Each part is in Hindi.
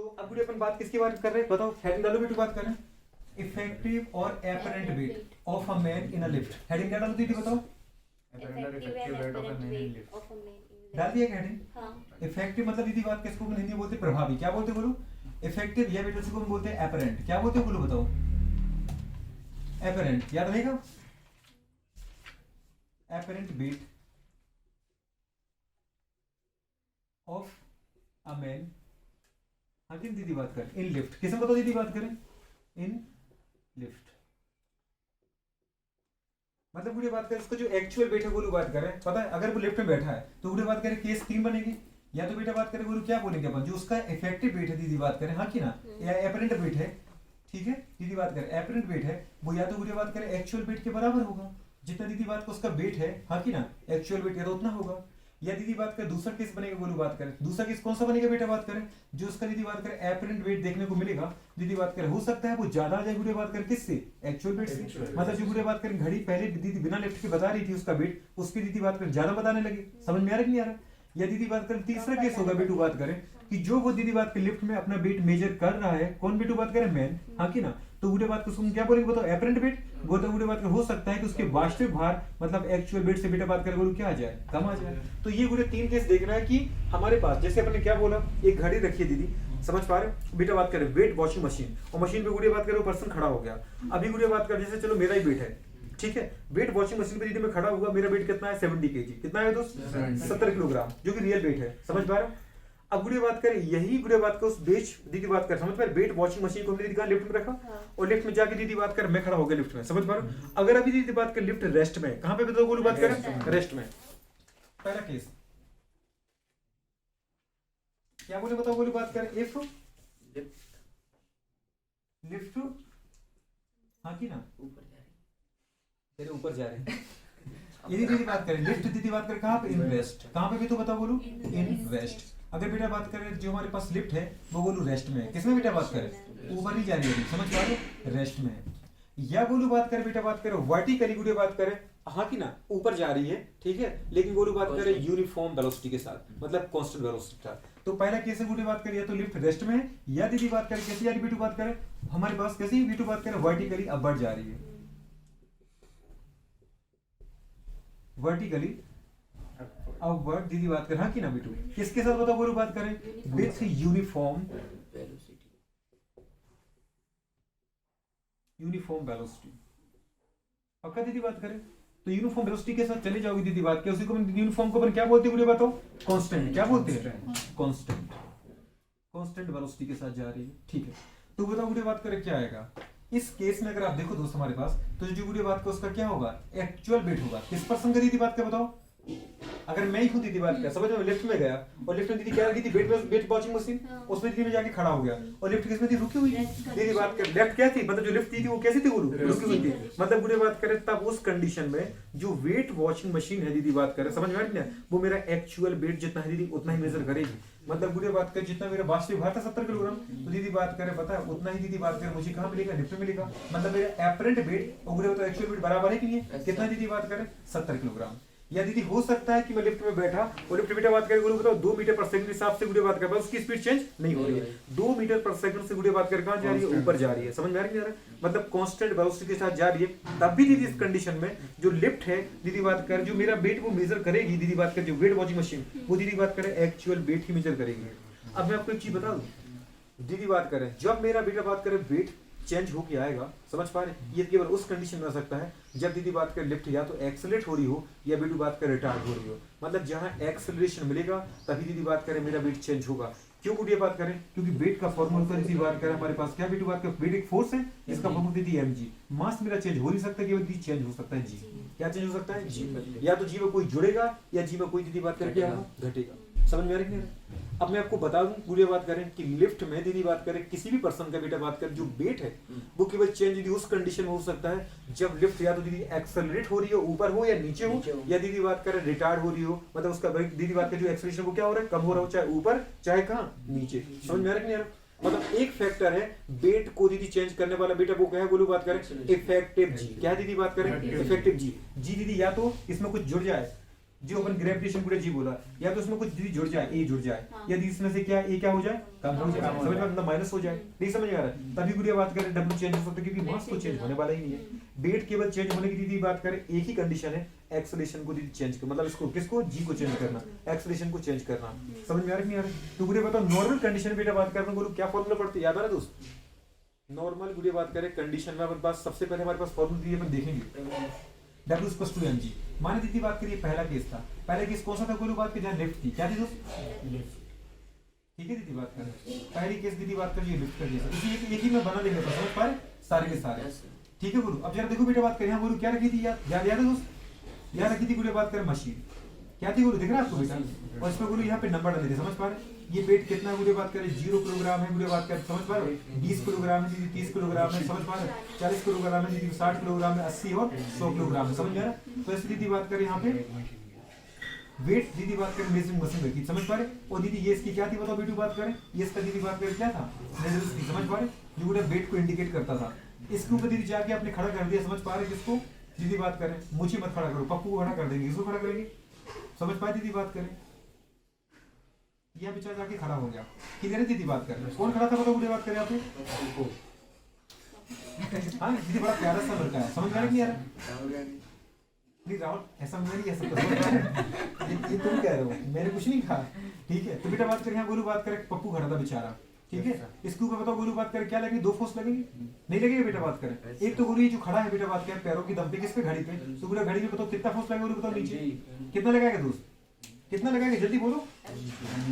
तो अब गुड़ी अपन बात किसकी बात कर रहे हैं बताओ, हेडिंग डालो बेटू, बात कर रहे हैं इफेक्टिव और apparent weight of a man in a lift. Heading क्या डालो दीदी बताओ, डाल दिया क्या हेडिंग? हाँ। इफेक्टिव मतलब दीदी बात किसको हिंदी बोलते हैं, प्रभावी। क्या बोलते बोलो, इफेक्टिव। या बेटा इसको हम बोलते हैं एपरेंट। क्या बोलते बोलो बताओ, एपरेंट। याद रहेगा, apparent weight of a man. हाँ किन दीदी बात करें, इन लिफ्ट। किसमें बताओ दीदी बात करें, इन लिफ्ट। मतलब बुढ़े बात करें इसको जो एक्चुअल बैठे बोलो बात करें, पता है अगर वो लिफ्ट में बैठा है तो बुढ़े बात करें केस 3 बनेगी। या तो बेटा बात करें बोलो क्या बोलेंगे अपन, जो उसका इफेक्टिव वेट है दीदी बात करें, हाँ कि ना, या एपरेंट वेट है, ठीक है दीदी बात करें एपरेंट वेट है, वो या तो बुढ़े बात करें एक्चुअल वेट के बराबर होगा, जितना दीदी बात को उसका वेट है, हाँ कि ना, एक्चुअल वेट है तो उतना होगा। या दीदी बात करें दूसरा केस बनेगा बोलो बात करें, दूसरा केस कौन सा बनेगा बेटा बात करें, जो उसका दीदी बात करें एपरेंट वेट देखने को मिलेगा, दीदी बात करें हो सकता है वो ज्यादा आ जाए बुढ़े बात करें किससे, एक्चुअल वेट से। मतलब जो बुढ़े बात करें घड़ी पहले दीदी बिना लिफ्ट के बता रही थी उसका वेट, उसकी दीदी बात करें ज्यादा बताने लगी। समझ में आ रहा है कि नहीं आ रहा? या दीदी बात करें तीसरा केस होगा बेटू बात करें कि जो वो दीदी बात करें लिफ्ट में अपना वेट मेजर कर रहा है, कौन बेटू बात करें, मैन, हाँ कि ना, तो बुढ़े बात को क्या बोलेंगे बताओ, एपरेंट वेट। वो तो बुढ़े बात करें हो सकता है कि उसके वास्तविक भार मतलब एक्चुअल वेट से बेटा बात करें बोलो क्या आ जाए, कम आ जाए। तो ये बुढ़े 3 केस देखना है कि हमारे पास, जैसे अपन ने क्या बोला, एक घड़ी रखी है दीदी, समझ पा रहे बेटा बात करें वेट वॉशिंग मशीन, और मशीन पे गुड़े बात करें वो पर्सन खड़ा हो गया। अभी गुड़े बात करें जैसे चलो मेरा ही वेट है, ठीक है, वेट वॉशिंग मशीन पे दीदी में खड़ा हुआ, मेरा वेट कितना है 70 kg, कितना है दोस्त 70 किलोग्राम, जो कि रियल वेट है। समझ पा रहे हो? अब गुड़े बात करें यही गुड़े बात कर उस बेच दीदी बात कर, समझ पा रहे, वेट वॉशिंग मशीन को दीदी लिफ्ट में रखा, और लिफ्ट में जाके दीदी बात कर मैं खड़ा हो गया लिफ्ट में। समझ पा रहे हो? अगर अभी दीदी बात कर लिफ्ट रेस्ट में, कहां पे बताओ बोलो बात करें, रेस्ट में। पहला केस क्या बोले बताओ बोलो बात करें, इफ लिफ्ट, हाँ की ना, तेरे ऊपर जा रहे हैं। यदि दीदी बात करें लिफ्ट दीदी बात करें कहां पे, इन वेस्ट। कहां पे भी तो बताओ बोलो, इन वेस्ट। अगर बेटा बात करें जो हमारे पास लिफ्ट है वो बोलू रेस्ट में, किसमें बेटा बात करें, ऊपर ही जा रही है, समझ पा रहे हो, रेस्ट में। या बोलू बात करें बेटा बात करें वर्टिकली गुड़े बात करें, हाँ की ना, ऊपर जा रही है, ठीक है, लेकिन बोलू बात करें यूनिफॉर्म वेलोसिटी के साथ, मतलब कांस्टेंट वेलोसिटी के साथ। तो पहला केस है गुड़े बात करें या तो लिफ्ट रेस्ट में है, या दीदी बात करें कैसी जा रही बेटू बात करें, हमारे पास कैसी बेटू बात करें वर्टिकली अपवर्ड जा रही है, वर्टिकली अपवर्ड दीदी बात करें, हाँ की ना बेटू, किसके साथ बताओ बोलो बात करें, विथ यूनिफॉर्म वेलोसिटी। पक्का दीदी बात करें तो यूनिफॉर्म वेलोसिटी के साथ चले जाओगी दीदी बात क्या, उसी को यूनिफॉर्म को अपन क्या बोलते हैं बताओ, कांस्टेंट। क्या बोलते हैं, कांस्टेंट, कांस्टेंट वेलोसिटी के साथ जा रही है, ठीक है। तो बताओ गुड़े बात करें क्या आएगा इस केस में, अगर आप देखो दोस्त हमारे पास, तो जो गुड़े बात का उसका क्या होगा, एक्चुअल वेट होगा। किस पर्सन का दीदी बात का बताओ, अगर मैं ही खुद दीदी बात कर, समझ में, लिफ्ट में गया और लिफ्ट में दीदी क्या रखी थी, वेट वॉशिंग मशीन, उसमें दीदी में जाके खड़ा हो गया, और लिफ्ट किसमें थी, रुकी हुई। दीदी बात कर लेफ्ट क्या थी, मतलब जो लिफ्ट थी वो कैसी थी, वो रुकी हुई थी। मतलब बुढ़े बात करें तब उस कंडीशन में जो वेट वॉशिंग मशीन है दीदी बात करें, समझ में आ रही है, वो मेरा एक्चुअल वेट जितना है दीदी उतना ही मेजर करेगी। मतलब बुढ़े बात करें जितना मेरा वास्तविक भार था 70 किलोग्राम, तो दीदी बात करें पता है उतना ही दीदी बात करें मुझे कहां मिलेगा, लिफ्ट में मिलेगा। मतलब मेरा एपरेंट वेट और बुढ़े तो एक्चुअल वेट बराबर है कि नहीं, कितना दीदी बात करें 70 किलोग्राम। या दीदी हो सकता है कि मैं लिफ्ट में बैठा और लिफ्ट बेटा बात करें बताओ 2 मीटर पर सेकंड के हिसाब से गुड़े बात कर, उसकी स्पीड चेंज नहीं हो रही है, 2 मीटर पर सेकंड से गुड़े बात कर कहां जा रही है, ऊपर जा रही है। समझ में आ रही है, मतलब कांस्टेंट वेलोसिटी के साथ जा रही है। तब भी दीदी इस कंडीशन में जो लिफ्ट है दीदी बात कर, जो मेरा वेट वो मेजर करेगी दीदी बात कर, जो वेट वॉशिंग मशीन वो दीदी बात करें एक्चुअल वेट ही मेजर करेगी। अब मैं आपको एक चीज बता दूं, दीदी बात करें जब मेरा बेटा बात करें वेट चेंज होके आएगा, समझ पा रहे, ये केवल उस कंडीशन में आ सकता है जब दीदी बात कर लिफ्ट या तो एक्सेलरेट हो रही हो या बेटू बात कर रिटार्ड हो रही हो। मतलब जहां एक्सेलरेशन मिलेगा तभी दीदी बात करें मेरा वेट चेंज होगा। क्यों गुड़िया बात करें, क्योंकि वेट का फॉर्मूला दीदी बात करें हमारे पास क्या बेटू बात कर, वेट एक फोर्स है, इसका फॉर्मूला दीदी mg। मास मेरा चेंज हो नहीं सकता, केवल दी चेंज हो सकता है जी। क्या चेंज हो सकता है जी, या तो जी में कोई जुड़ेगा या जी में कोई दीदी बात करें क्या घटेगा। समझ में आ रही है? अब मैं आपको बता दूं पूरी बात करें कि लिफ्ट में दीदी बात करें किसी भी पर्सन का बेटा बात करें जो वेट है वो केवल चेंज दीदी उस कंडीशन में हो सकता है जब लिफ्ट या तो दीदी एक्सेलरेट हो रही हो, ऊपर हो या नीचे हो, या दीदी बात करें रिटार्ड हो रही हो, मतलब उसका दीदी बात करें जो एक्सेलरेशन वो क्या हो रहा है, कम हो रहा हो, चाहे ऊपर चाहे कहां नीचे। समझ में आ रहा है? मतलब एक फैक्टर है वेट को दीदी चेंज करने वाला बेटा वो क्या है, बोलो बात करें इफेक्टिव जी। क्या दीदी बात करें, इफेक्टिव जी। जी दीदी या तो इसमें कुछ जुड़ जाए, जो अपन ग्रेविटेशन गुड़े जी बोला, या तो उसमें कुछ दीदी जुड़ जाए, ए जुड़ जाए, या दीदी इसमें से क्या ए क्या हो जाए, कम हो जाए, समझ में मतलब माइनस हो जाए, नहीं समझ में आ रहा है, तभी गुड़िया बात करें डब्ल्यू चेंज हो सकता है, क्योंकि मास तो चेंज होने वाला ही नहीं है। वेट केवल चेंज होने की दीदी बात करें एक ही कंडीशन है, एक्सेलरेशन को दीदी चेंज कर, मतलब इसको किसको, जी को चेंज करना, एक्सेलरेशन को चेंज करना, समझ में आ रहा है नहीं आ रहा है? तो गुड़िया बताओ नॉर्मल कंडीशन बेटा बात करना, बोलो क्या फॉर्मूला पड़ती है, याद आ रहा है दोस्त? नॉर्मल गुड़िया बात करें कंडीशन में, हमारे पास सबसे पहले हमारे पास फॉर्मूला दी अपन देखेंगे, W इक्वल्स टू mg। माने दीदी बात करिए पहला केस था, पहला केस कौन सा था गोलू बात की, जहाँ लिफ्ट थी, क्या थी दोस्त, लिफ्ट, ठीक है दीदी बात करें, पहली केस दीदी बात करिए लिफ्ट का केस, इसी एक ही में बना लेंगे तो समझ पा रहे सारे के सारे, ठीक है गोलू। अब जरा देखो बेटा बात करें, यहाँ गोलू क्या रखी थी, याद है दोस्त, यहाँ रखी थी गोलू बात करें मशीन, क्या थी गोलू दिख रहा है आपको बेटा, और इसमें गोलू यहाँ पे नंबर डाले थे, समझ पा रहे, ये वेट कितना है गुड़े बात करें, 0 किलोग्राम है गुड़े बात करें, समझ पा रहे, 20 किलोग्राम है दीदी, 30 किलोग्राम है, समझ पा रहे, 40 किलोग्राम है दीदी, 60 किलोग्राम है, 80 और 100 किलोग्राम है, समझ में आ रहा है? तो ऐसे दीदी बात करें यहाँ पे वेट दीदी बात करें मेजरिंग मशीन रखी, समझ पा रहे, और दीदी ये इसकी क्या थी बताओ बेटू बात करें, ये इसका दीदी बात करें क्या था, मेजर्स थी, समझ पा रहे, जो गुड़े वेट को इंडिकेट करता था, इसके ऊपर दीदी जाके आपने खड़ा कर दिया, समझ पा रहे, किसको दीदी बात करें, मुझे मत खड़ा करो, पप्पू को खड़ा कर देंगे, किसको खड़ा करेंगे, समझ पाए दीदी बात करें, यह बेचारा जाके खड़ा हो गया, किधर है दीदी बात कर रहे हैं, कौन खड़ा था बताओ मुझे बात करें आप, हाँ दीदी बड़ा प्यारा सा लड़का है, समझ में आ रहा नहीं आ रहा, नहीं राहुल ऐसा नहीं, ऐसा तो ये तुम कह रहे हो, मैंने कुछ नहीं कहा, ठीक है। तो बेटा बात करें यहाँ गोलू बात करें, पप्पू खड़ा था बेचारा, ठीक है, इसके ऊपर बताओ गोलू बात करें क्या लगेगी, 2 फोर्स लगेंगे, नहीं लगेगा बेटा बात करें, एक तो गोलू ये जो खड़ा है बेटा बात करें पैरों की दम पे, किस पे, घड़ी पे, तो गोलू घड़ी पे बताओ कितना फोर्स लगेगा गोलू बताओ, नीचे कितना लगाएगा दोस्त, कितना लगाएंगे जल्दी बोलो,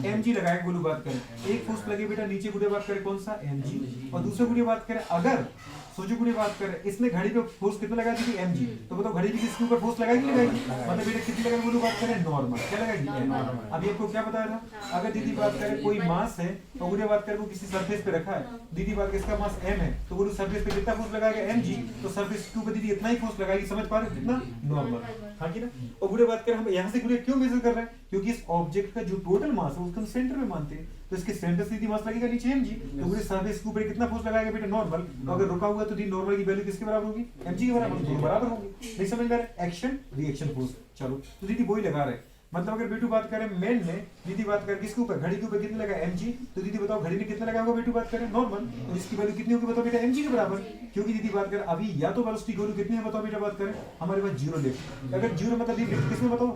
mg लगाएंगे गोलू बात करें, एक फोर्स लगे बेटा नीचे गुड़े बात करें कौन सा mg, और दूसरे गुड़े बात करें अगर सोचो गुड़े बात करें इसने घड़ी पे फोर्स कितना लगा दी mg, तो बताओ घड़ी की किसके ऊपर फोर्स लगाएगी लगाएगी, मतलब बेटा कितनी लगाएगी गोलू बात करें नॉर्मल, क्या लगाएगी नॉर्मल। अभी आपको क्या बताया था, अगर दीदी बात करें कोई मास है और गुड़े बात करें वो किसी सरफेस पे रखा है, दीदी बात करें इसका मास m है, तो गोलू सरफेस पे कितना फोर्स लगाएगा mg, तो सरफेस के ऊपर दीदी इतना ही फोर्स लगाएगी, समझ पा रहे हो कितना नॉर्मल, हाँ की ना। और गुड़े बात करें हम यहाँ से गुड़े क्यों मेजर कर रहे हैं, क्योंकि इस ऑब्जेक्ट का जो टोटल मास है उसको हम सेंटर में मानते हैं, तो इसके सेंटर से दीदी मास लगेगा नीचे mg, तो पूरे सरफेस के ऊपर कितना फोर्स लगाएगा बेटा नॉर्मल, अगर रुका हुआ तो दीदी नॉर्मल की वैल्यू किसके बराबर होगी, mg के बराबर, दोनों बराबर होंगे, नहीं समझ में आ रहा है, एक्शन रिएक्शन फोर्स, चलो तो दीदी वही लगा रहे हैं, मतलब अगर बेटू बात करें मेन ने दीदी बात करें किसके ऊपर, घड़ी के ऊपर कितना लगा mg, तो दीदी बताओ घड़ी ने कितना लगा होगा बेटू बात करें नॉर्मल, तो इसकी वैल्यू कितनी होगी बताओ बेटा mg के बराबर, क्योंकि दीदी बात करें अभी या तो वेलोसिटी गोलू कितनी है बताओ बेटा बात करें, हमारे पास 0 लिफ्ट, अगर 0 मतलब लिफ्ट किसमें बताओ,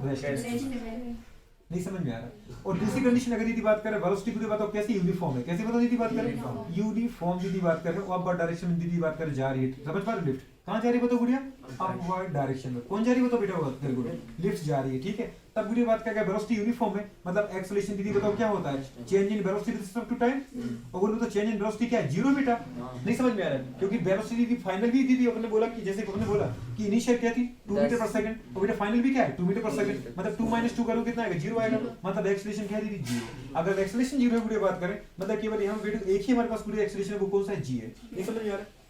नहीं समझ में आ रहा। और दूसरी कंडीशन अगर दीदी बात करें वेलोसिटी की बताओ कैसी यूनिफॉर्म है, कैसे बताओ दीदी बात करें यूनिफॉर्म दीदी बात करें, अपवर्ड डायरेक्शन में दीदी बात करें जा रही है, समझ पा रहे, लिफ्ट कहाँ जा रही है बताओ गुड़िया, अपवर्ड डायरेक्शन में, कौन जा रही है बताओ बेटा बात करें गुड़िया, लिफ्ट जा रही है, ठीक है। तब गुड़िया बात करें वेलोसिटी यूनिफॉर्म है, मतलब एक्सेलरेशन दीदी बताओ क्या होता है, change in velocity with respect to time, और बोलो तो चेंज इन वेलोसिटी क्या है 0 बेटा, नहीं समझ में आ रहा है, क्योंकि वेलोसिटी की फाइनल भी दीदी अपने बोला कि जैसे अपने बोला कि इनिशियल क्या थी 2 मीटर पर सेकंड, और बेटा फाइनल भी क्या है 2 मीटर पर सेकंड, मतलब 2 - 2 करो कितना आएगा 0 आएगा, मतलब एक्सेलरेशन क्या है दीदी 0। अगर एक्सेलरेशन 0 है गुड़िया बात करें मतलब केवल यहाँ पे एक ही हमारे पास गुड़िया एक्सेलरेशन है, वो कौन सा है g है, नहीं समझ में आ रहा है।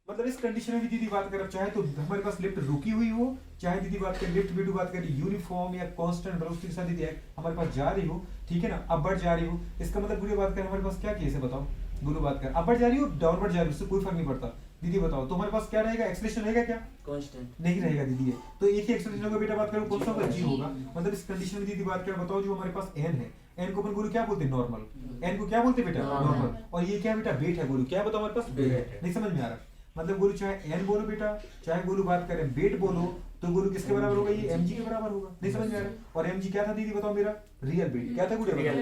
मतलब इस कंडीशन में भी दीदी बात करें चाहे तो हमारे पास लिफ्ट रुकी हुई हो, चाहे दीदी बात करें लिफ्ट बेटू बात करें यूनिफॉर्म या कांस्टेंट वेलोसिटी के साथ दीदी हमारे पास जा रही हो, ठीक है ना, अपवर्ड जा रही हो, इसका मतलब गुरु बात करें हमारे पास क्या केस है बताओ, गुरु बात करें अपवर्ड जा रही हो डाउनवर्ड जा रही हो उससे कोई फर्क नहीं पड़ता, दीदी बताओ तो हमारे पास क्या रहेगा, एक्सेलरेशन रहेगा क्या, कांस्टेंट नहीं रहेगा दीदी, तो एक ही एक्सेलरेशन होगा बेटा बात करें कौन सा होगा g होगा, मतलब इस कंडीशन में दीदी बात करें बताओ जो हमारे पास n है, n को अपन गुरु क्या बोलते हैं नॉर्मल, n को क्या बोलते हैं बेटा नॉर्मल, और ये क्या बेटा वेट है गुरु, क्या बताओ हमारे पास वेट, नहीं समझ में आ रहा, मतलब गोलू चाहे n बोलो बेटा चाहे गोलू बात करें वेट बोलो, तो गोलू किसके बराबर होगा, ये mg के बराबर होगा, नहीं समझ में आ रहा, और mg क्या था दीदी बताओ मेरा रियल वेट, क्या था गुड़िया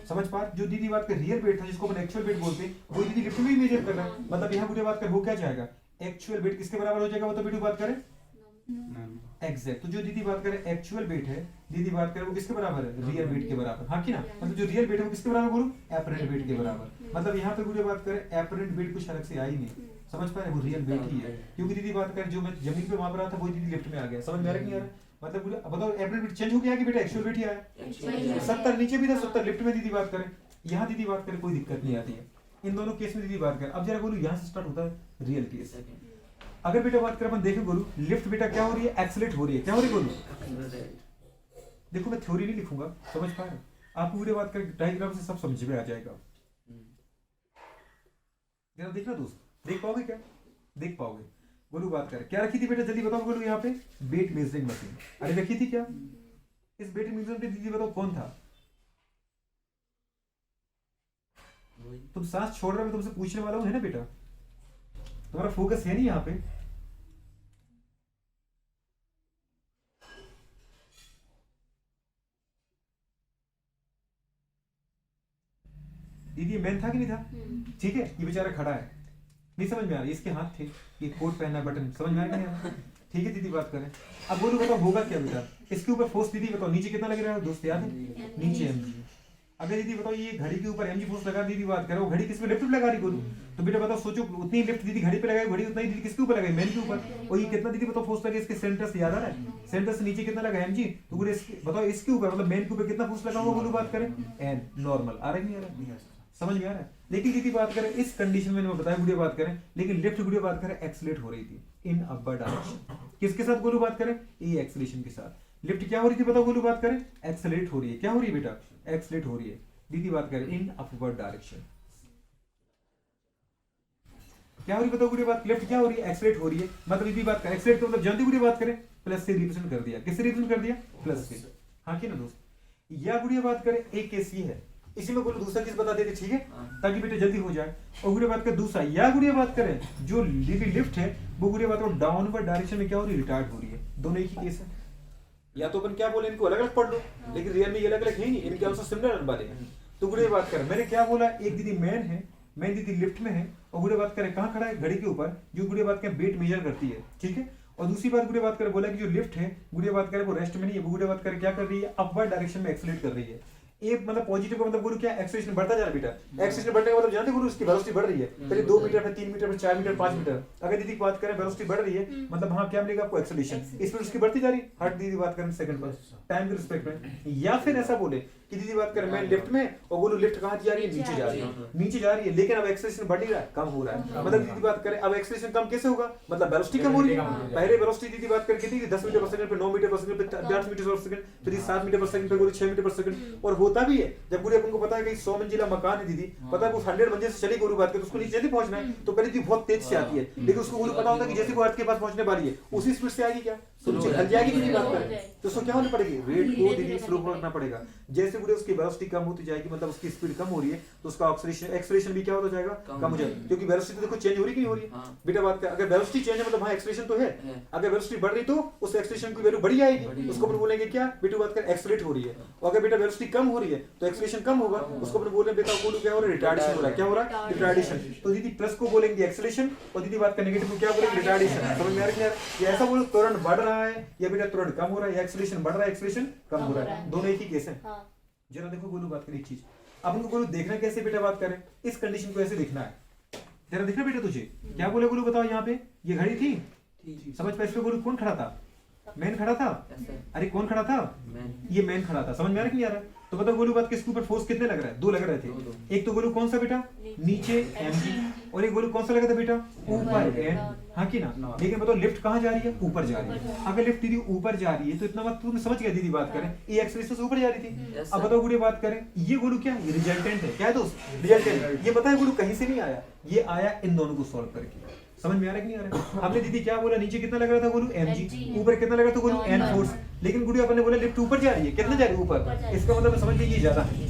समझ पा, जो दीदी बात कर रियल वेट था जिसको अपन एक्चुअल वेट बोलते हैं, वो दीदी लिफ्ट में मेजर कर रहा है, मतलब यहाँ गुड़िया बात कर वो क्या जाएगा एक्चुअल वेट किसके बराबर हो जाएगा, वो तो बेटू बात करें एग्जैक्ट, तो जो दीदी बात करें एक्चुअल वेट है दीदी बात करें वो किसके बराबर है, रियल वेट के बराबर, हाँ की ना, मतलब जो रियल वेट है वो किसके बराबर बोलो एपरेंट वेट के बराबर, मतलब यहाँ पे गुड़िया बात करें एपरेंट वेट कुछ अलग से आई नहीं, समझ पा रहे, वो रियल वेट ही है, क्योंकि दीदी बात करें जो मैं जमीन पे माप रहा था वो दीदी लिफ्ट में आ गया, समझ में आ रहा नहीं आ रहा, मतलब बताओ एपरेंट वेट चेंज हो गया कि बेटा एक्चुअल वेट ही आया, 70 नीचे भी था 70 लिफ्ट में दीदी बात करें, यहाँ दीदी बात करें कोई दिक्कत नहीं आती है, इन दोनों केस में दीदी बात करें। अब जरा बोलू यहाँ से स्टार्ट होता है रियल केस, अगर बेटा बात करें अपन देखें बोलू लिफ्ट बेटा क्या हो रही है, एक्सेलरेट हो रही है, क्या हो रही है बोलू, देखो मैं थ्योरी नहीं लिखूंगा, समझ पा रहे आपको वीडियो बात करें डायग्राम से सब समझ में आ जाएगा, जरा देखना दोस्त, देख पाओगे क्या, देख पाओगे, बोलू बात करें क्या रखी थी बेटा जल्दी बताओ बोलू, यहाँ पे वेट मेजरिंग मशीन, अरे रखी थी क्या, इस बेटे म्यूजियम पे दीदी बताओ कौन था? तुम सांस छोड़ रहे हो, मैं तुमसे पूछने वाला हूँ, है ना बेटा? तुम्हारा फोकस है नहीं यहाँ पे। दीदी मैन था कि नहीं था? ठीक है, ये बेचारा खड़ा है, नहीं समझ में आ रहा, इसके हाथ थे, ये कोट पहना, बटन, समझ में आ रहा है? ठीक है दीदी बात करें। अब बोलो बताओ होगा क्या बेटा? इसके ऊपर फोर्स दीदी बताओ नीचे कितना लग रहा है दोस्त, याद है? नीचे mg। अगर दीदी बताओ ये घड़ी के ऊपर mg फोर्स लगा, दीदी बात करें, वो घड़ी किस पे लिफ्ट लगा रही बोलो, तो बेटा बताओ सोचो, उतनी लिफ्ट दीदी घड़ी पे लगाई, घड़ी उतना ही दीदी किसके ऊपर लगाई? मैन के ऊपर। और ये कितना दीदी बताओ फोर्स लगा इसके सेंटर से, याद आ रहा है? सेंटर से नीचे कितना लगा mg, तो बोले बताओ इसके ऊपर मतलब मैन के ऊपर कितना फोर्स लगा हुआ बोलो बात करें? n normal. आ रहा है नहीं आ रहा? समझ में आ रहा है? लेकिन दीदी बात करें इस कंडीशन में, बताया गुड़िया बात करें, लेकिन लिफ्ट गुड़िया बात करें एक्सलेट हो रही थी इन अपर डायरेक्शन। किसके साथ गोलू बात करें? ए एक्सलेशन के साथ। लिफ्ट क्या हो रही थी बताओ गोलू बात करें? एक्सलेट हो रही है। क्या हो रही है बेटा? एक्सलेट हो रही है। दीदी बात करें इन अपवर्ड डायरेक्शन। क्या हो रही है बताओ गुड़िया बात? लिफ्ट क्या हो रही है? एक्सलेट हो रही है। मतलब दीदी बात करें एक्सलेट तो मतलब जानती गुड़िया बात करें प्लस से रिप्रेजेंट कर दिया। किससे रिप्रेजेंट कर दिया? प्लस से। हाँ कि ना दोस्त? या गुड़िया बात करें एक केस ये है, इसी में बोलो दूसरा केस बता देते, ठीक है, ताकि बेटे जल्दी हो जाए। और गुड़िया बात करें दूसरा, या गुड़िया बात करें जो लिफ्ट है वो गुड़िया बात करो डाउनवर्ड डायरेक्शन में क्या हो रही है? रिटार्ड हो रही है। दोनों एक ही केस है। या तो अपन क्या बोले इनको अलग अलग पढ़ लो, लेकिन रियल में ये अलग अलग है नहीं, इनके आंसर सिमिलर आने वाले हैं। तो गुड़िया बात करें मैंने क्या बोला, एक दीदी मैन है, मैन दीदी लिफ्ट में है, और गुड़िया बात करें कहाँ खड़ा है? घड़ी के ऊपर, जो गुड़िया बात करें वेट मेजर करती है, ठीक है। और दूसरी बात गुड़िया बात करें बोला कि जो लिफ्ट है गुड़िया बात करें वो रेस्ट में नहीं है, वो गुड़िया बात करें क्या कर रही है? अपवर्ड डायरेक्शन में एक्सेलरेट कर रही है। एक मतलब पॉजिटिव का मतलब बोलो क्या? एक्सेलरेशन बढ़ता जा रहा है बेटा। एक्सेलरेशन बढ़ने का मतलब जानते हो उसकी वेलोसिटी बढ़ रही है, पहले 2 मीटर फिर 3 मीटर फिर 4 मीटर 5 मीटर। अगर दीदी बात करें वेलोसिटी बढ़ रही है मतलब हाँ क्या मिलेगा आपको? एक्सेलरेशन। स्पीड उसकी बढ़ती जा रही है, हट दीदी बात करें सेकंड पर टाइम के रिस्पेक्ट में। या फिर ऐसा बोले कि दीदी बात करें मैं लिफ्ट में, और बोलो लिफ्ट कहाँ जा रही है? नीचे जा रही है, नीचे जा रही है, लेकिन अब एक्सेलरेशन बढ़ नहीं रहा है, कम हो रहा है। मतलब दीदी बात करें अब एक्सेलरेशन कम कैसे होगा? मतलब वेलोसिटी कम हो रही है। पहले वेलोसिटी दीदी बात करें कितनी थी? 10 मीटर पर सेकंड, फिर 9 मीटर पर सेकंड, फिर 8 मीटर पर सेकंड, फिर 7 मीटर पर सेकंड, फिर 6 मीटर पर सेकंड। और होता भी है जब पूरे अपन को पता है कि 100 मंजिला मकान है दीदी, पता है वो 100 मंजिल से चली गोलू बात करते उसको नीचे जल्दी पहुंचना है, तो पहले दीदी बहुत तेज से आती है, लेकिन उसको गोलू पता होता है कि जैसे वो अर्थ के पास पहुंचने वाली है उसी स्पीड से आएगी, क्या तो नीचे ढल जाएगी दीदी बात करें, तो उसको क्या होनी पड़ेगी? रेट को दीदी स्लो करना पड़ेगा। जैसे पूरे उसकी वेलोसिटी कम होती जाएगी, मतलब उसकी स्पीड कम हो रही है, तो उसका एक्सेलरेशन भी क्या होता जाएगा? कम हो जाएगा, क्योंकि वेलोसिटी देखो चेंज हो रही कि नहीं हो रही है बेटा बात कर। अगर वेलोसिटी चेंज है मतलब वहां एक्सेलरेशन तो है, अगर वेलोसिटी बढ़ रही तो उस एक्सेलरेशन की वैल्यू बढ़ी जाएगी, उसको अपन बोलेंगे क्या बेटा बात कर? एक्सेलरेट हो रही है। और अगर बेटा वेलोसिटी कम हो रही है तो एक्सेलरेशन कम होगा, उसको अपन बोलेंगे बेटा बोलो क्या हो रहा है? रिटार्डेशन हो रहा है। क्या हो रहा है? रिटार्डेशन। तो दीदी प्लस को बोलेंगे एक्सेलरेशन, और दीदी बात कर नेगेटिव को क्या बोलेंगे? रिटार्डेशन। समझ में आ रहा है? ये ऐसा बोलो त्वरण बढ़ रहा है या बेटा त्वरण कम हो रहा है, या एक्सेलरेशन बढ़ रहा है एक्सेलरेशन कम हो रहा है, दोनों एक ही केस है। जरा देखो बोलो बात करें एक चीज, अपन को बोलो देखना कैसे बेटा बात करें, इस कंडीशन को ऐसे देखना है, जरा देखना बेटा तुझे क्या बोले बोलो बताओ। यहाँ पे ये घड़ी थी, समझ पे, इस पे बोलो कौन खड़ा था? मैन खड़ा था। अरे कौन खड़ा था? ये मैन खड़ा था। समझ में आ रहा है कि नहीं आ रहा है? तो बताओ गोलू बात किसके ऊपर फोर्स कितने लग रहा है? 2 लग रहे थे। एक तो गोलू कौन सा बेटा? नीचे mg, और एक गोलू कौन सा लगा था बेटा? ऊपर n। हाँ कि ना? लेकिन बताओ लिफ्ट कहाँ जा रही है? ऊपर जा रही है। अगर लिफ्ट दीदी ऊपर जा रही है तो इतना बात तुम समझ गया दीदी बात करें, ये एक्सेलरेशन से ऊपर जा रही थी। अब बताओ गुड़े बात करें, ये गोलू क्या? ये रिजल्टेंट है। क्या है दोस्त? रिजल्टेंट। ये बताया गोलू कहीं से नहीं आया, ये आया इन दोनों को सॉल्व करके। समझ में आ रहा है कि नहीं आ रहा है? हमने दीदी क्या बोला? नीचे कितना लग रहा था गोलू? mg। ऊपर कितना लगा था गोलू? n force. लेकिन गुड़िया अपन ने बोला लिफ्ट ऊपर जा रही है, कितना जा रही है? ऊपर। इसका मतलब समझ लीजिए ज्यादा है,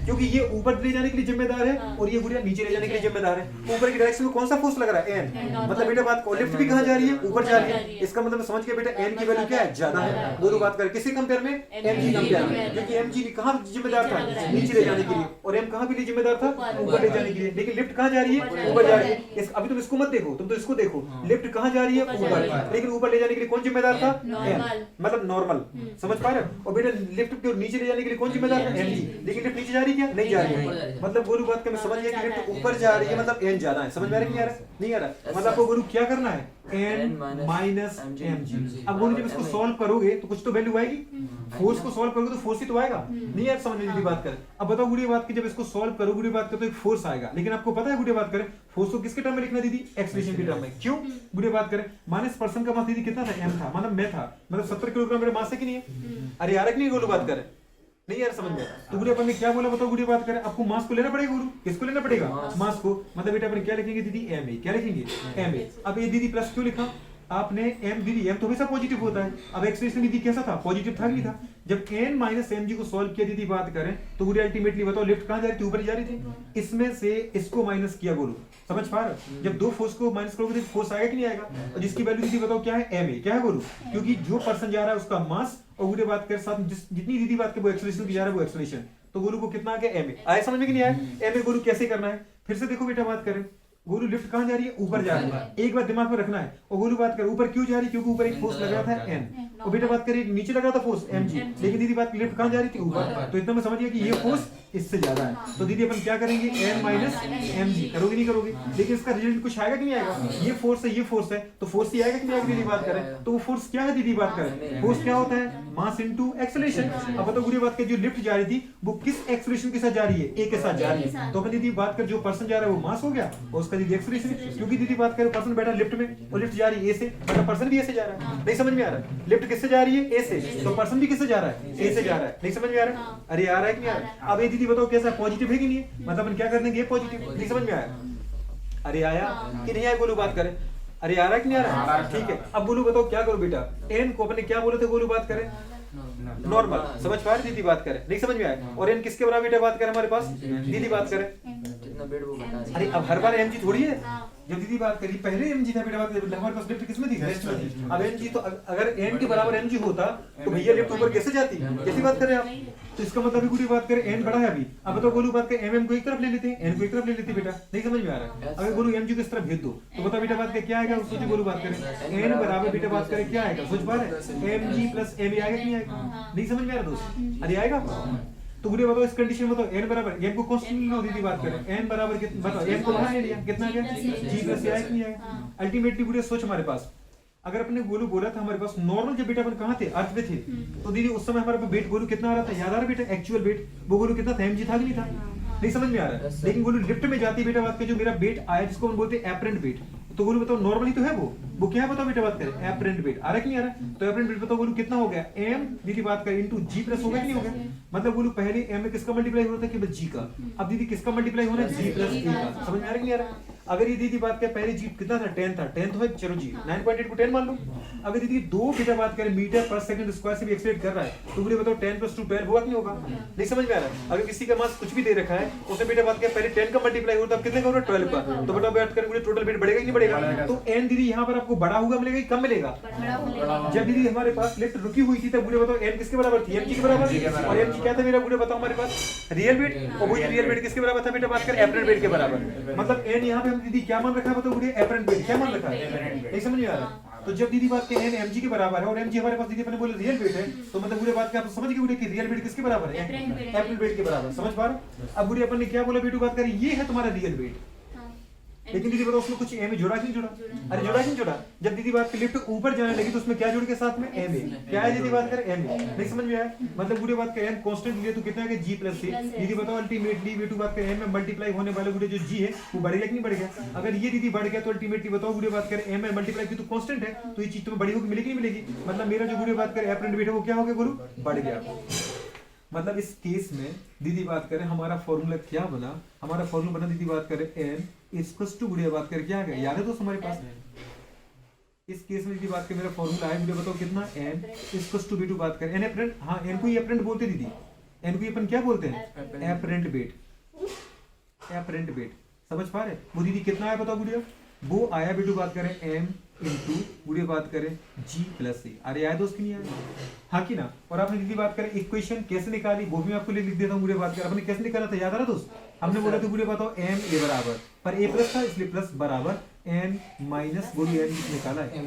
क्योंकि ये ऊपर ले जाने के लिए जिम्मेदार है और ये गुड़िया नीचे ले जाने के लिए जिम्मेदार है। ऊपर की डायरेक्शन में कौन सा फोर्स लग रहा है? n। मतलब बेटा बात को लिफ्ट भी कहाँ जा रही है? ऊपर जा रही है। इसका मतलब समझ के बेटा n की वैल्यू क्या है? ज्यादा है। दोनों बात करें किससे कंपेयर में? mg कंपेयर में, क्योंकि mg कहाँ जिम्मेदार था? नीचे ले जाने के लिए, और m कहाँ भी जिम्मेदार था? ऊपर ले जाने के लिए। लेकिन लिफ्ट कहाँ जा रही है? ऊपर जा रही है। अभी तुम इसको मत देखो, तुम तो इसको देखो, लिफ्ट कहाँ जा रही है? ऊपर। लेकिन ऊपर ले जाने के लिए कौन जिम्मेदार था? n, मतलब नॉर्मल। समझ पा रहे हो? और बेटा लिफ्ट को नीचे ले जाने के लिए कौन जिम्मेदार था? mg। लेकिन लिफ्ट नीचे जा रही है? नहीं जा रही है। मतलब गोलू बात का समझ गया कि लिफ्ट ऊपर जा रही है, मतलब n ज्यादा है। समझ में आ रहा है? नहीं आ रहा? नहीं आ रहा? मतलब आपको गोलू क्या करना है? n minus mg। अब गोलू जब इसको सॉल्व करोगे तो कुछ तो वैल्यू आएगी, फोर्स को सॉल्व करोगे तो फोर्स ही तो आएगा। नहीं यार समझ में बात कर। अब बताओ गुड़िया बात की, जब इसको सॉल्व करो गुड़िया बात कर तो एक फोर्स आएगा, लेकिन आपको पता है गुड़िया बात करें फोर्स को किसके टर्म में लिखना दीदी? एक्सेलरेशन के टर्म में। क्यों गुड़िया बात करें? माइनस पर्सन का मास दीदी कितना था? m था, मतलब मैं था, मतलब 70 किलोग्राम मेरा मास है कि नहीं है? अरे यार नहीं गोलू बात करें, नहीं यार समझ में। तो गुड़िया अपन ने क्या बोला बताओ? गुड़िया बात करें आपको मास को लेना पड़ेगा गुरु। किसको लेना पड़ेगा? मास को। मतलब बेटा अपन क्या लिखेंगे दीदी? ma। क्या लिखेंगे? ma। अब ये दीदी प्लस क्यों लिखा? आपने m दीदी m तो हमेशा पॉजिटिव होता है। अब एक्सप्रेशन दीदी कैसा था, पॉजिटिव था कि नहीं था। जब n माइनस mg को सॉल्व किया दीदी बात करें तो पूरी अल्टीमेटली बताओ लिफ्ट कहां जा रही थी, ऊपर जा रही थी। इसमें से इसको माइनस किया बोलो, समझ पा रहे। जब दो फोर्स को माइनस करोगे तो फोर्स आएगा कि नहीं आएगा, और जिसकी वैल्यू दीदी बताओ क्या है, ma क्या है बोलो, क्योंकि जो पर्सन जा रहा है उसका मास और पूरे बात कर साथ जितनी दीदी बात कर वो एक्सेलरेशन की जा रहा है वो एक्सेलरेशन, तो गोलू को कितना आ गया ma। आया समझ में कि नहीं आया। ma गोलू कैसे करना है, फिर से देखो बेटा बात करें, गोलू लिफ्ट कहां जा रही है, ऊपर जा रही है। एक बात दिमाग में रखना है, और गोलू बात कर ऊपर क्यों जा रही है, क्योंकि ऊपर एक फोर्स लग रहा था n, और बेटा बात करिए नीचे लग रहा था फोर्स mg, लेकिन दीदी बात लिफ्ट कहां जा रही थी, ऊपर। तो इतना में समझिए कि ये फोर्स इससे ज्यादा है, तो दीदी अपन क्या करेंगे n माइनस mg, करोगे नहीं करोगे, लेकिन इसका रिजल्ट कुछ आएगा कि नहीं आएगा। ये फोर्स है, ये फोर्स है, तो फोर्स ही आएगा कि नहीं आएगा दीदी बात करें। तो वो फोर्स क्या है दीदी बात करें, फोर्स क्या होता है, मास इनटू एक्सेलरेशन। अब बताओ पूरी बात कर जो लिफ्ट जा रही थी वो किस एक्सेलरेशन के साथ जा रही है, a के साथ जा रही है। तो अपन दीदी बात कर जो पर्सन जा रहा है वो मास हो गया और उसका दीदी एक्सेलरेशन, क्योंकि दीदी बात करें पर्सन बैठा लिफ्ट में और लिफ्ट जा रही है a से, मतलब पर्सन भी a से जा रहा है। नहीं समझ में आ रहा है, लिफ्ट किससे जा रही है, a से, तो पर्सन भी किससे जा रहा है, a से जा रहा है। नहीं समझ में आ रहा है, अरे आ रहा है कि नहीं आ रहा है। अब ये दीदी बताओ कैसा, पॉजिटिव है कि नहीं है, मतलब अपन क्या कर देंगे पॉजिटिव। नहीं समझ में आया, अरे आया कि नहीं आया, गोलू बात करें, अरे आ रहा है कि नहीं आ रहा है, ठीक है। अब गोलू बताओ क्या करो बेटा, n को अपने क्या बोले थे गोलू बात करें, नॉर्मल, समझ पा रहे दीदी बात करें। नहीं समझ में आया, और n किसके बराबर बेटा बात करें हमारे पास, दीदी बात करें, अरे अब हर बार mg थोड़ी है। जब दीदी बात करी पहले mg था बेटा बात करें, हमारे पास लिफ्ट किसमें थी, रेस्ट में थी। अब mg तो अगर n के बराबर mg होता तो भैया लिफ्ट ऊपर कैसे जाती, कैसी बात कर रहे हैं आप। तो इसका मतलब पूरी बात करें n बड़ा है अभी। अब तो गोलू बात करें mm को एक तरफ ले लेते हैं, n को एक तरफ ले लेते हैं बेटा। नहीं समझ में आ रहा है, अगर गोलू mg को इस तरफ भेज दो तो बताओ बेटा बात क्या आएगा, सोचो गोलू बात करें n बराबर बेटा बात करें क्या आएगा, सोच पा रहे mg प्लस ma आएगा कि नहीं आएगा। नहीं समझ में आ रहा दोस्त, अरे आएगा। तो पूरे बताओ इस कंडीशन में बताओ n बराबर, n को कांस्टेंट लो दीदी बात करें, n बराबर कितना बताओ, n को बाहर ले लिया कितना आ गया g प्लस आएगा कि नहीं आएगा। अल्टीमेटली पूरे सोच हमारे पास, अगर अपने गोलू बोला था हमारे पास नॉर्मल जब बेटा अपन कहां थे, अर्थ पे थे, तो दीदी उस समय हमारे पास वेट गोलू कितना आ रहा था, याद आ रहा बेटा, एक्चुअल वेट वो गोलू कितना था, mg था कि नहीं था। नहीं समझ में आ रहा है, लेकिन गोलू लिफ्ट में जाती बेटा बात कर जो मेरा वेट आया जिसको हम बोलते हैं एपरेंट वेट, तो गोलू बताओ नॉर्मली तो है वो क्या है बताओ बेटा बात करें, एपरेंट वेट आ रहा है कि नहीं आ रहा। तो एपरेंट वेट बताओ गोलू कितना हो गया, m दीदी बात करें इनटू g प्लस हो गया कि नहीं हो गया। मतलब गोलू पहले m में किसका मल्टीप्लाई हो रहा था, केवल g का, अब दीदी किसका मल्टीप्लाई होना है, g प्लस a का। समझ में आ रहा है कि नहीं आ रहा। अगर ये दीदी बात करें पहले g कितना था, 10 था, 10 तो है चलो जी 9.8 को 10 मान लो। अगर दीदी दो बेटा बात करें मीटर पर सेकंड स्क्वायर से भी एक्सीलरेट कर रहा है तो बोले बताओ 10 प्लस 2 12 होगा कि नहीं होगा। नहीं समझ में आ रहा है। अगर किसी का मास कुछ भी दे रखा है उसे बेटा बात करें पहले 10 का मल्टीप्लाई होता है कितने का होगा 12 का, तो बेटा बात करें टोटल वेट बढ़ेगा कि नहीं बढ़ेगा। तो n दीदी यहाँ पर आपको बड़ा होगा मिलेगा कि कम मिलेगा, जब दीदी हमारे पास लिफ्ट रुकी हुई थी तब बुढ़े बताओ n किसके बराबर थी, mg के बराबर, और mg क्या था मेरा बुढ़े बताओ हमारे पास रियल वेट, और वही रियल वेट किसके बराबर था बेटा बात कर एपरेंट वेट के बराबर। मतलब n यहाँ पे हम दीदी क्या मान रखा है बताओ बुढ़े, एपरेंट वेट क्या मान रखा है। नहीं समझ में आ रहा। तो जब दीदी बात के n mg के बराबर है और mg हमारे पास दीदी अपने बोले रियल वेट है, तो मतलब बुढ़े बात के आप समझ गए बुढ़े कि रियल वेट किसके बराबर है, एपरेंट वेट के बराबर। समझ पा रहे। अब बुढ़े अपन ने क्या बोला बेटू बात करें, ये है तुम्हारा रियल वेट, लेकिन दीदी बताओ उसमें कुछ m जोड़ा कि नहीं जोड़ा, अरे जोड़ा कि नहीं जोड़ा। जब दीदी बात की लिफ्ट ऊपर जाने लगी तो उसमें क्या जुड़ के साथ में m क्या है दीदी बात करें m। नहीं समझ में आया। मतलब पूरे बात का m कांस्टेंट लिए तो कितना है g प्लस c। दीदी बताओ अल्टीमेटली बेटू बात का m में मल्टीप्लाई होने वाले पूरे जो g है वो बढ़ेगा कि नहीं बढ़ेगा। अगर ये दीदी बढ़ गया तो अल्टीमेटली बताओ पूरे बात करें m में मल्टीप्लाई की तो कांस्टेंट है तो ये चीज तुम्हें बड़ी होगी मिलेगी नहीं मिलेगी। मतलब मेरा जो पूरे बात करें एपरेंट वेट है वो क्या हो गया गुरु, बढ़ गया। मतलब इस केस में दीदी बात करें हमारा फॉर्मूला क्या बना, हमारा फॉर्मूला बना दीदी बात करें n इक्वल्स टू गुड़िया बात करें क्या आ गया, याद है दोस्त हमारे पास। इस केस में दीदी बात करें मेरा फॉर्मूला है गुड़िया बताओ कितना, n इक्वल्स टू v2 बात करें n एपरेंट, हाँ n को ही एपरेंट बोलते दीदी, n को अपन क्या बोलते हैं एपरेंट वेट, एपरेंट वेट समझ पा रहे। वो दीदी कितना आया बताओ गुड़िया, वो आया बेटू बात करें m इंटू गुड़िया बात करें g प्लस a। अरे आया दोस्त की नहीं आया, हाँ कि ना। और आपने दीदी बात करें इक्वेशन कैसे निकाली वो भी आपको लिख देता हूँ। गुड़िया बात करें आपने कैसे निकाला था याद आ रहा दोस्त, हमने बोला था गुड़िया बताओ m a बराबर पर a प्लस था इसलिए प्लस बराबर n माइनस गुड़ी n निकाला है।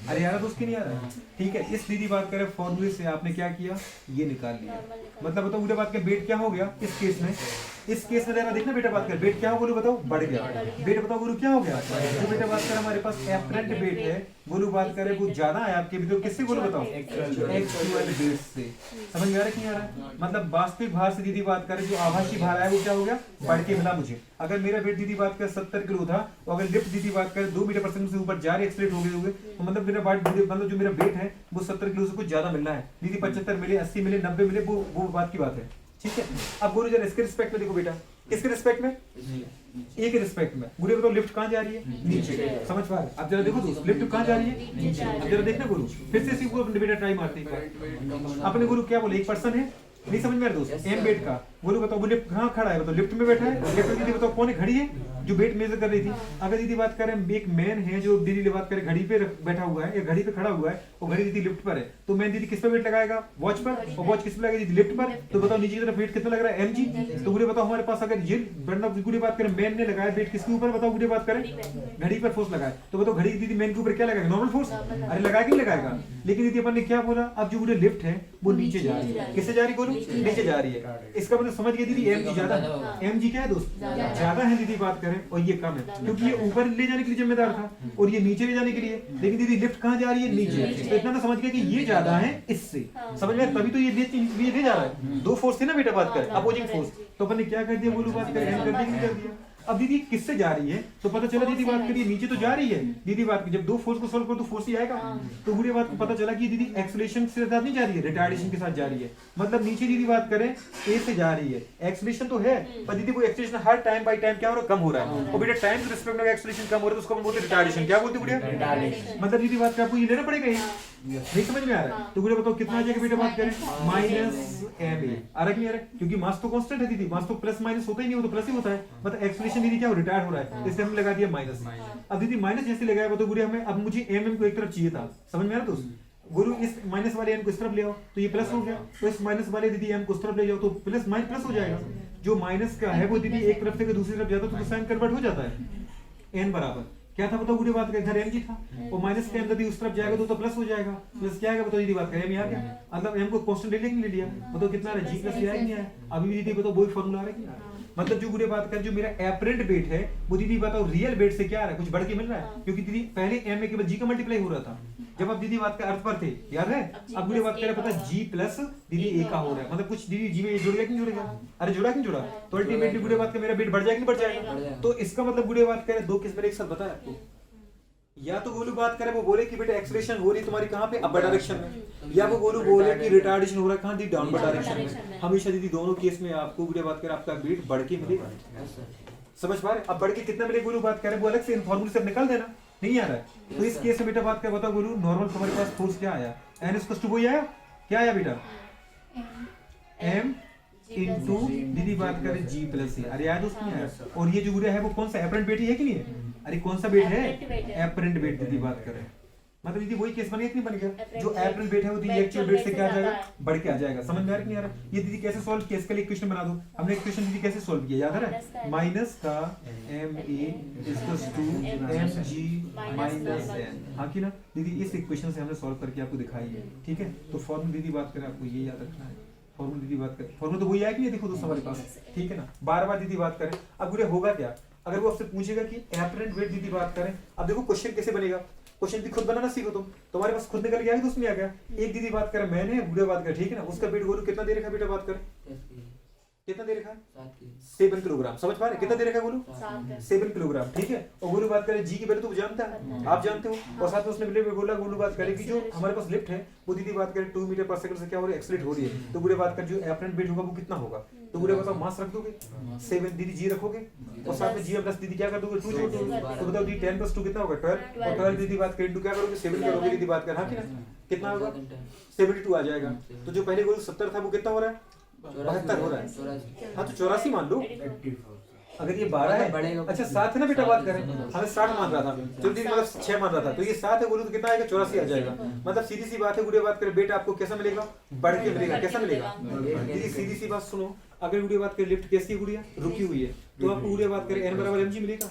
अरे यार दोस्त की नहीं आ रहा है, ठीक है। इस दीदी बात करें फॉर्मूले से आपने क्या किया, ये निकाल लिया। मतलब बताओ गुड़िया बात का वेट क्या हो गया इस केस में, इस केस में जरा देखना बेटा बात कर वेट क्या हो बोलो बताओ, बढ़ गया। वेट बताओ गुरु क्या हो गया, तो बेटा बात कर हमारे पास एपरेंट वेट है बोलो बात करें वो ज्यादा है आपके भी, तो किससे बोलो बताओ एक्चुअल वेट से। समझ में आ रहा है कि नहीं आ रहा। मतलब वास्तविक भार से दीदी बात करें जो आभासी भार है वो क्या हो गया, बढ़ के मिला मुझे। अगर मेरा वेट दीदी बात कर 70 किलो था और अगर लिफ्ट दीदी बात कर 2 मीटर पर सेकंड से ऊपर जा रही एक्सीलरेट हो गए होंगे तो मतलब मेरा मतलब जो मेरा वेट है वो 70 किलो से कुछ ज्यादा मिलना है दीदी, 75 मिले 80 मिले 90 मिले वो बात की बात है, ठीक है। अब बोलो जरा इसके रिस्पेक्ट में देखो बेटा, किसके रिस्पेक्ट में? ए के रिस्पेक्ट में। गुरु बताओ लिफ्ट कहाँ जा रही है? नीचे। समझ पा रहे? अब जरा देखो दोस्त, लिफ्ट कहाँ जा रही है? नीचे। अब जरा देखना गुरु, फिर से इसी को अपने बेटा ट्राई मारते हैं। अपने गुरु क्या बोले, एक पर्सन है, नहीं समझ में आ रहा दोस्त, एम बेड का। बोलो बताओ वो लिफ्ट कहाँ खड़ा है? बताओ लिफ्ट में बैठा है। लिफ्ट में दीदी बताओ कौन है? घड़ी है जो वेट मेजर कर रही थी। अगर दीदी बात करें एक मैन है जो दीदी बात करें घड़ी पे बैठा हुआ है या घड़ी पे खड़ा हुआ है, और घड़ी दीदी लिफ्ट पर है, तो मैन दीदी किस पे वेट लगाएगा? वॉच पर। और वॉच किस पे लगाएगी दीदी? लिफ्ट पर। तो बताओ नीचे की तरफ वेट कितना लग रहा है? mg। तो गुड़े बताओ हमारे पास अगर ये गुड़े बात करें मैन ने लगाया वेट किसके ऊपर? बताओ गुड़े बात करें घड़ी पर फोर्स लगाए, तो बताओ घड़ी दीदी मैन के ऊपर क्या लगाएगा? Normal force. अरे लगाएगा नहीं लगाएगा? लेकिन दीदी अपन ने क्या बोला, अब जो गुड़े लिफ्ट है वो नीचे जा रही है। किससे जा रही बोलो? नीचे जा रही है। इसका मतलब समझ गए दीदी, mg ज्यादा है। mg क्या है दोस्त? ज्यादा है दीदी बात करें, और ये कम है, क्योंकि ये ऊपर ले जाने के लिए जिम्मेदार था और ये नीचे ले जाने के लिए। लेकिन दीदी लिफ्ट कहाँ जा रही है? नीचे। तो इतना तो समझ गया कि ये ज्यादा है इससे। समझ में? तभी तो ये ले जा रहा है। दो फोर्स थे ना बेटा बात कर, अपोजिंग फोर्स। तो अपन ने क्या कर दिया बोलो बात कर दिया, नहीं कर दिया। अब दीदी किससे जा रही है? तो पता चला दीदी बात करिए नीचे तो जा रही है। दीदी बात जब दो फोर्स को सॉल्व करो तो फोर्स ही आएगा। तो बुरी बात को पता चला कि दीदी एक्सेलरेशन से साथ नहीं जा रही है, रिटार्डेशन के साथ जा रही है। मतलब नीचे दीदी बात करें ए से जा रही है, एक्सेलरेशन तो है पर दीदी वो acceleration her time by time क्या हो रहा है? कम हो रहा है। और बेटा टाइम के रिस्पेक्ट में एक्सेलरेशन कम हो रहा है तो उसको हम बोलते हैं रिटार्डेशन। क्या बोलते हैं बुढ़िया? मतलब दीदी बात का आपको ये लेना पड़ेगा, नहीं समझ में आ रहा है? तो बुढ़िया बताओ कितना आ जाएगा बेटा बात करें? Minus M A. आ रहा कि नहीं आ रहा? क्योंकि मास तो कांस्टेंट है दीदी, मास तो प्लस माइनस होता ही नहीं, वो तो प्लस ही होता है। मतलब एक्सेलरेशन दीदी क्या हो रिटायर्ड हो रहा है, इसलिए हमने लगा दिया माइनस। अब दीदी माइनस जैसे लगाया तो गुरु हमें, अब मुझे एम को एक तरफ चाहिए था, समझ में आ रहा दोस्त? गुरु इस माइनस वाले एम को इस तरफ ले आओ तो ये प्लस हो गया, तो इस माइनस वाले दीदी एम को इस तरफ ले जाओ तो प्लस माइनस प्लस हो जाएगा। जो माइनस का है वो दीदी एक तरफ से दूसरी तरफ जाता तो साइन कन्वर्ट हो जाता है। एन बराबर क्या था बताओ गुरु बात का? इधर एम जी था और माइनस का एम यदि उस तरफ जाएगा तो प्लस हो जाएगा। प्लस क्या आएगा बताओ दीदी बात करें? एम आ गया। मतलब एम को कांस्टेंट ले लिया कि नहीं ले लिया? बताओ कितना है? जी प्लस आया कि नहीं आया? अभी भी दीदी बताओ वही फॉर्मूला आ रहा है कि नहीं? मतलब जो गुड़े बात कर जो मेरा एपरेंट वेट है वो दीदी बताओ रियल वेट से क्या आ रहा है? कुछ बढ़ के मिल रहा है? क्योंकि दीदी पहले एम के बाद जी का मल्टीप्लाई हो रहा था जब आप दीदी बात का अर्थ पर थे, याद है? अब गुड़े बात करें पता जी प्लस दीदी ए का हो रहा है, मतलब कुछ दीदी जी में जुड़ गया कि नहीं जुड़ेगा? अरे जुड़ा कि नहीं जुड़ा? तो अल्टीमेटली गुड़े बात का मेरा वेट बढ़ जाएगा कि बढ़ जाएगा? तो इसका मतलब गुड़े बात करें दो केस मेरे एक साथ बताया आपको। या तो गोलू बात करे वो बोले कि बेटा एक्सेलरेशन हो रही तुम्हारी कहाँ पे? अपर डायरेक्शन में, या वो गोलू बोले कि रिटार्डेशन हो रहा है कहाँ? दी डाउनवर्ड डायरेक्शन में। हमेशा दीदी दोनों केस में आपको गुड़े बात करे आपका वेट बढ़ के मिलेगा। समझ पा रहे? अब बढ़ के कितना मिलेगा गोलू बात करे वो अलग से फॉर्मूले से निकाल देना, नहीं आ रहा है। तो इस केस में बेटा बात कर बताओ गोलू नॉर्मल तुम्हारे पास फोर्स क्या आया? एन इक्वल टू वही आया, क्या आया बेटा? एम इनटू दीदी बात करें जी प्लस ए। अरे याद उसमें आया। और ये जो गुड़िया है वो कौन सा एपरेंट वेट है कि नहीं है? अरे कौन सा वेट है? एपरेंट वेट दीदी बात करें। मतलब दीदी वही केस बन गया कि नहीं बन गया? जो एपरेंट वेट है वो दीदी एक्चुअल वेट से क्या आ जाएगा? बढ़ के आ जाएगा। समझ में आ रहा है कि नहीं आ रहा? ये दीदी कैसे सॉल्व किया? इसके लिए इक्वेशन बना दो। हमने इक्वेशन दीदी कैसे सॉल्व किया याद है? माइनस का M A equals to M G minus N. हाँ कि ना दीदी? इस इक्वेशन से हमने सॉल्व करके आपको दिखाई है, ठीक है? तो फॉर्मूला दीदी बात करें आपको ये याद रखना है। फॉर्मूला दीदी बात करें, फॉर्मूला तो वही है कि नहीं? देखो दोस्तों हमारे पास, ठीक है ना? बार बार दीदी बात करें। अब गुड़िया होगा क्या अगर वो आपसे पूछेगा कि एपरेंट वेट दीदी बात करें? अब देखो क्वेश्चन कैसे बनेगा, क्वेश्चन भी खुद बनाना सीखो तुम। तुम्हारे पास खुद निकल गया है तो उसमें आ गया। एक दीदी बात करें मैंने गुड़िया बात करें, ठीक है ना? उसका वेट बोलो कितना दे रखा बेटा बात करें? कितना दे रखा? 7 किलोग्राम। समझ पा रहे? कितना दे रखा है बोलो? 7 किलोग्राम, ठीक है? और गोलू बात करें जी की वैल्यू तो जानता है, आप जानते हो। और साथ में उसने बोला गोलू बात करें कि जो हमारे पास लिफ्ट है वो दीदी बात करें 2 मीटर पर सेकंड से क्या हो रही है? एक्सेलरेट हो रही है। तो गुड़े बात कर जो एपरेंट वेट होगा वो कितना होगा? तो गुड़े बताओ मास रख दोगे 7 दीदी जी रखोगे और साथ में जी प्लस दीदी क्या कर दोगे? 2 जोड़ दोगे। तो बताओ दी 10 + 2 कितना होगा? 12। और 12 दीदी बात करें क्या करोगे? 7 करोगे दीदी बात कर। हाँ कि ना? कितना होगा? 72 आ जाएगा। तो जो पहले गोलू 70 था वो कितना हो रहा है? 72 हो रहा है। हाँ तो 84 मान लो। अगर ये 12 है, अच्छा 7 है ना बेटा बात करें? हमें 60 मान रहा था, तो दीदी मतलब 6 मान रहा था, तो ये 7 है बोलूं तो कितना आएगा? 84 आ जाएगा। मतलब सीधी सी बात है गुड़िया बात करें बेटा आपको कैसा मिलेगा? बढ़ के मिलेगा। कैसा मिलेगा दीदी? सीधी सी बात सुनो, अगर गुड़िया बात करें लिफ्ट कैसी है गुड़िया? रुकी हुई है, तो आपको गुड़िया बात करें n बराबर mg मिलेगा।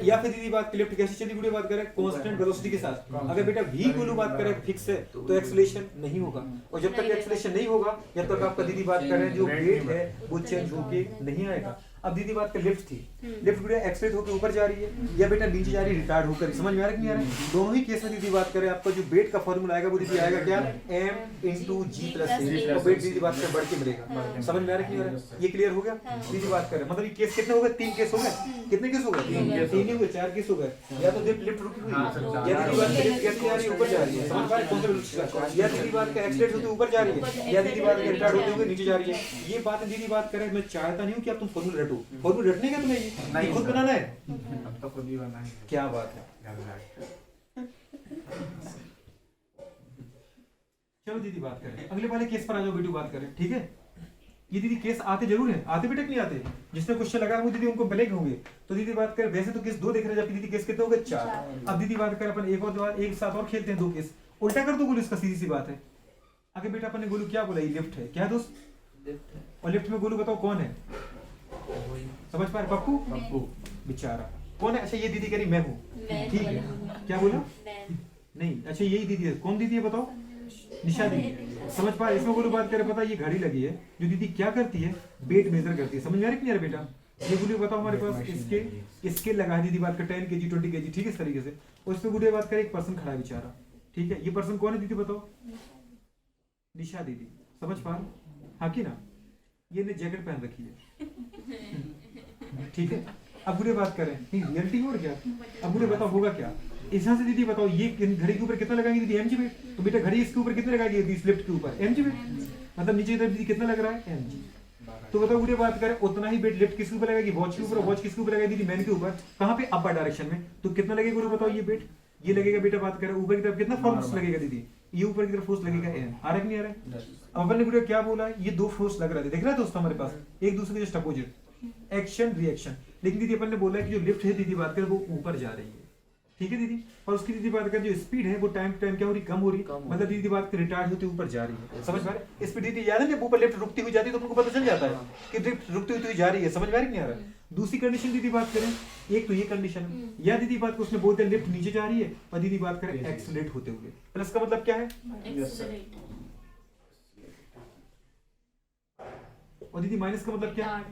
या फिर दीदी बात लिफ्ट कैसी चली गुड़िया बात करें? कांस्टेंट वेलोसिटी के साथ। अगर बेटा v गोलू बात करें फिक्स है तो एक्सेलरेशन नहीं होगा, और जब तक एक्सेलरेशन नहीं होगा जब तक आपका दीदी बात करें जो वेट है वो चेंज होके नहीं आएगा। अब दीदी बात कर लिफ्ट थी, लिफ्ट गुड़िया एक्सेलरेट होकर ऊपर जा रही है या बेटा नीचे जा रही है रिटार्ड होकर? समझ में आ रहा है कि नहीं आ रहा है? दोनों ही केस में दीदी बात करें आपका जो वेट का फॉर्मूला आएगा वो दीदी आएगा क्या? m into g plus a। और वेट दीदी बात करें बढ़ के मिलेगा। समझ में आ रहा है कि नहीं आ रहा है? ये क्लियर हो गया? दीदी बात करें मतलब ये केस कितने हो गए? 3 केस हो गए। कितने केस हो गए? 3 ही हुए, 4 केस हो गए। या तो लिफ्ट रुकी हुई है, या दीदी बात लिफ्ट कैसे जा रही है? ऊपर जा रही है। समझ पा रहे? कौन सा? या दीदी बात का एक्सेलरेट होते ऊपर जा रही है, या दीदी बात रिटार्ड होते हुए नीचे जा रही है। ये बात दीदी बात करें मैं चाहता नहीं हूँ कि आप तुम फॉर्मूला टू, और भी रटने का तुम्हें ये नहीं खुद सर। बनाना है। अब तो खुद ही बनाएंगे। क्या बात है। चलो दीदी बात करें, अगले वाले केस पर आ जाओ बेटू, बात करें, ठीक है। ये दीदी केस आते जरूर है, आते बेटे नहीं आते, जिसने क्वेश्चन लगा वो दीदी उनको मिलेंगे होंगे। तो दीदी बात करें, वैसे तो केस 2 देख रहे हैं, जबकि दीदी केस कितने हो गए 4। अब दीदी बात करें अपन एक साथ और खेलते हैं 2 केस, उल्टा कर दो गोलू, इसका सीधी सी बात है। आगे बेटा अपन ने गोलू क्या बोला, ये लिफ्ट है, क्या दोस्त, और लिफ्ट में गोलू बताओ कौन है, समझ पा रहे, पप्पू, पप्पू बेचारा कौन है, अच्छा ये दीदी कह रही मैं हूँ, ठीक है, क्या बोला नहीं, अच्छा यही दीदी है, कौन दीदी है बताओ, निशा दीदी, समझ पा रहे। इसमें गोलू बात करे, पता ये घड़ी लगी है, जो दीदी क्या करती है, वेट मेजर करती है, समझ में आ रही कि नहीं आ रहा बेटा। ये गोलू बताओ हमारे पास स्केल लगा है, दीदी बात कर 10 kg 20 kg, ठीक है, इस तरीके से। और इसमें गोलू बात करे एक पर्सन खड़ा है बेचारा, ठीक है, ये पर्सन कौन है दीदी बताओ, निशा दीदी, समझ पा रहे, हाँ कि ना, ये ने जैकेट पहन रखी है, ठीक है। अब बुरे बात करें, नहीं रियलिटी और क्या, अब बुरे बताओ होगा क्या, इस से दीदी बताओ ये घड़ी के ऊपर कितना लगाएंगे दीदी, mg वेट, तो बेटा घड़ी इसके ऊपर कितने लगाएगी दीदी, लिफ्ट के ऊपर mg वेट, मतलब नीचे की तरफ दीदी कितना लग रहा है mg। तो बताओ बुरे बात करें, उतना ही वेट लिफ्ट किसके ऊपर लगाएगी, वॉच के ऊपर, वॉच किसके ऊपर लगाएगी दीदी, मैन के ऊपर, कहाँ पे अपर डायरेक्शन में, तो कितना लगेगा गुरु बताओ, ये वेट ये लगेगा बेटा, बात करें ऊपर की तरफ कितना फोर्स लगेगा दीदी, ये ऊपर की तरफ फोर्स लगेगा n, आ रहा है कि नहीं आ रहा है। अब अपन ने वीडियो क्या बोला है, ये 2 फोर्स लग रहा है, देख रहा है दोस्तों हमारे पास, एक दूसरे के जस्ट अपोजिट, एक्शन रिएक्शन। लेकिन दीदी अपन ने बोला है कि जो लिफ्ट है दीदी बात करें वो ऊपर जा रही है, ठीक है दीदी, और उसकी दीदी बात करें जो स्पीड है वो टाइम टाइम क्या हो रही, कम हो रही, मतलब दीदी बात करें रिटार्ड होते ऊपर जा रही है, समझ में आ रहा है। स्पीड दीदी याद है जब ऊपर लिफ्ट रुकती हुई जाती है तो तुमको पता चल जाता है कि लिफ्ट रुकती हुई जा रही है, समझ में आ रही नहीं आ रहा है। दूसरी कंडीशन दीदी बात करें, एक तो ये कंडीशन, या दीदी बात को उसमें बोलते हैं लिफ्ट नीचे जा रही है, और दीदी बात करें एक्सीलरेट होते हुए, प्लस का मतलब क्या है, और दीदी माइनस का मतलब क्या है,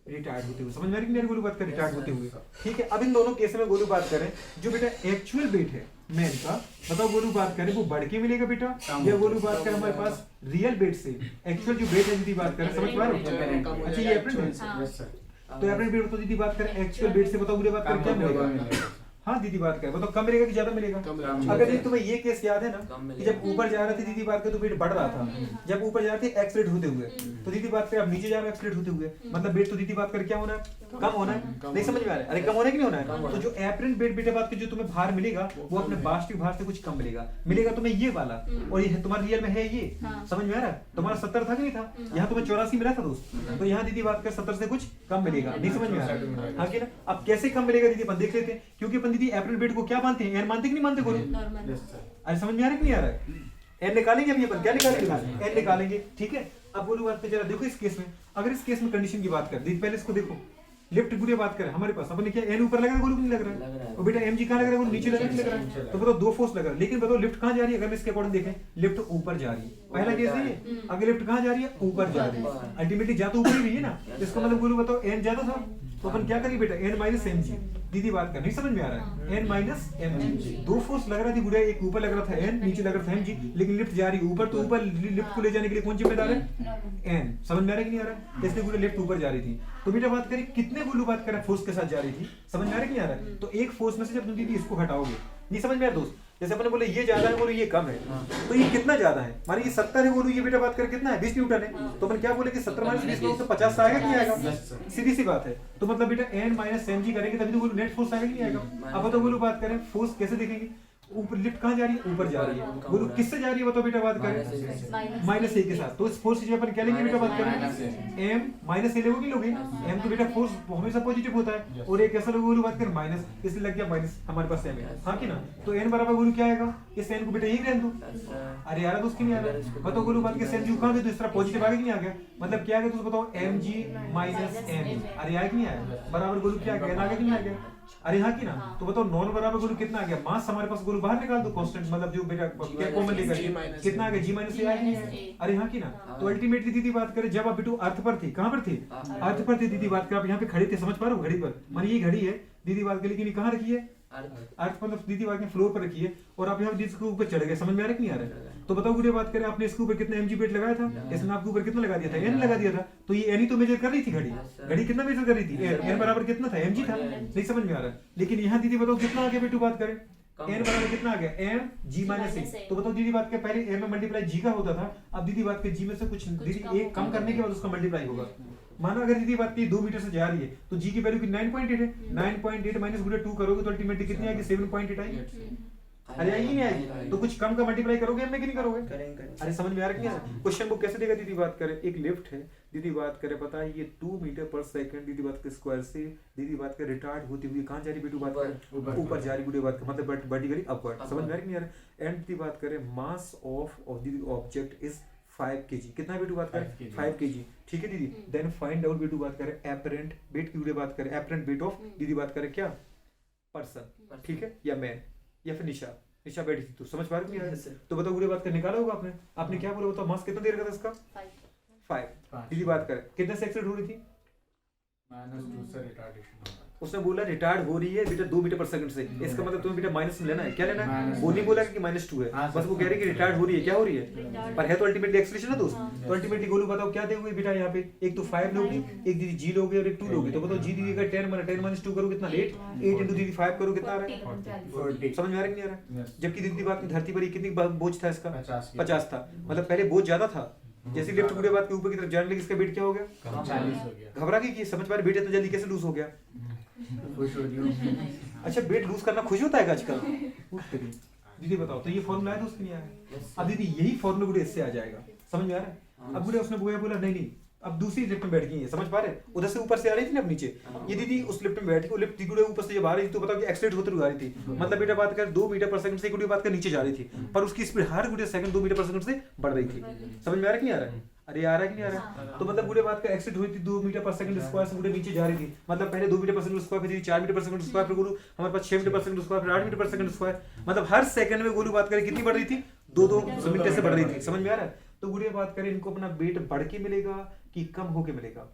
रिटायर्ड होते हुए, समझ में आ रही मेरी गोलू बात कर, रिटायर्ड होते हुए, ठीक है। अब इन दोनों केस में गोलू बात करें, जो बेटा एक्चुअल वेट है मैन का, बताओ गोलू बात करें वो बढ़ के मिलेगा बेटा, या गोलू बात करें हमारे पास रियल वेट से, एक्चुअल जो वेट है दीदी बात करें, समझ पा रहे हो, अच्छा ये एप्रिल है, तो एप्रिल वेट तो दीदी बात करें एक्चुअल वेट से, बताओ गोलू बात करें क्या मिलेगा, हाँ दीदी बात करें बताओ कम मिलेगा कि ज्यादा मिलेगा। अगर दीदी तुम्हें ये केस याद है ना कि जब ऊपर जा रहे थे दीदी बात करें तो वेट बढ़ रहा था, जब ऊपर जा रहे थे एक्सीलरेट होते हुए, तो दीदी बात करें अब नीचे जा रहे एक्सीलरेट होते हुए, मतलब वेट तो दीदी बात करें क्या होना है, कम होना है, नहीं समझ में आ रहा है, अरे कम होना है कि नहीं होना है। तो जो एप्रिल वेट बेटा बात की जो तुम्हें भार मिलेगा वो अपने वास्तविक भार से कुछ कम मिलेगा, मिलेगा तुम्हें ये वाला, और ये तुम्हारे रियल में है ये, समझ में आ रहा है। तुम्हारा 70 था कि नहीं था, यहाँ तुम्हें 84 मिला था दोस्त, तो यहाँ दीदी बात कर 70 से कुछ कम मिलेगा, नहीं समझ में आ रहा है, हाँ कि ना। अब कैसे कम मिलेगा दीदी अपन देख लेते हैं, क्योंकि अपन दीदी एप्रिल वेट को क्या मानते हैं, एन मानते कि नहीं मानते बोलो, अरे समझ में आ रहा है कि नहीं आ रहा है, एन निकालेंगे अभी अपन, क्या निकालेंगे, एन निकालेंगे, ठीक है। अब बोलो बात पे जरा देखो इस केस में, अगर इस केस में कंडीशन की बात कर दीदी, पहले इसको देखो, लिफ्ट गुड़े बात करें हमारे पास, अपने क्या एन ऊपर लग रहा है गोलू नहीं लग रहा है, और बेटा mg कहां लग रहा है, नीचे लग रहा है, तो बताओ 2 फोर्स लग रहा है, लेकिन बताओ लिफ्ट कहां जा रही है, अगर इसके अकॉर्डिंग देखें लिफ्ट ऊपर जा रही है, पहला केस है ये, अगर लिफ्ट कहां जा रही है, ऊपर जा रही है, अल्टीमेटली जा तो ऊपर ही रही है ना, इसका मतलब गोलू बताओ n ज्यादा था, तो अपन क्या करेंगे बेटा n माइनस mg, दीदी बात कर नहीं समझ में आ रहा है, n माइनस mg, 2 फोर्स लग रहा थी गुड़िया, एक ऊपर लग रहा था n, नीचे लग रहा था mg, लेकिन लिफ्ट जा रही है ऊपर, तो ऊपर लिफ्ट को ले जाने के लिए कौन जिम्मेदार है, n, समझ में आ रहा है कि नहीं आ रहा है, इसलिए गुड़िया लिफ्ट ऊपर जा रही थी। तो बेटा बात करें कितने गोलू बात करें फोर्स के साथ जा रही थी, समझ में आ रहा है कि नहीं आ रहा है, तो एक फोर्स में से जब तुम दीदी इसको हटाओगे, नहीं समझ में आ रहा दोस्त, जैसे अपने बोले ये ज्यादा है बोलो ये कम है, तो ये कितना ज्यादा है, मानिए ये 70 है बोलो, ये बेटा बात कर कितना है 20 न्यूटन है, तो अपन क्या बोले कि 70 माइनस 20 तो 50 आएगा कि नहीं आएगा, सीधी सी बात है। तो मतलब बेटा n माइनस mg करेंगे तभी तो बोलो नेट फोर्स आएगा कि नहीं आएगा। अब तो बोलो बात करें फोर्स कैसे देखेंगे, ऊपर लिफ्ट कहां जा रही है, ऊपर जा रही है, बोलो किससे जा रही है बताओ बेटा बात करें, माइनस a के साथ, तो इस फोर्स की अपन क्या लेंगे बेटा बात करें, m माइनस a लोगे लोगे, m तो बेटा फोर्स हमेशा पॉजिटिव होता है, और एक ऐसा लोगे बात करें माइनस, इसलिए लग गया माइनस हमारे पास m है, हाँ कि ना। तो n बराबर बोलो क्या आएगा, इस n को बेटा यही रहने दो, अरे यार दोस्त नहीं आ रहा, बताओ बोलो बात के mg कहां गए, तो इस तरह पॉजिटिव आगे नहीं आ गया, मतलब क्या आ गया, तो बताओ mg माइनस m, अरे आया कि नहीं आया, बराबर बोलो क्या आ गया, n आ गया कि नहीं आ गया, अरे हाँ कि ना। तो बताओ नॉन बराबर गोलू कितना आ गया, मास हमारे पास गोलू बाहर निकाल दो, कांस्टेंट मतलब जो बेटा क्या कॉमन लेकर कितना आ गया, g माइनस a आ गया, अरे हाँ कि ना। तो अल्टीमेटली दीदी बात करें जब आप बेटू अर्थ पर थे, कहां पर थे, अर्थ पर थे दीदी बात करें, आप यहाँ पे खड़े थे, समझ पा रहे हो घड़ी पर, मानिए ये घड़ी है दीदी बात करें, लेकिन कहां रखी है, अर्थ मतलब दीदी बात में फ्लोर पर रखी है, और आप यहाँ इसके ऊपर चढ़ गए, समझ में आ रहा है कि नहीं आ रहा है। तो बताओ गुड़े बात करें आपने इसके ऊपर कितना mg वेट लगाया था, इसने आपके ऊपर कितना लगा दिया था, n लगा दिया था, तो ये n ही तो मेजर कर रही थी घड़ी, घड़ी कितना मेजर कर रही थी, n बराबर कितना था, mg था, नहीं समझ में आ रहा है। लेकिन यहाँ दीदी बताओ कितना आ गया बेटू बात करें, n बराबर कितना आ गया, m g माइनस a, तो बताओ दीदी बात के पहले m में मल्टीप्लाई g का होता था, अब दीदी बात के g में से कुछ दीदी एक कम करने के बाद उसका मल्टीप्लाई होगा, माना अगर दीदी बात की 2 मीटर से जा रही है तो जी की वैल्यू की 9.8 है, 9.8 माइनस गुणा 2 करोगे तो अल्टीमेटली कितनी आएगी 7.8 आएगी। अरे आएगी नहीं आएगी? तो कुछ कम का मल्टीप्लाई करोगे हमें कि नहीं करोगे? करेंगे। अरे समझ में आ रहा है? क्वेश्चन बुक कैसे देगा दीदी बात करें, एक लिफ्ट है दीदी बात करें पता है ये 2 मीटर पर सेकंड दीदी बात के स्क्वायर से दीदी बात के रिटार्ड होती हुई कहां जा रही बेटू बात करें ऊपर जा रही बेटू बात मतलब वर्टिकली अपवर्ड। समझ में आ रही है? एंड दीदी बात करें मास ऑफ दीदी ऑब्जेक्ट इज 5 kg। कितना बेटू बात करें 5 kg। ठीक है दीदी। देन फाइंड आउट बेटू बात करें एपरेंट वेट की बात करें एपरेंट वेट ऑफ दीदी बात करें क्या पर्सन। ठीक है या मैन या फिर निशा बैठी थी तो समझ पा रही है? तो बताओ पूरी बात कर निकाला होगा आपने क्या बोला बताओ मास कितना दे रखा था इसका 5 दीदी बात करें कितने से एक्सीड हो रही थी -2 से रिटार्डेशन होगा। उसने बोला रिटार्ड हो रही है बेटा 2 मीटर पर सेकंड से, इसका मतलब तुम्हें बेटा माइनस में लेना है। क्या लेना है? वो नहीं बोला कि -2 है, बस वो कह रही है कि रिटार्ड हो रही है। क्या हो रही है? पर है तो अल्टीमेटली एक्सप्रेशन है दोस्त। तो अल्टीमेटली गोलू बताओ क्या दोगे बेटा यहाँ पे, एक तो 5 लोगे, एक दीदी जी लोगे और एक 2 लोगे। तो बताओ जी दीदी का 10 - 2 करो कितना 8 इंटू दीदी 5 करो कितना आ रहा है 40। समझ में आ रहा है कि नहीं आ रहा है? जबकि दीदी बात धरती पर कितनी बोझ था इसका 50 था, मतलब पहले बोझ ज्यादा था। जैसे लिफ्ट पूरे बात के ऊपर की तरफ जाने लगी इसका वेट क्या हो गया 40 हो गया। घबरा गई कि समझ पा रहे वेट इतना जल्दी कैसे लूज हो गया। खुश हो रही हूँ। अच्छा वेट लूज करना खुश होता है आजकल? दीदी बताओ तो ये फॉर्मूला है दोस्त नहीं आया? अब दीदी यही फॉर्मूला गुड़े इससे आ जाएगा। समझ में आ रहा है? अब गुड़े उसने बोला नहीं अब दूसरी लिफ्ट में बैठ गई है। समझ पा रहे? उधर से ऊपर से आ रही थी ना अब नीचे, ये दीदी उस लिफ्ट में बैठी, वो लिफ्ट गुड़े ऊपर से जब आ रही थी तो बताओ कि एक्सीलेट होते हुए आ रही थी। मतलब बेटा बात कर 2 मीटर पर सेकंड से गुड़े बात कर नीचे जा रही थी, पर उसकी स्पीड हर गुड़े सेकंड 2 मीटर पर सेकंड से बढ़ रही थी। समझ में आ रहा है कि नहीं आ रहा है? अरे आ रहा है कि नहीं आ रहा है? तो मतलब गुड़े बात का एक्सीलेट हुई थी 2 मीटर पर सेकंड स्क्वायर से गुड़े नीचे जा रही थी। मतलब पहले 2 मीटर पर सेकंड स्क्वायर फिर 4 मीटर पर सेकंड स्क्वायर फिर गुरु हमारे पास 6 मीटर पर सेकंड स्क्वायर फिर 8 मीटर पर सेकंड स्क्वायर, मतलब हर सेकंड में गुरु बात करें कितनी बढ़ रही थी 2-2 मीटर से बढ़ रही थी। समझ में आ रहा है? तो गुड़े बात करें इनको अपना वेट बढ़ के मिलेगा कि कम होके मिलेगा?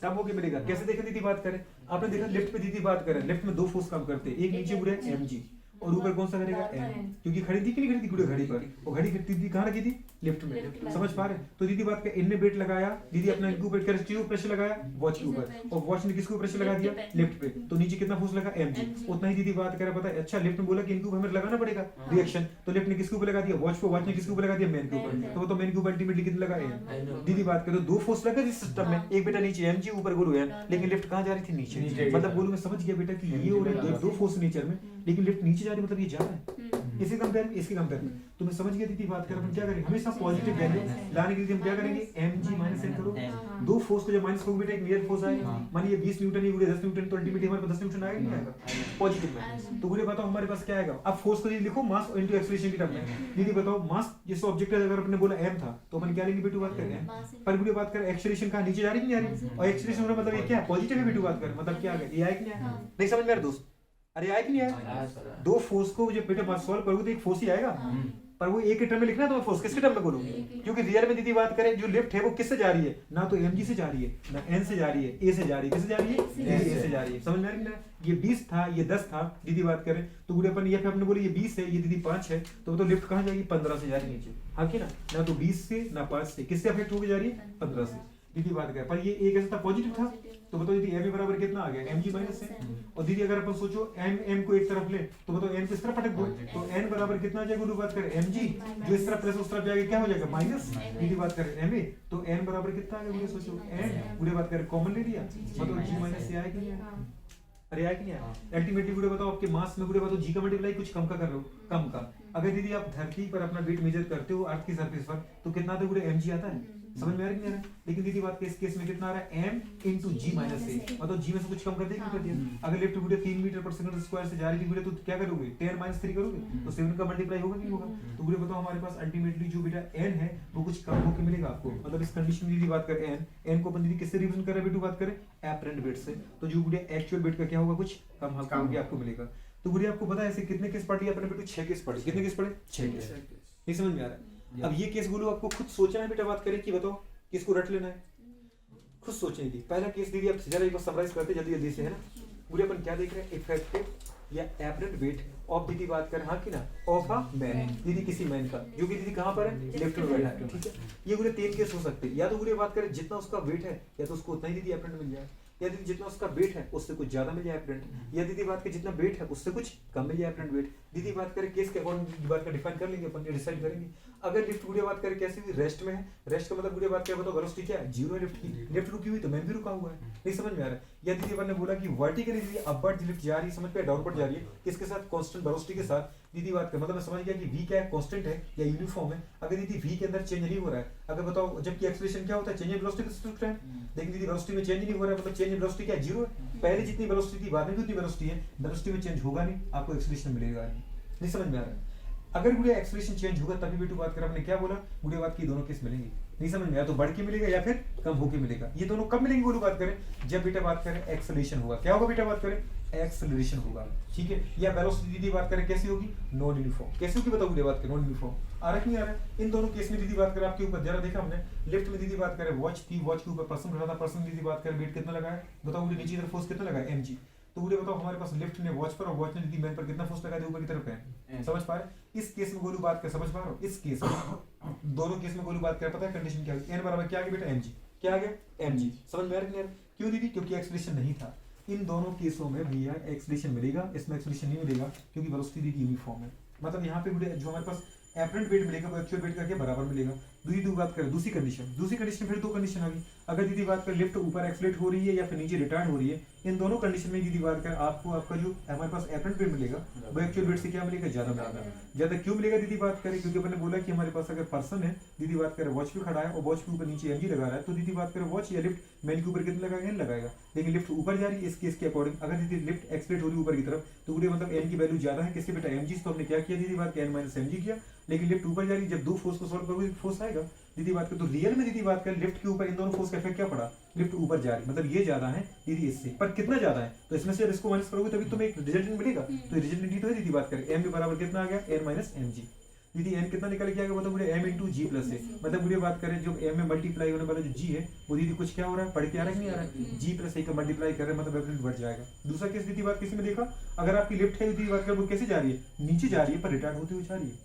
कम होके मिलेगा। कैसे देखें दीदी बात करें, आपने देखा लिफ्ट पे दीदी बात करें लिफ्ट में 2 फोर्स काम करते हैं, एक नीचे गुड़े mg और ऊपर कौन सा करेगा m, क्योंकि खड़ी थी कि नहीं खड़ी थी गुड़े घड़ी पर, वो घड़ी दीदी कहाँ रखी थी लिफ्ट में। समझ पा रहे? तो दीदी बात का इनने वेट लगाया दीदी अपना इनको वेट कर क्यों प्रेशर लगाया वॉच के ऊपर, और वॉच ने किसको प्रेशर लगा दिया लिफ्ट पे, तो नीचे कितना फोर्स लगा mg। उतना ही दीदी बात कर पता है। अच्छा लिफ्ट में बोला कि इनको हमें लगाना पड़ेगा रिएक्शन, तो लिफ्ट ने किसके ऊपर लगा दिया वॉच पे, वॉच ने किसके ऊपर लगा दिया मैन के ऊपर। तो मैन के ऊपर अल्टीमेटली कितना लगा m। दीदी बात करें तो 2 फोर्स लगा इस सिस्टम में, एक बेटा नीचे mg ऊपर गुरु m, लेकिन लिफ्ट कहाँ जा रही थी नीचे। मतलब बोलूं मैं समझ गया बेटा कि ये हो रही है 2 फोर्स नेचर में, लेकिन लिफ्ट नीचे जा रही मतलब ये जा रहा है। इसके कंपेयर में तो मैं समझ गया दीदी बात कर हम क्या करेंगे हमेशा पॉजिटिव वैल्यू लाने के लिए हम क्या करेंगे mg माइनस n करो। 2 फोर्स को जब माइनस करोगे बेटा एक नियर फोर्स आएगा, मानिए 20 न्यूटन ये गुणे 10 न्यूटन, तो अल्टीमेटली हमारे पास 10 न्यूटन आएगा नहीं आएगा पॉजिटिव में। तो गुणे बताओ हमारे पास क्या आएगा। अब फोर्स को लिखो मास इनटू एक्सीलरेशन की टर्म में। दीदी बताओ मास जिस ऑब्जेक्ट का अगर अपने बोला m था तो अपन क्या लेंगे बेटू बात करेंगे m, पर गुणे बात करें एक्सीलरेशन का नीचे जा रही नहीं आ रही, और एक्सीलरेशन होना मतलब ये क्या है पॉजिटिव है बेटू बात कर, मतलब क्या आ गया ये आया कि नहीं आया? नहीं समझ में आ रहा दोस्त? अरे आया कि नहीं आया? 2 फोर्स को जब बेटा बात सॉल्व करोगे तो एक फोर्स ही आएगा, पर वो एक के टर्म में लिखना है तो मैं फोर्स किसके टर्म में बोलूंगी, क्योंकि रियल में दीदी बात करें जो लिफ्ट है वो किससे जा रही है, ना तो mg से जा रही है ना n से जा रही है, a से जा रही है। किससे जा रही है? a से जा रही है। समझ में आ रही है? ये 20 था ये 10 था दीदी बात करें तो गुड़े अपन ये अपने बोले ये 20 है ये दीदी 5 है, तो लिफ्ट कहाँ जाएगी 15 से जा रही है नीचे। हाँ कि ना तो 20 से ना 5 से, किससे अफेक्ट होकर जा रही है 15 से दीदी बात करें। पर ये एक ऐसा था पॉजिटिव था, तो बताओ दीदी m बराबर कितना आ गया mg माइनस n। और दीदी अगर अपन सोचो m को एक तरफ ले तो बताओ n को इस तरफ पटक दो तो n बराबर कितना आ जाएगा गुरु बात करें mg, जो इस तरफ प्लस उस तरफ जाएगा क्या हो जाएगा माइनस दीदी बात करें ma, तो n बराबर कितना आ गया गुरु सोचो n गुरु बात करें कॉमन ले लिया मतलब g माइनस से आया कि नहीं आया? अरे आया कि नहीं आया? अल्टीमेटली गुरु बताओ आपके मास में गुरु बताओ g का मल्टीप्लाई कुछ कम का कर रहे हो कम का। अगर दीदी आप धरती पर अपना वेट मेजर करते हो अर्थ की सरफेस पर तो कितना आता है गुरु mg आता है। समझ में आ रही है? लेकिन दीदी बात के इस केस में कितना आ रहा है m इंटू जी माइनस ए, मतलब g में से कुछ कम कर दिया क्यों कर दिया। अगर लिफ्ट गुड़े 3 मीटर पर सेकंड स्क्वायर से जा रही थी गुड़े तो क्या करोगे 10 - 3 करोगे तो 7 का मल्टीप्लाई होगा नहीं होगा। तो गुड़े बताओ हमारे पास अल्टीमेटली जो बेटा n है वो कुछ कम होकर मिलेगा आपको, मतलब इस कंडीशन में दीदी बात करें n को अपन दीदी किससे रिप्रेजेंट कर रहे हैं बेटू बात करें एपरेंट वेट से, तो जो गुड़े एक्चुअल वेट का क्या होगा कुछ कम होकर आपको मिलेगा। तो गुड़े आपको पता है ऐसे कितने केस पढ़ लिया अपने बेटू 6 केस पढ़े, कितने केस पढ़े 6 केस। नहीं समझ में आ रहा है? अब ये केस गुरु आपको खुद सोचना है बेटा बात करें कि बताओ किसको रट लेना है, खुद सोचने की। पहला केस दीदी आप जरा एक बार समराइज करते जल्दी जल्दी से है ना। पूरे अपन क्या देख रहे हैं इफेक्टिव या एपरेंट वेट ऑफ दीदी बात करें हाँ कि ना ऑफ अ मैन, दीदी किसी मैन का जो कि दीदी कहाँ पर है लेफ्ट में बैठा है। ठीक है ये पूरे 3 केस हो सकते हैं, या तो पूरे बात करें जितना उसका वेट है या तो उसको उतना ही दीदी एपरेंट मिल जाए, या दीदी जितना उसका वेट है उससे कुछ ज्यादा मिल जाए एपरेंट, या दीदी बात करें जितना वेट है उससे कुछ कम मिल जाए एपरेंट वेट। दीदी बात करें केस के अकॉर्डिंग दीदी बात का डिफाइन कर लेंगे अपन, डिसाइड करेंगे। अगर लिफ्ट गुड़िया बात करें कैसी हुई, रेस्ट में है, रेस्ट का मतलब गुड़िया बात करें बताओ वेलोसिटी क्या है, जीरो है लिफ्ट की, लिफ्ट रुकी हुई तो मैन भी रुका हुआ है, नहीं समझ में आ रहा है। या दीदी अपन ने बोला कि वर्टिकली दीदी अपवर्ड लिफ्ट जा रही है, समझ पे डाउनवर्ड जा रही है, किसके साथ, कांस्टेंट वेलोसिटी के साथ। दीदी बात कर मतलब मैं समझ गया कि v क्या है, कांस्टेंट है या यूनिफॉर्म है। अगर दीदी v के अंदर चेंज नहीं हो रहा है, अगर बताओ जबकि एक्सेलरेशन क्या होता है, चेंज इन वेलोसिटी का सूत्र है, लेकिन दीदी वेलोसिटी में चेंज नहीं हो रहा है, मतलब चेंज इन वेलोसिटी क्या है, जीरो है। पहले जितनी वेलोसिटी थी बाद में भी उतनी वेलोसिटी है, वेलोसिटी में चेंज होगा नहीं, आपको एक्सेलरेशन मिलेगा नहीं समझ में आ रहा है। अगर गुड़िया एक्सेलरेशन चेंज होगा तभी बेटू बात करें, हमने क्या बोला, गुड़िया बात की दोनों केस मिलेंगे, नहीं समझ में आया तो बढ़ के मिलेगा या फिर कम होके मिलेगा। ये दोनों कब मिलेंगे बोलो बात करें, जब बेटा बात करें एक्सेलरेशन होगा, क्या होगा बेटा बात करें, एक्सेलरेशन होगा, ठीक है। या वेलोसिटी दीदी बात करें कैसी होगी, नॉन यूनिफॉर्म, कैसी होगी बताओ गुड़िया बात करें, नॉन यूनिफॉर्म। आ रहा नहीं आ रहा, इन दोनों केस में दीदी बात करें आपके ऊपर जरा देखा हमने, लिफ्ट में दीदी बात करें वॉच थी, वॉच के ऊपर पर्सन खड़ा था, पर्सन दीदी बात करें वेट कितना लगाया बताओ, नीचे की तरफ फोर्स कितना लगाया mg। तो बोले बताओ हमारे पास लिफ्ट ने वॉच पर और वॉच ने दीदी मैन पर कितना फोर्स लगा दिया ऊपर की तरफ है, समझ पा रहे। इस केस में गोलू बात कर, समझ पा रहे हो, इस केस में दोनों केस में गोलू बात कर, पता है कंडीशन क्या है, n बराबर क्या आ गया बेटा mg, क्या आ गया mg, समझ में आ रहा है। क्यों दीदी, क्योंकि एक्सेलरेशन नहीं था। इन दोनों केसों में भैया एक्सेलरेशन मिलेगा, इसमें एक्सेलरेशन नहीं मिलेगा क्योंकि वेलोसिटी दीदी यूनिफॉर्म है। मतलब यहाँ पे जो हमारे पास एपरेंट वेट मिलेगा वो एक्चुअल वेट का क्या बराबर मिलेगा। दीदी बात करें दूसरी कंडीशन फिर दो कंडीशन आ गई। अगर दीदी बात करें लिफ्ट ऊपर एक्सलेट हो रही है या फिर नीचे रिटार्ड हो रही है, इन दोनों कंडीशन में दीदी बात करें आपको आपका जो हमारे पास एपरेंट वेट मिलेगा वो एक्चुअल वेट से क्या मिलेगा, ज्यादा मिलेगा। ज्यादा क्यों मिलेगा दीदी बात करें, क्योंकि अपन ने बोला कि हमारे पास अगर पर्सन है दीदी बात करें वॉच पे खड़ा है और वॉच के ऊपर नीचे mg लगा रहा है, तो दीदी बात करें वॉच या लिफ्ट मैन के ऊपर कितना लगाएगा, n लगाएगा। लेकिन लिफ्ट ऊपर जा रही है, इस केस के अकॉर्डिंग अगर दीदी लिफ्ट एक्सलेट हो रही है ऊपर की तरफ तो पूरे मतलब n की वैल्यू ज्यादा है, किसके बेटा mg, तो हमने क्या किया दीदी बात n माइनस mg किया। लेकिन लिफ्ट ऊपर जा रही है, जब दो फोर्स को सॉल्व करोगे फोर्स आएगा दीदी बात करें। तो रियल में दीदी बात करें लिफ्ट के ऊपर इन दोनों फोर्स का इफेक्ट क्या पड़ा, लिफ्ट ऊपर जा रही मतलब ये ज्यादा है दीदी इससे, पर कितना ज्यादा है, तो इसमें से जब इसको माइनस करोगे तभी तुम्हें एक रिजल्टेंट मिलेगा। तो रिजल्टेंट तो है दीदी बात करें m के बराबर कितना आ गया, n माइनस mg। दीदी n कितना निकल के आएगा मतलब पूरे m इंटू जी प्लस है, मतलब पूरे बात करें जो m में मल्टीप्लाई होने वाला जो g है वो दीदी कुछ क्या हो रहा है, पढ़ के आ रहा है नहीं आ रहा है, g प्लस a का मल्टीप्लाई कर रहे हैं मतलब एवरेज बढ़ जाएगा। दूसरा केस दीदी बात किसी में देखा, अगर आपकी लिफ्ट है दीदी बात करें वो कैसे जा रही है, नीचे जा रही है पर रिटार्ड होते हुए जा रही है,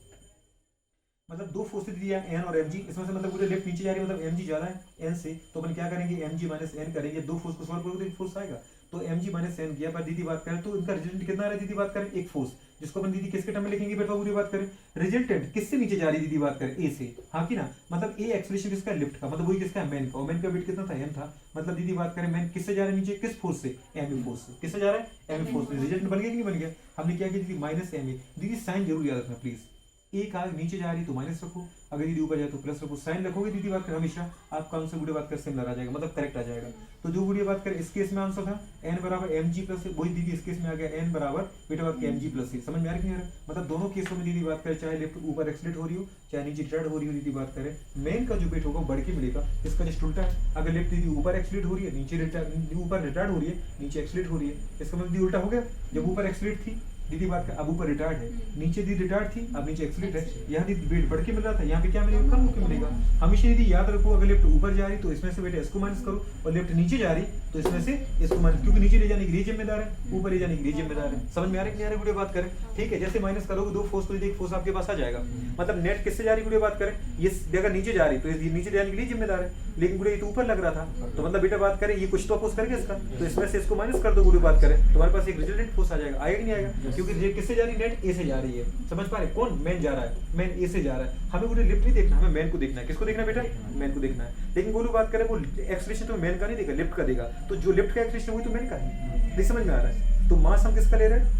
मतलब दो फोर्स दिया n और mg, इसमें से मतलब पूरे लेफ्ट नीचे जा रही है मतलब mg ज्यादा है n से, तो अपन क्या करेंगे mg माइनस n करेंगे, दो फोर्स को सॉल्व करोगे तो फोर्स आएगा। तो mg माइनस n किया पर दीदी बात करें तो इनका रिजल्टेंट कितना आ रहा है दीदी बात करें, एक फोर्स, जिसको अपन दीदी किसके टर्म में लिखेंगे बेटा पूरी बात करें, रिजल्टेंट किससे नीचे जा रही है दीदी बात करें, a से, हाँ की ना, मतलब a एक्सेलरेशन किसका, लिफ्ट का, मतलब वही किसका, मैन का, और मैन का वेट कितना था, m था, मतलब दीदी बात करें मैन किससे जा रहा है नीचे, किस फोर्स से, m फोर्स से, किससे जा रहा है, m फोर्स से। रिजल्टेंट बन गया कि नहीं बन गया, हमने क्या किया दीदी माइनस m। दीदी साइन जरूर याद रखना प्लीज, एक आग नीचे जा रही तो माइनस रखो, अगर दीदी ऊपर जाए तो प्लस रखो, साइन रखोगे दीदी बात कर हमेशा आपका आंसर बुढ़े बात कर सिमिलर आ जाएगा, मतलब करेक्ट आ जाएगा। तो जो बुढ़े बात कर इस केस में आंसर था n बराबर mg प्लस, वही दीदी इस केस में आ गया n बराबर बेटा बात mg प्लस। समझ में आ रहा है नहीं आ रहा, मतलब दोनों केसों में दीदी बात करें चाहे लिफ्ट ऊपर एक्सलेट हो रही हो चाहे नीचे रिटार्ड हो रही हो, दीदी बात करें मेन का जो वेट होगा बढ़ के मिलेगा। इसका जस्ट उल्टा है, अगर लिफ्ट दीदी ऊपर एक्सलेट हो रही है नीचे ऊपर रिटार्ड हो रही है नीचे एक्सलेट हो रही है, इसका मतलब दीदी उल्टा हो गया। जब ऊपर एक्सलेट थी दीदी बात का, अब ऊपर रिटार्ड है, नीचे दीदी रिटार्ड थी अब नीचे एक्सलेट है, यहाँ दीदी वेट बढ़ के मिल रहा था, यहाँ पे क्या मिलेगा, कम होकर मिलेगा। हमेशा यदि याद रखो अगर लिफ्ट ऊपर जा रही तो इसमें से बेटा इसको माइनस करो, और लिफ्ट नीचे जा रही तो इसमें से इसको माइनस, क्योंकि नीचे ले जाने के लिए जिम्मेदार है, ऊपर ले जाने के लिए जिम्मेदार है। समझ में आ रहा है कि नहीं आ रहा है, बात करें ठीक है। जैसे माइनस करोगे दो फोर्स, तो एक फोर्स आपके पास आ जाएगा, मतलब नेट किससे जा रही है बात करें, ये अगर नीचे जा रही तो ये नीचे जाने के लिए जिम्मेदार है, लेकिन गुड़े तो ऊपर लग रहा था, तो मतलब बेटा बात करें ये कुछ तो अपोज करेगा इसका, तो इसमें से इसको माइनस कर दो गुड़े बात करें, तुम्हारे पास एक रिजल्टेंट फोर्स आ जाएगा, आएगा नहीं आएगा, क्योंकि ये किससे जा रही है, नेट ए से जा रही है। समझ पा रहे, कौन मैन जा रहा है, मैन ए से जा रहा है, हमें गुड़े लिफ्ट नहीं देखना, हमें मैन को देखना है। किसको देखना है बेटा, मैन को देखना है। लेकिन गोलू बात करें वो एक्सेलरेशन तो मैन का नहीं देगा, लिफ्ट का देगा, तो जो लिफ्ट का एक्सेलरेशन वही तो मैन का है, नहीं समझ में आ रहा है। तो मास हम किसका ले रहे हैं,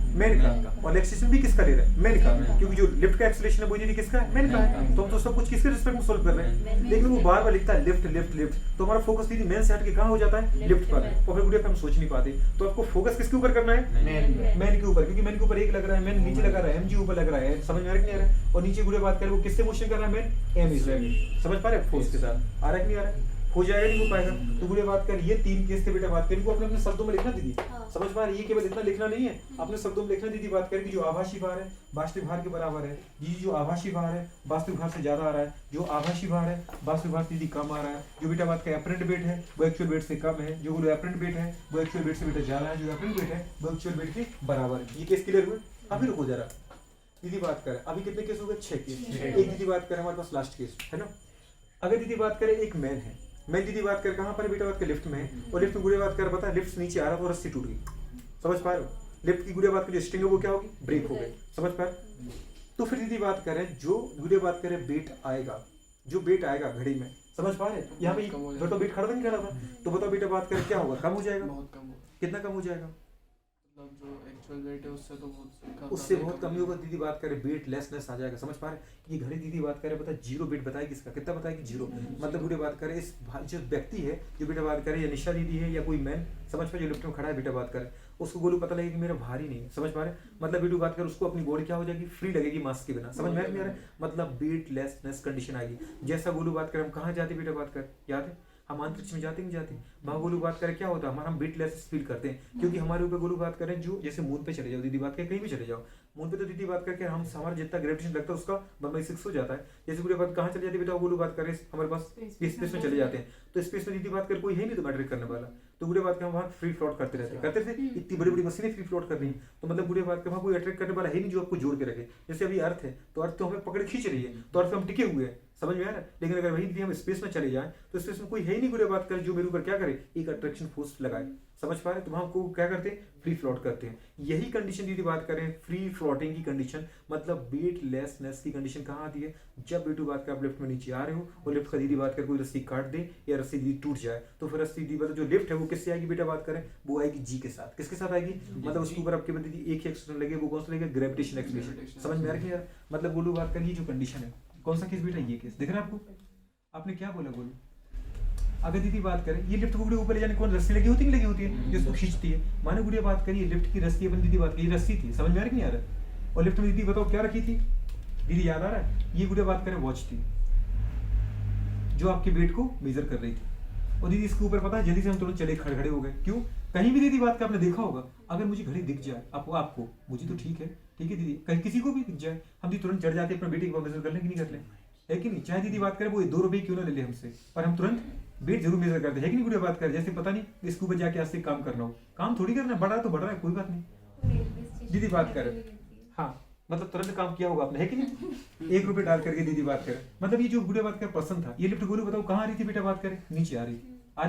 मैन का, और एक्सेलरेशन भी किसका ले रहे हैं, मैन का, क्योंकि जो लिफ्ट का एक्सेलरेशन है वो दीदी किसका है, मैन का है। तो हम तो सब कुछ किसके रिस्पेक्ट में सोल्व कर रहे हैं, लेकिन वो बार बार लिखता है लिफ्ट लिफ्ट लिफ्ट, तो हमारा फोकस दीदी मैन से हट के कहाँ हो जाता है, लिफ्ट पर, और फिर गुड़िया हम सोच नहीं पाते। तो आपको फोकस किसके ऊपर करना है, मैन के ऊपर, क्योंकि मैन के ऊपर एक लग रहा है, मैन नीचे लगा रहा है, mg ऊपर लग रहा है, समझ में आ रहा है कि नहीं आ रहा है। और नीचे गुड़िया बात करें वो किससे मोशन कर रहा है, मैन m इज, समझ पा रहे हैं, फोर्स के साथ आ रहा है कि नहीं आ रहा है, हो जाएगा नहीं हो पाएगा। तो गुड़िया बात कर ये तीन केस थे बेटा बात करें, इनको अपने अपने शब्दों में लिखना दीदी, समझ पा रहे, ये केवल इतना लिखना नहीं है, अपने शब्दों में लिखना दीदी बात करें कि जो आभासी भार है वास्तविक भार के बराबर है, जी जो आभासी भार है वास्तविक भार से ज्यादा आ रहा है, जो आभासी भार है वास्तविक भार से दीदी कम आ रहा है, जो बेटा बात का एपरेंट वेट है वो एक्चुअल वेट से कम है, जो एपरेंट वेट है वो एक्चुअल वेट से बेटा ज्यादा है, जो एपरेंट वेट है वो एक्चुअल वेट के बराबर है। ये केस क्लियर हुए, अभी रुको जरा दीदी बात करें, अभी कितने केस हो गए, 6 केस। एक दीदी बात करें हमारे पास लास्ट केस है ना। अगर दीदी बात करें एक मैन है, मैं दीदी बात कर कहाँ पर है बेटा बात कर लिफ्ट में है, और लिफ्ट में गुड़िया बात कर पता है लिफ्ट से नीचे आ रहा तो रस्सी टूट गई, समझ पा रहे हो? लिफ्ट की गुड़िया बात कर जो स्ट्रिंग है वो क्या होगी, ब्रेक हो गई, समझ पा रहे? तो फिर दीदी बात करें जो गुड़िया बात करें वेट आएगा, जो वेट आएगा घड़ी में, समझ पा रहे? यहाँ पे बताओ वेट खड़ा था नहीं खड़ा था, तो बताओ बेटा बात करें क्या होगा, कम हो जाएगा, बहुत कम होगा, कितना कम हो जाएगा, मतलब जो एक्चुअल वेट है उससे तो बहुत उससे बहुत कमी होगा। दीदी बात करें वेट लेसनेस आ जाएगा, समझ पा रहे? ये घड़ी दीदी बात करें पता है जीरो वेट बताएगी, इसका कितना बताएगी, जीरो। मतलब बेटा बात करें इस जो व्यक्ति है जो बेटा बात करे या निशा दीदी है या कोई मैन, समझ पा जो लिफ्ट में खड़ा है बेटा बात करे, उसको गोलू पता लगेगा कि मेरा भारी नहीं है, समझ पा रहे? मतलब बेटू बात कर उसको अपनी बॉडी क्या हो जाएगी, फ्री लगेगी मास्क के बिना, समझ में आ रहा है? मतलब वेट लेसनेस कंडीशन आएगी। जैसा गोलू बात कर हम कहाँ जाते बेटा बात कर, याद है हम अंतरिक्ष में जाते नहीं जाते, वहाँ गोलू बात करें क्या होता है हमारा, हम वेट लेस फील करते हैं, क्योंकि हमारे ऊपर गोलू बात करें जो जैसे मून पे चले जाओ दीदी बात करें, कहीं भी चले जाओ मून पे, तो दीदी बात करके हम हमारा जितना ग्रेविटेशन लगता है उसका 1/6 हो जाता है। जैसे गुड़िया बात कहाँ चले जाती है बेटा, गोलू बात करें हमारे पास स्पेस में चले जाते हैं, तो स्पेस में दीदी बात कर कोई है नहीं तो मैटर करने वाला, तो गुड़िया बात कर हम वहाँ फ्री फ्लोट करते रहते थे, इतनी बड़ी बड़ी मशीनें फ्री फ्लोट कर रही है, तो मतलब गुड़िया बात कर वहाँ कोई अट्रैक्ट करने वाला है नहीं जो आपको जोड़ के रखे। जैसे अभी अर्थ है तो अर्थ तो हमें पकड़ खींच रही है, तो अर्थ पे हम टिके हुए हैं, समझ में आ रहा है? लेकिन अगर वही दीदी हम स्पेस में चले जाएं तो स्पेस में कोई है ही नहीं गुड़िया बात कर जो मेरे ऊपर क्या करे, एक अट्रैक्शन फोर्स लगाए, समझ पा रहे? तो वहाँ को क्या करते हैं, फ्री फ्लोट करते हैं। यही कंडीशन दीदी बात करें फ्री फ्लोटिंग की कंडीशन, मतलब वेट लेसनेस की कंडीशन कहाँ आती है, जब बेटू बात कर आप लिफ्ट में नीचे आ रहे हो और लिफ्ट का दीदी बात कर कोई रस्सी काट दे या रस्सी दीदी टूट जाए, तो फिर रस्सी दीदी जो लिफ्ट है वो किससे आएगी बेटा बात करें, वो आएगी जी के साथ। किसके साथ आएगी, मतलब उसके ऊपर आपके दीदी एक ही एक्सलेशन लगे, वो कौन सा लगेगा, ग्रेविटेशन एक्सलेशन। समझ में आ रही है यार? मतलब गोलू बात कर ये जो कंडीशन है, कौन सा केस बेटा, ये केस दिख रहा है आपको? आपने क्या बोला गोलू? अगर दीदी बात करें ये लिफ्ट को गुड़िया ऊपर ले जाने कौन रस्सी लगी होती है, लगी होती है जिसको खींचती है, माने गुड़िया बात करिए लिफ्ट की रस्सी अपन दीदी बात करिए रस्सी थी, समझ में आ रही नहीं आ रहा? और लिफ्ट में दीदी बताओ क्या रखी थी, दीदी याद आ रहा है? ये गुड़िया बात करें वॉच थी जो आपके वेट को मेजर कर रही थी, और दीदी इसके ऊपर पता है जल्दी से हम तुरंत चले खड़े हो गए। क्यों? कहीं भी दीदी बात का आपने देखा होगा, अगर मुझे घड़ी दिख जाए आपको मुझे तो ठीक है दीदी, कहीं किसी को भी दिख जाए हम दीदी तुरंत चढ़ जाते अपने बेटे को मेजर कर लें कि नहीं कर लें, है कि नहीं? चाहे दीदी बात करें वो 2 रुपए क्यों ना ले ले हमसे, पर हम तुरंत वेट जरूर मेजर करते हैं कि नहीं गुड़िया बात करें? जैसे पता नहीं इसके ऊपर जाके आज से काम करना हो, काम थोड़ी करना है, बढ़ रहा है तो बढ़ रहा है, कोई बात नहीं। दीदी बात करें हाँ मतलब तुरंत काम किया होगा आपने, है कि नहीं? 1 रुपए डाल करके दीदी बात करें, मतलब ये जो गुड़िया बात का पर्सन था, ये लिफ्ट गोलू बताओ कहाँ आ रही थी बेटा बात करें, नीचे आ रही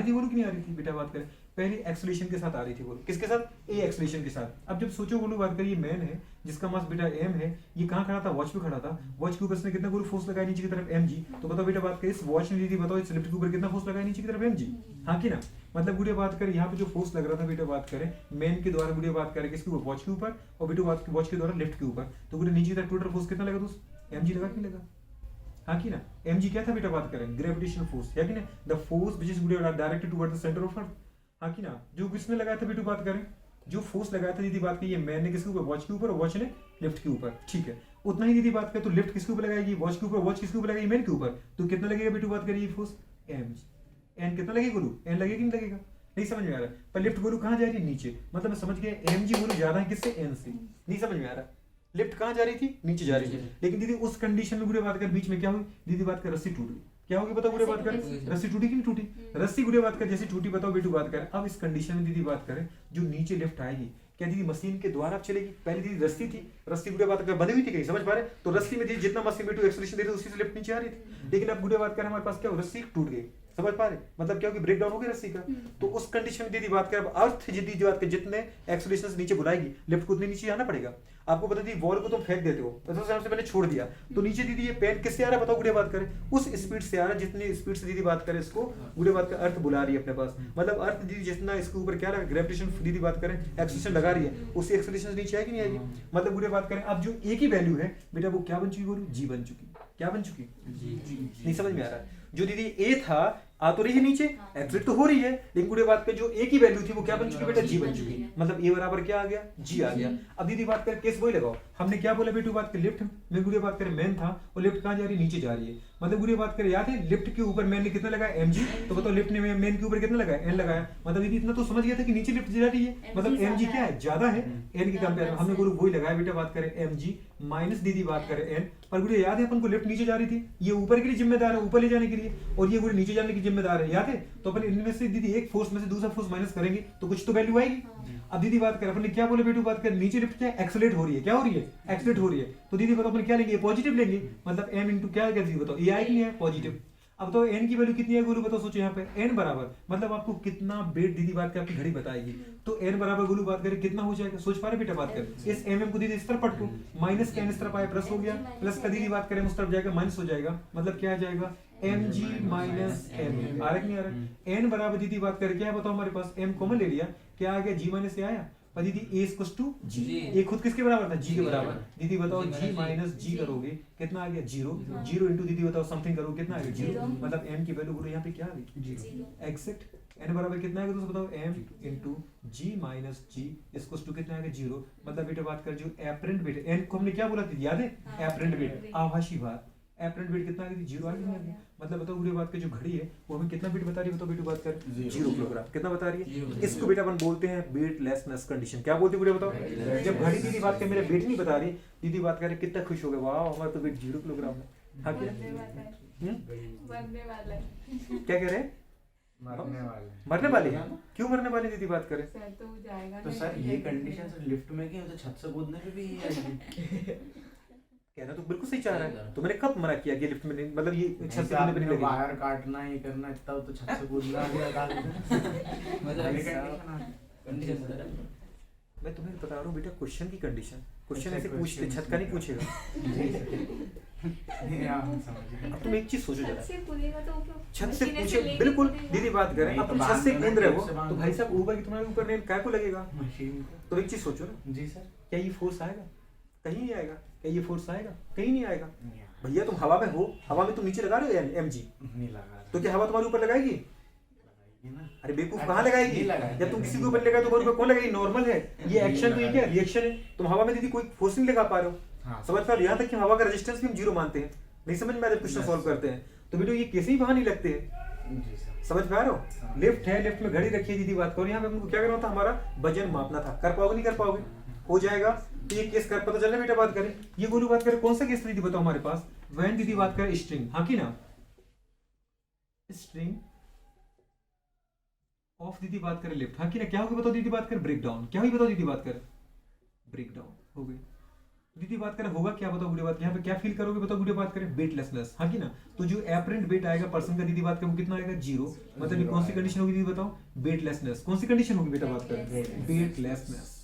थी बोलू कि नहीं आ रही थी बेटा बात करें? पहले एक्सलेशन के साथ आ रही थी बोलो, किसके साथ, ए एक्सलेशन के साथ। अब जब सोचो बोलो बात करिए मैन है जिसका मास बेटा एम है, ये कहाँ खड़ा था, वॉच पे खड़ा था, वॉच के ऊपर इसने कितना गोलू फोर्स लगाया नीचे की तरफ एम जी, तो बताओ बेटा बात करिए इस वॉच ने दीदी बताओ इस लिफ्ट के ऊपर कितना फोर्स लगाया नीचे की तरफ एम जी, हाँ कि ना? मतलब गुड़िया बात करें यहाँ पे जो फोर्स लग रहा था बेटा बात करें मैन के द्वारा, गुड़िया बात करें किसके ऊपर, वॉच के ऊपर, और बेटा बात वॉच के द्वारा लिफ्ट के ऊपर, तो गुड़िया नीचे की तरफ टोटल फोर्स कितना लगा दोस्त, एम जी लगा कि लगा, हाँ कि ना? एम जी क्या था बेटा बात करें, ग्रेविटेशनल फोर्स, है कि ना? द फोर्स व्हिच इज गुड़िया directed toward the centre of earth, हाँ कि ना? जो किसने लगाया था बेटू बात करें, जो फोर्स लगाया था दीदी बात की ये मैन ने किसके ऊपर, वॉच के ऊपर, और वॉच ने लिफ्ट के ऊपर, ठीक है? उतना ही दीदी बात करें तो लिफ्ट किसके ऊपर लगाएगी, वॉच के ऊपर, वॉच किसके ऊपर लगाएगी, मैन के ऊपर, तो कितना लगेगा बेटू बात करिए फोर्स, एम एन कितना लगेगा गोलू, एन लगेगा कि नहीं लगेगा? नहीं समझ में आ रहा? पर लिफ्ट गोलू कहाँ जा रही है, नीचे, मतलब मैं समझ गया एम जी गोलू ज्यादा है किससे, एन से, नहीं समझ में आ रहा? लिफ्ट कहाँ जा रही थी, नीचे जा रही थी, लेकिन दीदी उस कंडीशन में गुड़िया बात कर बीच में क्या हुई, दीदी बात कर रस्सी टूट गई, क्या होगी बताओ गुड़िया बात कर, रस्सी टूटी कि नहीं टूटी, रस्सी गुड़िया बात कर जैसी टूटी, बताओ बेटू बात कर। अब इस कंडीशन में दीदी बात करें जो नीचे लिफ्ट आएगी क्या दीदी मशीन के द्वारा चलेगी, पहले दीदी रस्सी थी, रस्सी गुड़िया बात कर बंधी हुई थी कहीं, समझ पा रहे? तो रस्सी में दीदी जितना मशीन बेटू एक्सेलरेशन दे रही थी उसी से लिफ्ट नीचे आ रही थी, लेकिन अब गुड़िया बात कर हमारे पास क्या हो, रस्सी टूट गई, समझ पा रहे? मतलब क्या होगी, ब्रेक डाउन हो गई रस्सी का, तो उस कंडीशन में दीदी बात कर अब अर्थ दीदी बात कर जितने एक्सेलरेशन से नीचे बुलाएगी लिफ्ट को उतने नीचे आना पड़ेगा। आपको पता थी वॉल को तुम फेंक देते हो, तो से मैंने छोड़ दिया, तो नीचे दीदी ये पेन किससे आ रहा है बताओ गुड़िया बात करें, उस स्पीड से आ रहा है जितनी स्पीड से दीदी बात करें इसको गुड़िया बात कर अर्थ बुला रही है अपने पास, मतलब अर्थ दीदी जितना इसके ऊपर क्या लगा ग्रेविटेशन दीदी बात करें एक्सेलरेशन लगा रही है, उसी एक्सेलरेशन से नीचे आएगी नहीं आएगी? मतलब गुड़िया बात करें अब जो एक ही वैल्यू है बेटा वो क्या बन चुकी बोलो, जी बन चुकी, क्या बन चुकी, नहीं समझ में आ रहा? जो दीदी ए था आ तो रही है नीचे, एक्सिट तो हो रही है, लेकिन गुड़िया बात कर जो ए की वैल्यू थी वो क्या बन चुकी बेटा, जी बन चुकी, मतलब ए बराबर क्या आ गया, जी आ गया। अब दीदी बात कर केस वही लगाओ, हमने क्या बोला बेटू बात कर लिफ्ट में गुड़िया बात कर मैन था और लिफ्ट कहाँ जा रही है, नीचे जा रही है, मतलब गुड़िया बात कर याद है लिफ्ट के ऊपर मैन ने कितना लगाया, एम जी, तो बताओ लिफ्ट ने मैन के ऊपर कितना लगाया, एन लगाया, मतलब दीदी इतना तो समझ गया था कि नीचे लिफ्ट जा रही है, मतलब एम जी क्या है, ज्यादा है एन के कंपेयर में, हमने गुरु वही लगाया बेटा बात करें एम जी माइनस दीदी बात करें एन, पर गुड़िया याद है अपन को लिफ्ट नीचे जा रही थी, ये ऊपर के लिए जिम्मेदार है ऊपर ले जाने के लिए, और ये गुड़िया नीचे जाने की जिम्मेदार है, याद है? तो अपन इनमें से दीदी एक फोर्स में से दूसरा फोर्स माइनस करेंगे तो कुछ तो वैल्यू आएगी। अब दीदी बात कर अपन ने क्या बोले बेटू बात कर नीचे लिफ्ट क्या एक्सेलरेट हो रही है, क्या हो रही है, एक्सेलरेट हो रही है, तो दीदी बताओ अपन क्या लेंगे, पॉजिटिव लेंगे, मतलब m इंटू क्या दीदी बताओ, ए आए कि नहीं आए, पॉजिटिव। अब तो n की वैल्यू कितनी है गोलू बताओ, सोचो यहाँ पे n बराबर मतलब आपको कितना बेट दीदी बात के आपकी घड़ी बताएगी, तो n बराबर गोलू बात करें कितना हो जाएगा, सोच पा रहे बेटा बात करें, इस mm को दीदी इस तरफ पटको, माइनस का n इस तरफ आया प्लस हो गया, प्लस का दीदी बात करें उस तरफ जाएगा माइनस हो जाएगा, मतलब क्या आ जाएगा mg माइनस m, आ रहा कि नहीं आ रहा, n बराबर दीदी बात करें क्या है बताओ, हमारे पास m कॉमन ले लिया, क्या आ गया g माइनस a आया, और दीदी a इक्वल्स टू g, ये खुद किसके बराबर था, g के बराबर, दीदी बताओ g माइनस g करोगे कितना आ गया 0, 0 इंटू दीदी बताओ समथिंग करोगे कितना आ गया 0, मतलब m की वैल्यू बोलो यहाँ पे क्या आ गई 0, एग्जैक्ट n बराबर कितना आएगा दोस्तों बताओ m into g minus g equals to कितना आएगा 0, मतलब बेटा बात कर जो एपरेंट बिट n को हमने क्या बोला था याद है, एपरेंट बिट आभासी भार, एपरेंट बिट कितना आ गया 0 आ गया, मतलब बताओ पूरी बात की जो घड़ी है वो हमें कितना बिट बता रही है, बताओ बेटा बात कर 0 किलोग्राम कितना बता रही है, इसको बेटा अपन बोलते हैं बेटलेसनेस कंडीशन, क्या बोलते हैं बेटा बताओ, जब घड़ी दीदी बात कर मेरा वेट नहीं बता रही, दीदी बात करे कितना खुश हो गए, वाह हमारा तो वेट 0 किलोग्राम है, हाँ क्या क्या कह रहे हैं, मरने वाले हैं, क्यों मरने वाले दीदी बात करें, तो सर ये कंडीशन सर लिफ्ट में क्या, तो छत से कूदने पे भी ये आएगी। कहना तो बिल्कुल सही चाह रहा है, तो मैंने कब मना किया कि लिफ्ट में नहीं, मतलब ये छत से कूदने पे नहीं लगेगी, वायर काटना ये करना इतना तो छत से कूदना भी लगा मैं तुम्हें बता रहा हूँ बेटा क्वेश्चन की कंडीशन, क्वेश्चन ऐसे पूछते छत का नहीं पूछेगा, अब तुम एक चीज सोचो जरा, छत से पूछे बिल्कुल दीदी बात करें, अब तुम छत से कूद रहे हो तो भाई साहब ऊपर की तुम्हारे ऊपर नहीं काय को लगेगा, तो एक चीज सोचो ना, जी सर क्या ये फोर्स आएगा, कहीं नहीं आएगा, क्या ये फोर्स आएगा, कहीं नहीं आएगा, भैया तुम हवा में हो, हवा में तुम नीचे लगा रहे हो mg, नहीं लगा, तो क्या हवा तुम्हारे ऊपर लगाएगी, अरे बेवकूफ कहाँ लगाएगी, जब तुम किसी के ऊपर लगाए तो तुम्हारे ऊपर कौन लगाएगी, नॉर्मल है ये एक्शन, तो ये क्या रिएक्शन है, तुम हवा में दीदी कोई फोर्स नहीं लगा पा रहे हो, समझ पा रहे हो, यहाँ तक कि हवा का रेजिस्टेंस भी हम 0 मानते हैं, नहीं समझ में आ रहा क्वेश्चन सॉल्व करते हैं, तो बेटो ये कैसे ही वहां नहीं लगते हैं, समझ पा रहे हो, लिफ्ट है, लिफ्ट में घड़ी रखी है दीदी बात करो, यहाँ पे हमको क्या करना था, हमारा वजन मापना था, कर पाओगे नहीं कर पाओगे, हो जाएगा, तो ये केस कर पता चलना बेटा बात करें, ये गोलू बात करें कौन सा केस दीदी बताओ हमारे पास, वैन दीदी बात करें स्ट्रिंग, हाँ की ना, स्ट्रिंग ऑफ दीदी बात करें लिफ्ट, हाँ की ना, क्या होगी बताओ दीदी बात करें ब्रेक डाउन, क्या होगी बताओ दीदी बात करें ब्रेक डाउन हो गई, दीदी बात करें होगा क्या बताओ वीडियो बात, यहाँ पे क्या फील करोगे बताओ वीडियो बात करें वेटलेसनेस, हाँ की ना, तो जो एपरेंट वेट आएगा पर्सन का दीदी बात करें वो कितना आएगा 0, मतलब ये कौन सी कंडीशन होगी दीदी बताओ, वेटलेसनेस, कौन सी कंडीशन होगी बेटा बात करें वेटलेसनेस,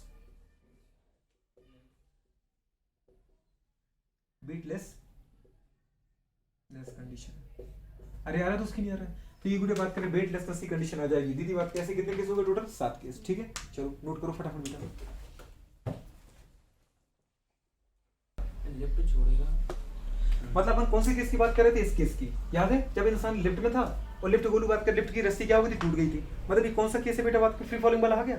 वेटलेस कंडीशन, अरे आ रहा है तो उसकी नहीं आ रहा है, तो ये वीडियो बात करें वेटलेसनेस की कंडीशन आ जाएगी, दीदी बात कैसे कितने केस हो गए टोटल 7 केस, ठीक है चलो नोट करो फटाफट बेटा, लिफ्ट छोड़ेगा, मतलब अपन कौन से केस की बात कर रहे थे, इस केस की याद है, जब इंसान लिफ्ट में था और लिफ्ट गोलू बात कर लिफ्ट की रस्सी क्या हो गई थी, टूट गई थी, मतलब ये कौन सा केस है बेटा बात फ्री फॉलिंग वाला आ गया,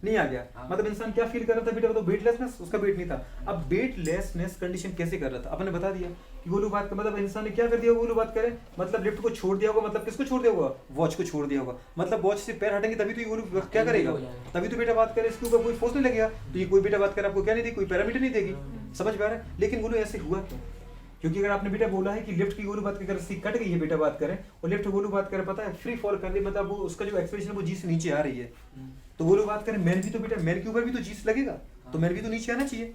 नहीं आ गया, मतलब इंसान क्या फील कर रहा था बेटा बताओ वेटलेसनेस, उसका वेट नहीं था, अब वेटलेसनेस कंडीशन कैसे कर रहा था, अपने बता दिया कि गोलू बात का मतलब इंसान ने क्या कर दिया, गोलू बात करे मतलब लिफ्ट को छोड़ दिया होगा, मतलब किसको छोड़ दिया होगा, वॉच को छोड़ दिया होगा, मतलब वॉच से पैर हटेंगे तभी तो ये गोलू क्या करेगा, तभी तो बेटा बात करे इसके ऊपर कोई फोर्स नहीं लगेगा, तो ये कोई बेटा बात करे आपको क्या नहीं देगी, कोई पैरामीटर नहीं देगी, समझ पा रहे हैं, लेकिन गोलू ऐसे हुआ क्यों, क्योंकि अगर आपने बेटा बोला है कि लिफ्ट की गोलू बात की रस्सी कट गई है बेटा बात करें और लिफ्ट गोलू बात करें पता है फ्री फॉल कर ली, मतलब वो उसका जो एक्सप्रेशन वो जी से नीचे आ रही है, तो गोलू बात करें मैन भी तो बेटा मैन के ऊपर भी तो जी से लगेगा, तो मैन भी तो नीचे आना चाहिए,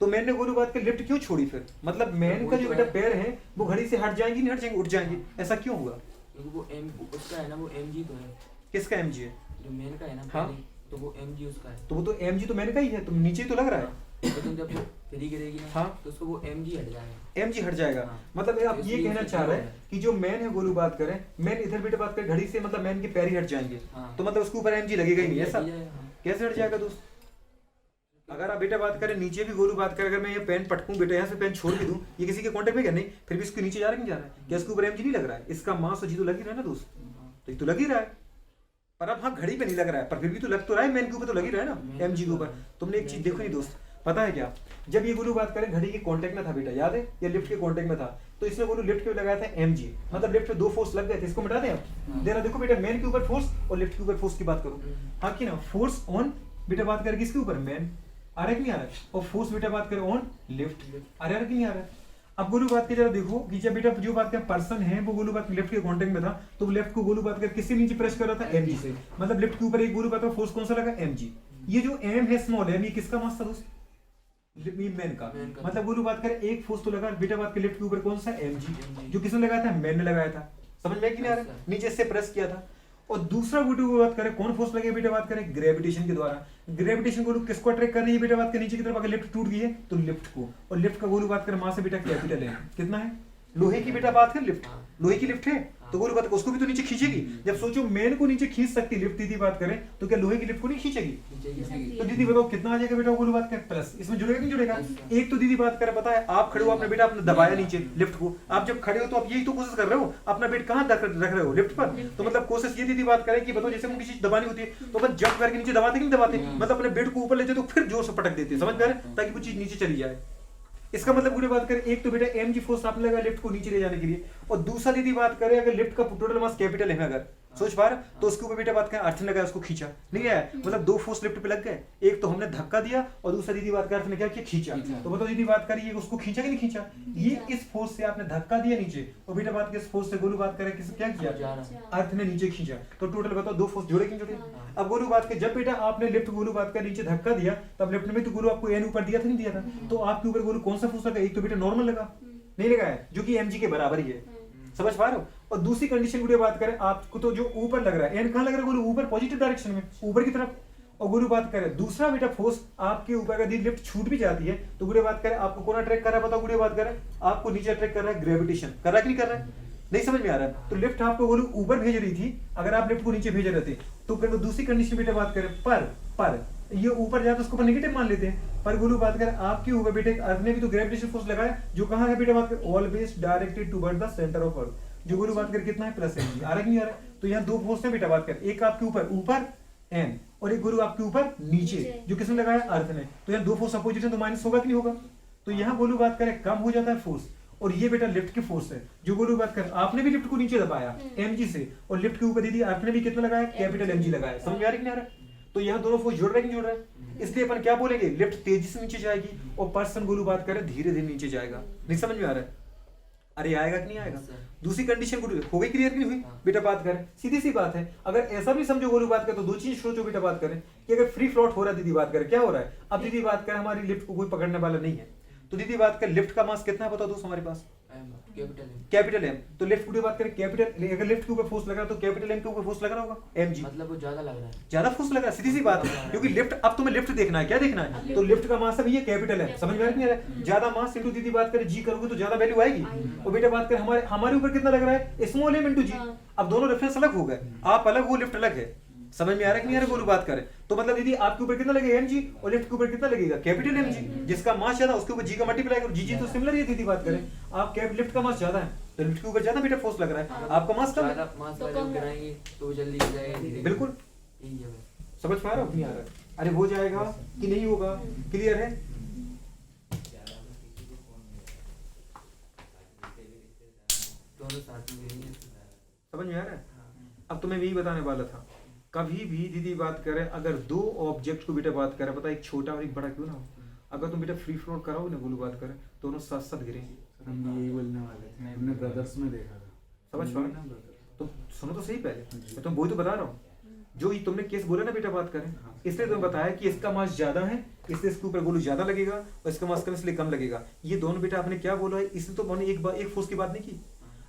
तो मैन ने गोलू बात कर लिफ्ट क्यों छोड़ी फिर, मतलब मैन का जो बेटा पैर है वो घड़ी से हट जाएंगी नहीं हट जाएंगे, उठ जाएंगे, ऐसा क्यों हुआ, क्योंकि वो एम उसका है ना, वो mg तो है, किसका mg है, जो मेन का है ना, हाँ तो वो mg उसका है, तो वो तो mg तो मैन का ही है, तो नीचे ही तो लग रहा है, लेकिन जब वो फ्री गिरेगी ना, हाँ तो उसको वो mg हट जाएगा, mg हट जाएगा, हाँ। मतलब आप ये कहना चाह रहे हैं कि जो मैन है गोलू बात करें, मैन इधर बेटा बात करें घड़ी से मतलब मैन के पैर ही हट जाएंगे, हाँ। तो मतलब उसके ऊपर mg लगेगा ही नहीं, ऐसा हाँ। कैसे हट जाएगा दोस्त, अगर आप बेटा बात करें नीचे भी गोलू बात करें, अगर मैं ये पेन पटकूं बेटा यहाँ से पेन छोड़ भी दूं, ये किसी के कांटेक्ट में क्या नहीं, फिर भी इसके नीचे जा रहा है नहीं जा रहा है, क्या इसके ऊपर mg नहीं लग रहा है, इसका मास और जी तो लग ही रहा है ना दोस्त, तो ये तो लग ही रहा है, पर अब हाँ घड़ी पे नहीं लग रहा है, पर फिर भी तो लग तो रहा है, मैन के ऊपर तो लग ही रहा है ना mg के ऊपर, तुमने एक चीज देखो नहीं दोस्त, पता है क्या, जब ये गोलू बात करें घड़ी के कांटेक्ट में था बेटा याद है, या लिफ्ट के कांटेक्ट में था, तो इसने गोलू लिफ्ट पे लगाया था mg, मतलब लिफ्ट पे 2 फोर्स लग गए थे, इसको मिटा दें आप, देना देखो बेटा मैन के ऊपर फोर्स और लिफ्ट के ऊपर फोर्स की बात करो, हाँ कि ना, फोर्स ऑन बेटा बात करें किसके ऊपर, मैन, आ रहा है कि नहीं आ रहा है, और फोर्स बेटा बात करें ऑन लिफ्ट, आ रहा है कि नहीं आ रहा है, अब गोलू बात की जरा देखो कि जब बेटा जो बात का पर्सन है वो गोलू बात लेफ्ट के कांटेक्ट में था, तो वो लेफ्ट को गोलू बात कर किससे नीचे प्रेस कर रहा था, mg से, मतलब लेफ्ट के ऊपर एक गोलू बात का फोर्स कौन सा लगा, mg, ये जो m है स्मॉल m, ये किसका मास था दोस्त, मैन का, मतलब गोलू बात करें एक फोर्स तो लगा बेटा बात के लेफ्ट के ऊपर कौन सा, mg, जो किसने लगाया था, मैन ने लगाया था, समझ में कि नहीं आ रहा है? नीचे से प्रेस किया था। और दूसरा वीडियो की बात करें, कौन फोर्स लगे बेटा बात करें, ग्रेविटेशन के द्वारा। ग्रेविटेशन को किसको अट्रैक्ट कर रही है बेटा बात करें, नीचे की तरफ। अगर लिफ्ट टूट गई है तो लिफ्ट को, और लिफ्ट का गोलू बात करें मास से बेटा कैपिटल है, कितना है, लोहे की बेटा बात करें लिफ्ट, लोहे की लिफ्ट है तो गोलू बात उसको भी तो नीचे खींचेगी। जब सोचो मेन को नीचे खींच सकती लिफ्ट, दीदी बात करें तो क्या लोहे की लिफ्ट को नहीं खींचेगी? तो दीदी बताओ कितना आ जाएगा बेटा गोलू बात करें प्लस, इसमें जुड़ेगा नहीं जुड़ेगा? एक तो दीदी बात करें पता है, आप खड़े हो आपने बेटा आपने दबाया नीचे लिफ्ट को, आप जब खड़े हो तो आप यही तो कोशिश कर रहे हो, अपना वेट कहाँ रख रहे हो, लिफ्ट पर। तो मतलब कोशिश ये दीदी बात करें कि बताओ जैसे किसी चीज दबानी होती है तो अपन जंप करके नीचे दबाते नहीं दबाते, मतलब अपने बेड को ऊपर लेते तो फिर जोर से पटक देते, समझ में आ रहा है, ताकि वो चीज नीचे चली जाए। इसका मतलब पूरी बात करें, एक तो बेटा mg फोर्स आपने लगा लिफ्ट को नीचे ले जाने के लिए, और दूसरा यदि बात करें अगर लिफ्ट का टोटल मास कैपिटल है अगर सोच पा रहे तो उसके ऊपर बेटा बात करें अर्थ लगा उसको खींचा नहीं है, मतलब दो फोर्स लिफ्ट पे लग गए, एक तो हमने धक्का दिया और दूसरा दीदी बात करें अर्थ ने क्या किया, खींचा। तो बताओ दीदी बात करिए उसको खींचा कि नहीं खींचा, ये इस फोर्स से आपने धक्का दिया नीचे और बेटा बात इस फोर्स से गोलू बात करें किस क्या किया, अर्थ ने नीचे खींचा। तो टोटल बताओ दो फोर्स जुड़े कि नहीं जुड़े? अब गोलू बात के जब बेटा आपने लिफ्ट गोलू बात का नीचे धक्का दिया तब लिफ्ट में तो गोलू आपको एन ऊपर दिया था नहीं दिया था, तो आपके ऊपर गोलू कौन सा फोर्स लगा, एक तो बेटा नॉर्मल लगा नहीं लगा है जो कि mg के बराबर ही है, समझ पा रहे हो। और दूसरी कंडीशन की बात करें आपको तो जो ऊपर लग रहा है, एन कहां लग रहा है गोलू, ऊपर पॉजिटिव डायरेक्शन में ऊपर की तरफ। और गोलू बात करें दूसरा बेटा फोर्स आपके ऊपर यदि लिफ्ट छूट भी जाती है तो गुड़े बात करें आपको कौन अट्रैक्ट कर रहा है, बताओ गुड़े बात करें आपको नीचे अट्रैक्ट कर रहा है ग्रेविटेशन, कर रहा है कि नहीं कर रहा है, नहीं समझ में आ रहा है। तो लिफ्ट आपको गोलू ऊपर भेज रही थी, अगर आप लिफ्ट को नीचे भेज रहे थे तो दूसरी कंडीशन बेटा बात करें पर ये ऊपर जाए तो उसको नेगेटिव मान लेते हैं, पर गोलू बात करें आपके ऊपर बेटे अर्थ ने भी तो ग्रेविटेशन फोर्स लगाया जो कहां है बेटा बात करें, always directed toward the centre of earth, जो गोलू बात करें कितना है प्लस mg, आ रहा है नहीं आ रहा है। तो यहाँ दो फोर्स है बेटा बात करें, एक आपके ऊपर n और एक गोलू आपके ऊपर नीचे, जो किसने लगाया अर्थ ने, तो यहाँ दो फोर्स अपोजिट है तो माइनस होगा कि नहीं होगा। तो यहाँ गोलू बात करें कम हो जाता है फोर्स, और ये बेटा लिफ्ट की फोर्स है जो गोलू बात करें आपने भी लिफ्ट को नीचे दबाया mg से, और लिफ्ट के ऊपर दीदी अर्थ ने भी कितना लगाया, कैपिटल mg लगाया, समझ में आ रहा है कि नहीं आ रहा है। तो यहाँ दोनों फोर्स जुड़ रहे कि नहीं जुड़ रहे, इसलिए अपन क्या बोलेंगे, लिफ्ट तेजी से नीचे जाएगी और पर्सन गोलू बात करें धीरे धीरे नीचे जाएगा, नहीं समझ में आ रहा है, अरे आएगा कि नहीं आएगा। दूसरी कंडीशन हो गई क्लियर कि नहीं हुई बेटा बात करें, सीधी सी बात है। अगर ऐसा भी समझो गोलू बात करें तो दो चीज सोचो बेटा बात करें कि अगर फ्री फ्लोट हो रहा है दीदी बात करें क्या हो रहा है, अब दीदी बात करें हमारी लिफ्ट को कोई पकड़ने वाला नहीं है, तो दीदी बात करें लिफ्ट का मास कितना है बताओ दोस्त हमारे पास, कैपिटल M। तो लिफ्ट की बात करें कैपिटल, अगर लिफ्ट के ऊपर फोर्स लग रहा है तो कैपिटल M के ऊपर फोर्स लग रहा होगा mg, मतलब वो ज्यादा लग रहा है, ज्यादा फोर्स लग रहा है, सीधी सी बात है, क्योंकि लिफ्ट अब तुम्हें लिफ्ट देखना है, क्या देखना है, तो लिफ्ट का मास है ये कैपिटल है, समझ में आ रहा है, ज्यादा मास इनटू दीदी बात करें जी करोगे तो ज्यादा वैल्यू आएगी, और बेटा बात करें हमारे ऊपर कितना लग रहा है, स्मॉल m इनटू जी। अब दोनों रेफरेंस अलग हो गए, आप अलग वो लिफ्ट अलग है, समझ में आ रहा है कि नहीं आ रहा गोलू बात करें। तो मतलब दीदी आपके ऊपर कितना लगेगा mg और लिफ्ट के ऊपर कितना लगेगा कैपिटल mg, जिसका मास ज्यादा उसके ऊपर g का मल्टीप्लाई करो, जी तो सिमिलर ही है दीदी बात करें, आप लिफ्ट का मास ज्यादा है तो लिफ्ट के ऊपर ज्यादा बेटा फोर्स लग रहा है, आपका मास कम है, ज्यादा मास वाले को गिराएंगे तो जल्दी हो जाएगा धीरे, बिल्कुल यही है बस। समझ पा रहे हो नहीं आ रहा है, अरे हो जाएगा कि नहीं होगा, क्लियर है। दोनों साथ में गिरेंगे, समझ में आ रहा है। अब तुम्हें यही बताने वाला था, कभी भी दीदी बात करें अगर दो ऑब्जेक्ट को बेटा बात करें, पता है एक छोटा और एक बड़ा क्यों ना हो, अगर तुम बेटा फ्री फ्लोट कराओगे ना गोलू बात करें दोनों साथ साथ गिरेंगे, हम भी यही बोलने वाले थे, हमने ब्रदर्स में देखा था, समझ पा रहे हो? तो सुनो तो सही पहले, मैं तुम वही तो बता रहा हूँ, जो ये तुमने केस बोला ना बेटा बात करें, इसलिए तुम्हें बताया कि इसका मास ज्यादा है इसलिए इसके ऊपर गोलू ज्यादा लगेगा और इसका मास कम इसलिए कम लगेगा। ये दोनों बेटा आपने क्या बोला है, इसलिए तो मैंने एक फोर्स की बात नहीं की,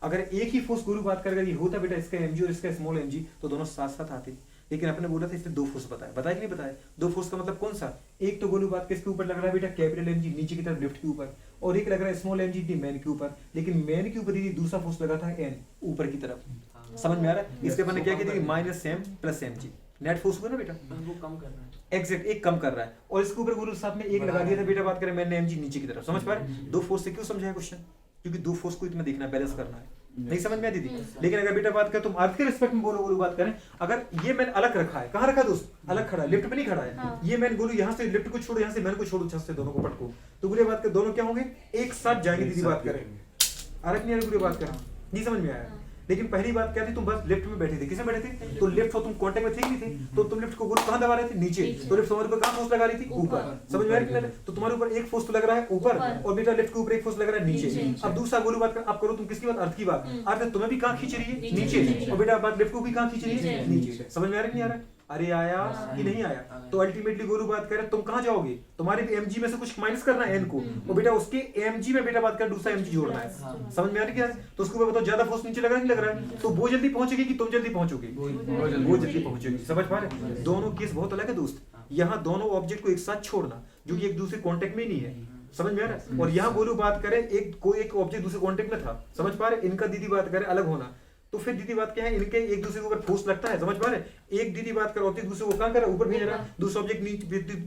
अगर एक ही फोर्स गोलू बात करेगा ये होता बेटा इसका mg और इसका स्मॉल mg तो दोनों साथ साथ आते, लेकिन अपने बोला था इसलिए दो फोर्स बताया कि नहीं बताया, दो फोर्स का मतलब कौन सा, एक तो गोलू बात किसके ऊपर लग रहा है बेटा कैपिटल mg नीचे की तरफ लिफ्ट के ऊपर, और एक लग रहा है स्मॉल mg मैन के ऊपर, लेकिन मैन के ऊपर दीदी दूसरा फोर्स लगा था n ऊपर की तरफ, समझ में आ रहा है। इसके अपने क्या किया दीदी minus m plus mg net force हुआ ना बेटा, वो कम कर रहा है, एग्जैक्ट एक कम कर रहा है, और इसके ऊपर गोलू साथ में एक लगा दिया था बेटा बात करें मैंने mg नीचे की तरफ, समझ पा रहे, दो फोर्स से क्यों समझाया क्वेश्चन, क्योंकि दो फोर्स को इतना देखना है, बैलेंस करना है, नहीं समझ में आ दीदी। लेकिन अगर बेटा बात करें तुम अर्थ के रिस्पेक्ट में बोलो बात करें, अगर ये मैन अलग रखा है, कहाँ रखा दोस्त, अलग खड़ा है, लिफ्ट पे नहीं खड़ा है, ये मैन गोलू यहाँ से लिफ्ट को छोड़ो, यहाँ से मैन को छोड़ो, छत से दोनों को पटको, तो गुड़े बात कर दोनों क्या होंगे एक साथ जाएंगे दीदी बात करें, अलग नहीं आ रही गुड़े बात करें, नहीं समझ में आया। लेकिन पहली बात क्या थी, तुम बस लिफ्ट में बैठे थे, किसमें बैठे थे, तो लिफ्ट और तुम कांटेक्ट में थे कि नहीं थे, तो तुम लिफ्ट को गोलू कहाँ दबा रहे थे, नीचे, तो लिफ्ट तुम्हारे ऊपर कहाँ फोर्स लगा रही थी, ऊपर, समझ में आ रही है, तो तुम्हारे ऊपर एक फोर्स तो लग रहा है ऊपर और बेटा लिफ्ट के ऊपर एक फोर्स लग रहा है नीचे। अब दूसरा गोलू बात कर, आप करो तुम किसकी बात, अर्थ की बात, अर्थ तुम्हें भी कहाँ खींच रही है, नीचे, और बेटा बात लिफ्ट को भी कहाँ खींच रही है, नीचे, समझ में आ रहा है नहीं आ रहा है। अरे आया कि नहीं आया, तो अल्टीमेटली गोलू बात करें तुम कहाँ जाओगे, तुम्हारे mg में से कुछ माइनस करना है n को, और बेटा उसके mg में बेटा बात कर दूसरा mg जोड़ना है, समझ में आ रही क्या है? तो उसको बताओ ज्यादा फोर्स नीचे लग रहा है नहीं लग रहा है, तो वो जल्दी पहुंचेगी कि तुम जल्दी पहुंचोगे, वो जल्दी पहुंचेगी, समझ पा रहे? दोनों केस बहुत अलग है दोस्त, यहाँ दोनों ऑब्जेक्ट को एक साथ छोड़ना जो कि एक दूसरे कॉन्टेक्ट में ही नहीं है, समझ में आ रहा है? और यहाँ गोलू बात करे कोई एक ऑब्जेक्ट दूसरे कॉन्टेक्ट में था, समझ पा रहे? इनका दीदी बात करे अलग होना, तो फिर दीदी बात क्या है, इनके एक दूसरे के ऊपर फोर्स लगता है, समझ पा रहे? एक दीदी बात कर ऑब्जेक्ट दूसरे को कहाँ कर रहा है, ऊपर भेज रहा है, दूसरा ऑब्जेक्ट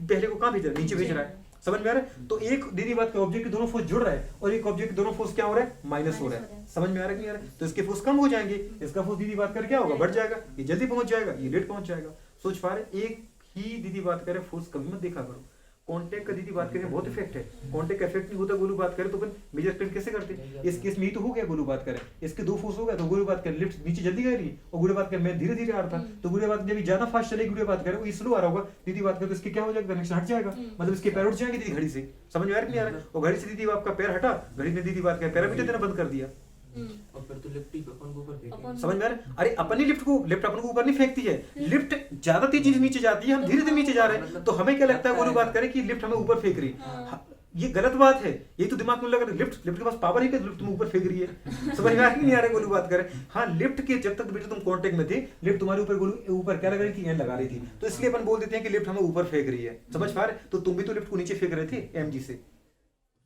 पहले को कहाँ भेज रहा है, नीचे भेज रहा है, समझ में आ रहा है? तो एक दीदी बात का ऑब्जेक्ट के दोनों फोर्स जुड़ रहा है और एक ऑब्जेक्ट के दोनों फोर्स क्या हो रहा है, माइनस हो रहा है, समझ में आ रहा है कि नहीं आ रहा है? तो इसके फोर्स कम हो जाएंगे, इसका फोर्स दीदी बात कर क्या होगा, बढ़ जाएगा, ये जल्दी पहुंच जाएगा, ये लेट पहुंच जाएगा, सोच पा रहे? एक ही दीदी बात करे फोर्स कभी मत देखा करो, कॉन्टेक्ट का दीदी बात करें बहुत इफेक्ट है, कॉन्टेक्ट का इफेक्ट नहीं होता गोलू बात करें तो अपन मेजरमेंट कैसे करते? इस केस में ही तो हो गया गोलू बात करें, इसके दो फोर्स हो गया तो गोलू बात करें लिफ्ट नीचे जल्दी गई रही और गुड़े बात करें मैं धीरे धीरे आ रहा था, तो गुड़े बात जब ज्यादा फास्ट चलेगी गुड़े बात करें वो स्लो आ रहा होगा, दीदी बात करें तो इसके क्या हो जाएगा, कनेक्शन हट जाएगा, मतलब इसके पैर उठ जाएंगे दीदी घड़ी से, समझ में आ रहा नहीं आ रहा? और घड़ी से दीदी आपका पैर हटा, घड़ी ने दीदी बात करें पैरामीटर देना बंद कर दिया, और फिर तो लिफ्ट ही अपन को ऊपर फेंकेगा। समझ में आ रहा है? अरे अपन ही लिफ्ट अपन को ऊपर नहीं फेंकती है, लिफ्ट ज्यादा तेजी से नीचे जाती है, हम धीरे धीरे नीचे जा रहे हैं, तो हमें क्या लगता है गोलू बात करें कि लिफ्ट हमें ऊपर फेंक रही है, ये गलत बात है, ये तो दिमाग में लगा लिफ्ट के पास पावर है कि लिफ्ट तुम ऊपर फेंक रही है, समझ में आ रही नहीं आ रहा है गोलू बात करें? हाँ, लिफ्ट के जब तक बेटा तुम कांटेक्ट में थे लिफ्ट तुम्हारे ऊपर गोलू ऊपर क्या लगा रही थी, एन लगा रही थी, तो इसलिए अपन बोल देते हैं कि लिफ्ट हमें ऊपर फेंक रही है, समझ पा रहे? तो तुम भी तो लिफ्ट को नीचे फेंक रहे थे एमजी से,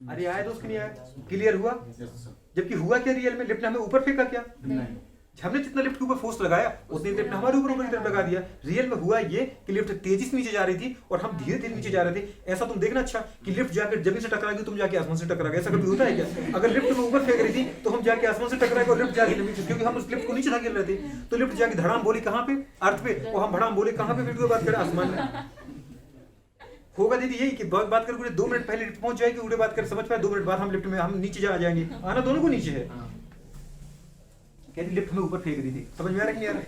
अरे आया दोस्त कि नहीं आया, क्लियर हुआ? जबकि हुआ क्या रियल में, लिफ्ट ने हमें ऊपर फेंका क्या, हमने जितना लिफ्ट के ऊपर फोर्स लगाया उतनी लिफ्ट ने हमारे ऊपर की तरफ लगा दिया, रियल में हुआ ये कि लिफ्ट तेजी से नीचे जा रही थी और हम धीरे धीरे नीचे जा रहे थे, ऐसा तुम देखना अच्छा कि लिफ्ट जाकर जमीन से टकरा गई तुम जाके आसमान से टकरा गए, ऐसा कभी होता है क्या? अगर लिफ्ट में ऊपर फेंक रही थी तो हम जाके आसमान से टकरा गए और लिफ्ट जाके जमीन से, क्योंकि हम उस लिफ्ट को नीचे धकेल रहे थे, तो लिफ्ट जाके धड़ाम बोली कहाँ पे, अर्थ पे, और हम भड़ाम बोले कहाँ पे, वीडियो बात करें आसमान में, होगा दीदी यही कि बात कर 2 मिनट पहले लिफ्ट पहुंच जाएगी, उड़े बात कर समझ पाए 2 मिनट बाद हम लिफ्ट में हम नीचे जा जाएंगे, आना दोनों को नीचे है, कहती लिफ्ट में ऊपर फेंक रही थी, समझ में आ रहा है कि नहीं आ रहा?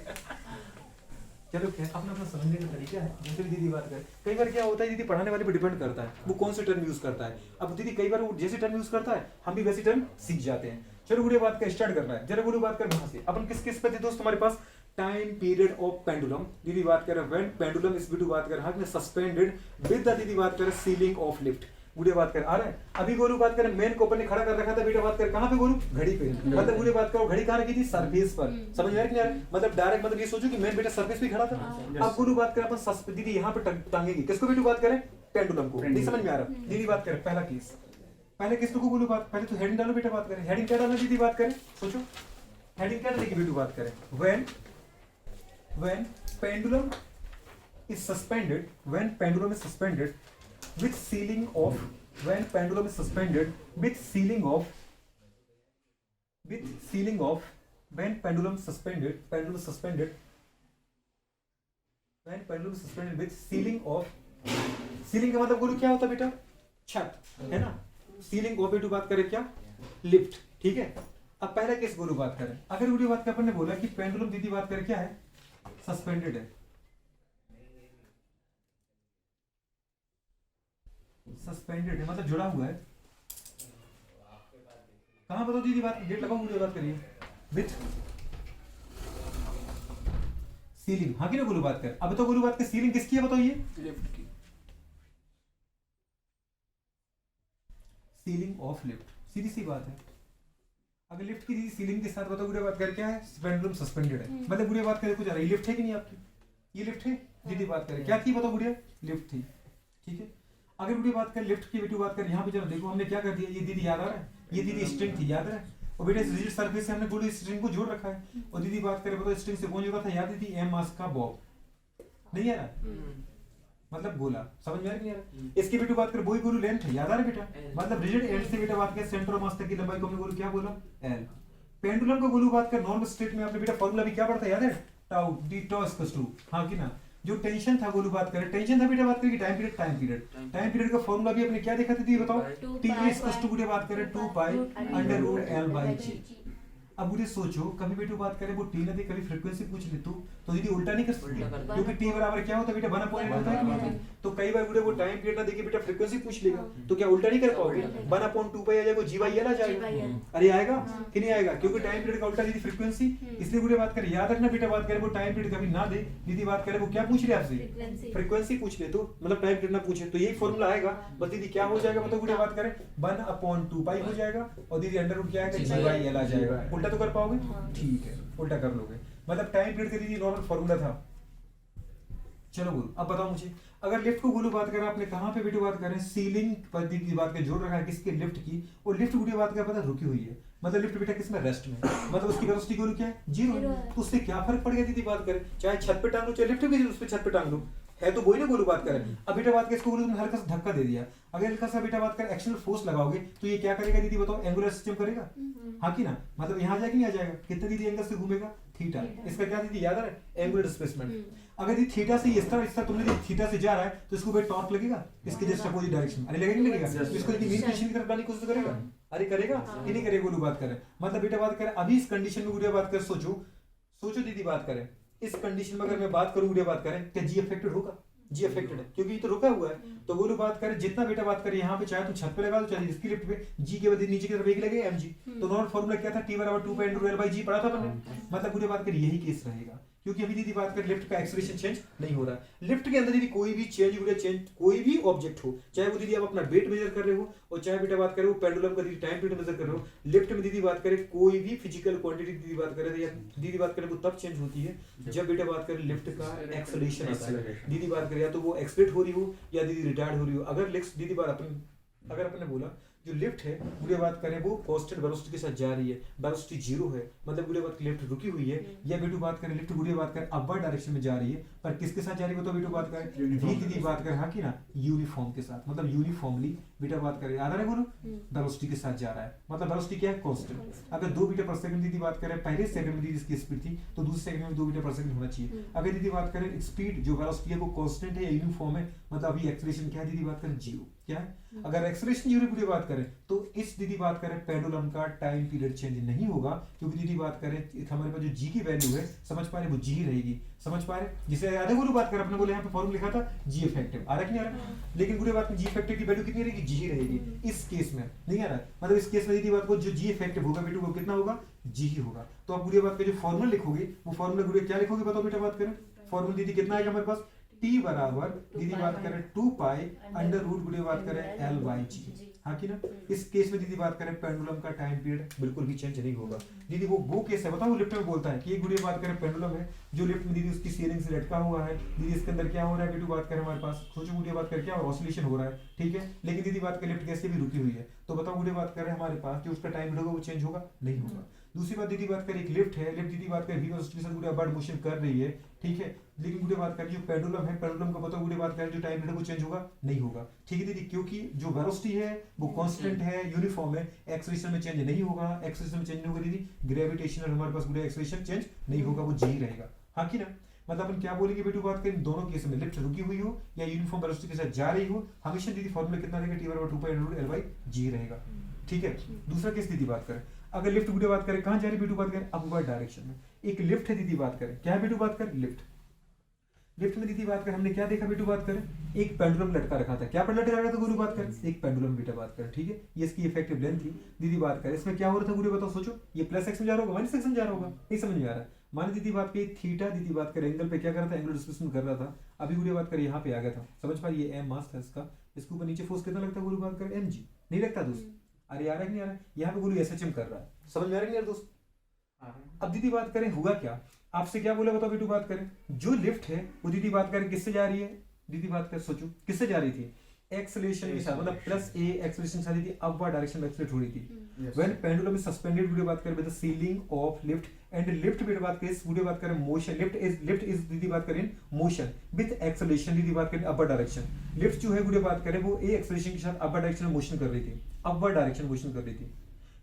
चलो खैर अपना अपना समझने का तरीका है, जैसे भी दीदी बात करे, कई बार क्या होता है दीदी पढ़ाने वाले पे डिपेंड करता है वो कौन से टर्म यूज करता है, अब दीदी कई बार वो जैसे टर्म यूज करता है हम भी वैसे टर्म सीख जाते हैं। चलो गुड़े बात का स्टार्ट करना है, जरा गुड़े बात कर वहां से अपन किस पे थे दोस्त हमारे पास, टाइम पीरियड ऑफ पेंडुलम, दीदी बात कर व्हेन पेंडुलम इज टू बात कर हाथ में सस्पेंडेड विद द दीदी बात कर सीलिंग ऑफ लिफ्ट, गुड़े बात कर आ रहा है? अभी गोलू बात करें मेन को अपन ने खड़ा कर रखा था, बेटा बात कर कहां पे गोलू, घड़ी पे, मतलब गुड़े बात करो घड़ी कहां रखी थी, सरफेस पर, समझ में आ रहा है? मतलब डायरेक्ट मतलब ये सोचो कि मेन बेटा सरफेस पे खड़ा था, अब गुरु बात करें अपन दीदी यहाँ पे टांगेगी किसको, बेटू बात करें पेंडुलम को, नहीं समझ में आ रहा? दीदी बात करें पहला केस, पहले किस को बोलू बात, पहले तो हेडिंग डालो बेटा बात करें, हेडिंग क्या डालना दीदी बात करें, सोचो हेडिंग क्या डालेगी बेटू बात करें, when pendulum is suspended, when pendulum is suspended with sealing of, when pendulum is suspended with sealing of, when pendulum suspended, when pendulum suspended with sealing of, ceiling का मतलब गुरु क्या होता है बेटा, छत है ना, सीलिंग ऑफ बेटू बात करें क्या, लिफ्ट, ठीक है? अब पहला केस गुरु बात करें, अगर गुरु बात का अपन ने बोला कि पेंडुलम दीदी बात करें क्या है, सस्पेंडेड है, सस्पेंडेड है मतलब जुड़ा हुआ है, कहां बताओ दीदी बात, डेट लगाओ गुरु बात करिए, विथ सीलिंग, हाँ की ना गुरु बात कर, अब तो गुरु बात की सीलिंग किसकी है बताओ, ये लिफ्ट की, सीलिंग ऑफ लिफ्ट, सीधी सी बात है, अगर लिफ्ट की सीलिंग के साथ बताओ गुड़े बात कर क्या है, पेंडुलम सस्पेंडेड है, मतलब गुड़े बात करे कुछ आ रहा है, लिफ्ट है कि नहीं आपकी, ये लिफ्ट है, दीदी बात करे क्या की बताओ गुड़िया, लिफ्ट थी, ठीक है? अगर गुड़िया बात कर लिफ्ट की बेटू बात कर, यहाँ पे जरा देखो हमने क्या कर दिया, ये दीदी याद आ रहा है, ये दीदी स्ट्रिंग थी याद है, और बेटे रिजिड सरफेस से हमने गुड़ी स्ट्रिंग को जोड़ रखा है, और दीदी बात करे बताओ स्ट्रिंग से कौन जुड़ा था, याद थी एम मास का बॉब, नहीं आ रहा मतलब गोला, समझ में आ रही है? इसकी बेटू बात कर वही गोलू लेंथ है, याद आ रहा है बेटा, मतलब रिजिड एंड से बेटा बात कर सेंटर ऑफ मास तक की लंबाई को हमने गोलू क्या बोला, एल। पेंडुलम का गोलू बात कर नॉर्मल स्टेट में आपने बेटा फार्मूला भी क्या पढ़ता है याद है, tau D tau equals to, हां कि ना, जो टेंशन था गोलू बात करें, टेंशन था बेटा बात करें कि टाइम पीरियड का फार्मूला भी अपने क्या देखा था बताओ, टी इक्वल्स टू बेटा बात करें 2 pi under root L by G. अब मुझे सोचो कभी बेटू बात करें वो टी ना दे कभी फ्रीक्वेंसी पूछ ले तो दीदी उल्टा नहीं कर सकती उल्टा कर क्योंकि टी बराबर क्या होता है बेटा 1/n होता है कि नहीं? तो कई बार मुझे वो टाइम पीरियड ना देके बेटा फ्रीक्वेंसी पूछ लेगा तो क्या उल्टा नहीं कर पाओगे 1/2 आ जाएगा GYL आ जाएगा। अरे आएगा कि नहीं आएगा क्योंकि टाइम पीरियड का उल्टा दीदी फ्रीक्वेंसी। इसलिए मुझे बात करें याद रखना बेटा बात करें वो टाइम पीरियड कभी ना दे दीदी बात करें वो क्या पूछ रहे आपसे फ्रीक्वेंसी पूछ ले तो मतलब टाइम पीरियड ना पूछे तो यही फॉर्मूला आएगा बस दीदी क्या हो जाएगा मतलब मुझे बात करें 1/2 हो जाएगा और दीदी अंडर रूट क्या आएगा GYL आ जाएगा। उल्टा तो कर पाओगे? ठीक है उल्टा कर लोगे मतलब टाइम पीरियड का दीदी नॉर्मल फॉर्मूला था। चलो बोलो अब बताओ मुझे अगर लिफ्ट को बोलो बात करें आपने कहां पे बेटू बात करें सीलिंग पर की बात कर जोड़ रखा है किसके लिफ्ट की और लिफ्ट गुड़िया बात कर पता रुकी हुई है मतलब लिफ्ट बेटा किसमें रेस्ट में मतलब उसकी वेलोसिटी की क्या है 0 है तो उससे क्या फर्क पड़ गया दीदी बात करें चाहे छत पे टांग लो चाहे लिफ्ट भी उस पे छत पे टांग लो है तो वही ना बोलो बात करें। अब बेटा बात करें इसको बोलो तुमने हल्का सा धक्का दे दिया अगर हल्का सा बेटा बात करें एक्शनल फोर्स लगाओगे तो ये क्या करेगा दीदी बताओ एंगुलर सिस्टम करेगा हाँ कि ना मतलब यहाँ जाएगा नहीं आ जाएगा कितने दीदी एंगल से घूमेगा थीटा। इसका क्या दीदी याद है एंगुलर डिस्प्लेसमेंट अगर दीदी थीटा से इस तरह तुमने थीटा से जा रहा है तो इसको टॉर्क लगेगा इसके जस्ट अपोजिट डायरेक्शन अरे लगेगा नहीं लगेगा इसको दीदी मीन पोजीशन की तरफ लाने की कोशिश करेगा अरे करेगा कि नहीं करेगा बोलो बात करें मतलब बेटा बात करें अभी इस कंडीशन में गुड़िया बात कर सोचो दीदी बात करें इस कंडीशन में अगर मैं बात करूं गुड़िया बात करें क्या जी अफेक्टेड होगा जी अफेक्टेड है क्योंकि ये तो रुका हुआ है तो बोलो बात करें जितना बेटा बात करें यहाँ पे चाहे तो छत पे लगा दो चाहे इसकी लिफ्ट पे जी के बाद नीचे की तरफ एक लगे mg तो नॉर्मल फॉर्मूला क्या था t बराबर 2 पढ़ा था मैंने मतलब पूरी बात करें यही केस रहेगा क्योंकि अभी दीदी बात करें लिफ्ट का एक्सेलरेशन चेंज नहीं हो रहा है लिफ्ट के अंदर दीदी कोई भी चेंज कोई भी ऑब्जेक्ट हो चाहे वो दीदी आप अपना वेट मेजर कर रहे हो और चाहे बेटा बात करें वो पेंडुलम का दीदी टाइम पीरियड मेजर कर रहे हो लिफ्ट में दीदी बात करें कोई भी फिजिकल क्वांटिटी दीदी बात करें या दीदी बात करें वो तब चेंज होती है जब बेटा बात करें लिफ्ट का एक्सेलरेशन आता है दीदी बात करें या तो वो एक्सलेट हो रही हो या दीदी रिटायर्ड हो रही हो अगर लिफ्ट दीदी बात अगर अपने बोला जो लिफ्ट है बुरे बात करें वो कांस्टेंट वेलोसिटी के साथ जा रही है वेलोसिटी 0 है मतलब बुरे बात लिफ्ट रुकी हुई है या बेटू बात करें लिफ्ट बुरे बात करें अपवर्ड डायरेक्शन में जा रही है पर किसके साथ जा रही है तो बेटू बात करें वी दीदी बात करें हाँ कि ना यूनिफॉर्म के साथ मतलब यूनिफॉर्मली बेटा बात करें आ रहा है बोलो वेलोसिटी के साथ जा रहा है मतलब वेलोसिटी क्या है कांस्टेंट अगर 2 मीटर पर सेकंड दीदी बात करें पहले सेकंड में दीदी इसकी स्पीड थी तो दूसरे सेकंड में 2 मीटर पर सेकंड होना चाहिए अगर दीदी बात करें स्पीड जो वेलोसिटी है वो कांस्टेंट है या यूनिफॉर्म है मतलब अभी एक्सेलरेशन क्या है दीदी बात करें 0 क्या है अगर एक्सेलरेशन 0 की बात करें तो इस दीदी बात करें पेंडुलम का टाइम पीरियड चेंज नहीं होगा क्योंकि दीदी बात करें हमारे पास जो जी की वैल्यू है समझ पा रहे वो जी ही रहेगी समझ पा रहे जिसे याद है गुरु बात कर अपने बोले यहाँ पे फॉर्मूला लिखा था जी इफेक्टिव आ रहा है नहीं आ रहा लेकिन गुरु बात में जी इफेक्टिव की वैल्यू कितनी रहेगी जी ही रहेगी इस केस में नहीं आ रहा मतलब इस केस में दीदी बात को जो जी इफेक्टिव होगा बेटू वो कितना होगा जी ही होगा तो आप गुरु बात का जो फॉर्मूला लिखोगे वो फॉर्मूला गुरु क्या लिखोगे बताओ बेटा बात करें फॉर्मूला दीदी कितना आएगा हमारे पास t बराबर दीदी बात करें 2 पाई अंडर रूट गुड़े बात करें l बाई जी हाँ कि ना इस केस में दीदी बात करें पेंडुलम का टाइम पीरियड बिल्कुल भी चेंज नहीं होगा दीदी वो केस है बताओ लिफ्ट में बोलता है कि एक गुड़े बात करें पेंडुलम है जो लिफ्ट में दीदी उसकी सीलिंग से लटका हुआ है दीदी इसके अंदर क्या हो रहा है बेटू बात करें हमारे पास सोचो गुड़े बात करें क्या ऑसिलेशन हो रहा है ठीक है लेकिन दीदी बात करें लिफ्ट कैसे भी रुकी हुई है तो बताओ गुड़े बात करें हमारे पास जो उसका टाइम होगा वो चेंज होगा नहीं होगा दूसरी बात दीदी बात करें एक लिफ्ट है लिफ्ट दीदी बात करें वेलोसिटी के साथ गुड़े अपवर्ड मोशन कर रही है ठीक है लेकिन गुड़े बात करें जो पेंडुलम है पेंडुलम का बताओ गुड़े बात करें जो टाइम है वो चेंज होगा नहीं होगा ठीक है दीदी क्योंकि जो वेलोसिटी है वो कांस्टेंट है यूनिफॉर्म है एक्सेलरेशन में चेंज नहीं होगा एक्सेलरेशन में चेंज नहीं होगा दीदी ग्रेविटेशनल हमारे पास गुड़े एक्सेलरेशन चेंज नहीं होगा वो जी रहेगा हाँ कि ना मतलब अपन क्या बोलेंगे बेटू बात करें दोनों केस में लिफ्ट रुकी हुई हो या यूनिफॉर्म वेलोसिटी के साथ जा रही हो हमेशा दीदी फॉर्मूला कितना रहेगा t बराबर 2 पाई l बाई g रहेगा ठीक है दूसरा केस दीदी बात करें अगर लिफ्ट गुड़े बात करें कहां जा रही बेटू बात करें अपवर्ड डायरेक्शन में एक लिफ्ट है दीदी बात करें क्या है बेटू बात करें लिफ्ट में दीदी बात करें हमने क्या देखा बेटू बात करें एक पेंडुलम लटका रखा था क्या लटका रखा था गुरु बात करें एक पेंडुलम बेटा बात करें ठीक है ये इसकी इफेक्टिव लेंथ थी दीदी बात करें इसमें क्या हो रहा था गुरु बताओ सोचो ये प्लस एक्स में जा रहा होगा माइनस एक्स में जा रहा होगा नहीं समझ में आ रहा है मान दीदी बात की थीटा दीदी बात करें एंगल पे क्या कर रहा था एंगल डिस्प्लेसमेंट कर रहा था अभी गुरु बात करें यहाँ पे आ गया था समझ पा ये एम मास था इसका इसके ऊपर नीचे फोर्स कितना लगता है गुरु बात करें mg नहीं लगता दोस्त अरे आ रहा है नहीं आ रहा है यहाँ पे गुरु एसएचएम कर रहा है समझ में आ रहा है नहीं यार दोस्त अब दीदी बात करें हुआ क्या आपसे क्या बोला बताओ बेटू बात करें जो लिफ्ट है वो दीदी बात करें किससे जा रही है दीदी बात कर सोचो किससे जा रही थी एक्सेलरेशन के साथ मतलब प्लस a एक्सेलरेशन से थी अपवर्ड डायरेक्शन में एक्सेलरेट हो रही थी when pendulum is suspended video बात करें with the ceiling of lift and lift video बात करें वीडियो बात करें मोशन लिफ्ट इज दीदी बात करें मोशन विद एक्सेलरेशन दीदी बात करें अपर डायरेक्शन लिफ्ट जो है वीडियो बात करें वो a एक्सेलरेशन के साथ अपर डायरेक्शन में मोशन कर रही थी अपवर्ड डायरेक्शन मोशन कर रही थी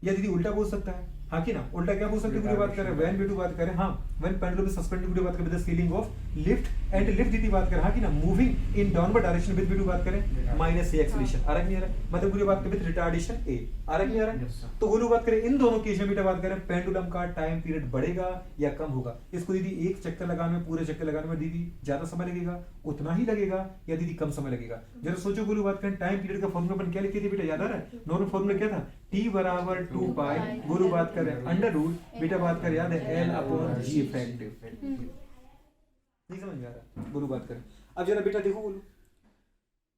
या दीदी उल्टा बोल सकता है हाँ कि ना, उल्टा क्या बोल सकते गुड़े बात करें व्हेन V2 बात करें, हाँ व्हेन पेंडुलम इज सस्पेंडेड गुड़े बात करें with the ceiling of lift and lift दीदी बात करें, हाँ कि ना, moving in downward direction with V2 बात करें माइनस ए एक्सेलरेशन, आ रहा है नहीं आ रहा है, मतलब गुड़े बात करें विद रिटार्डेशन ए, आ रहा है नहीं आ रहा है। तो गोलू बात करें इन दोनों केस में बेटा बात करें पेंडुलम का टाइम पीरियड बढ़ेगा या कम होगा। इसको दीदी एक चक्कर लगाने में, पूरे चक्कर लगाने में दीदी ज्यादा समय लगेगा, उतना ही लगेगा, या दीदी कम समय लगेगा। जरा सोचो गोलू बात करें टाइम पीरियड का फॉर्मूला अपन क्या लिखे थे बेटा, याद आ रहा है? नॉर्मल फॉर्मूला क्या था? T बराबर 2 पाई गोलू बात करें अंडर रूट बेटा बात करें याद है L अपॉन G इफेक्टिव। नहीं समझ में आ रहा गोलू बात करें। अब जरा बेटा देखो गोलू,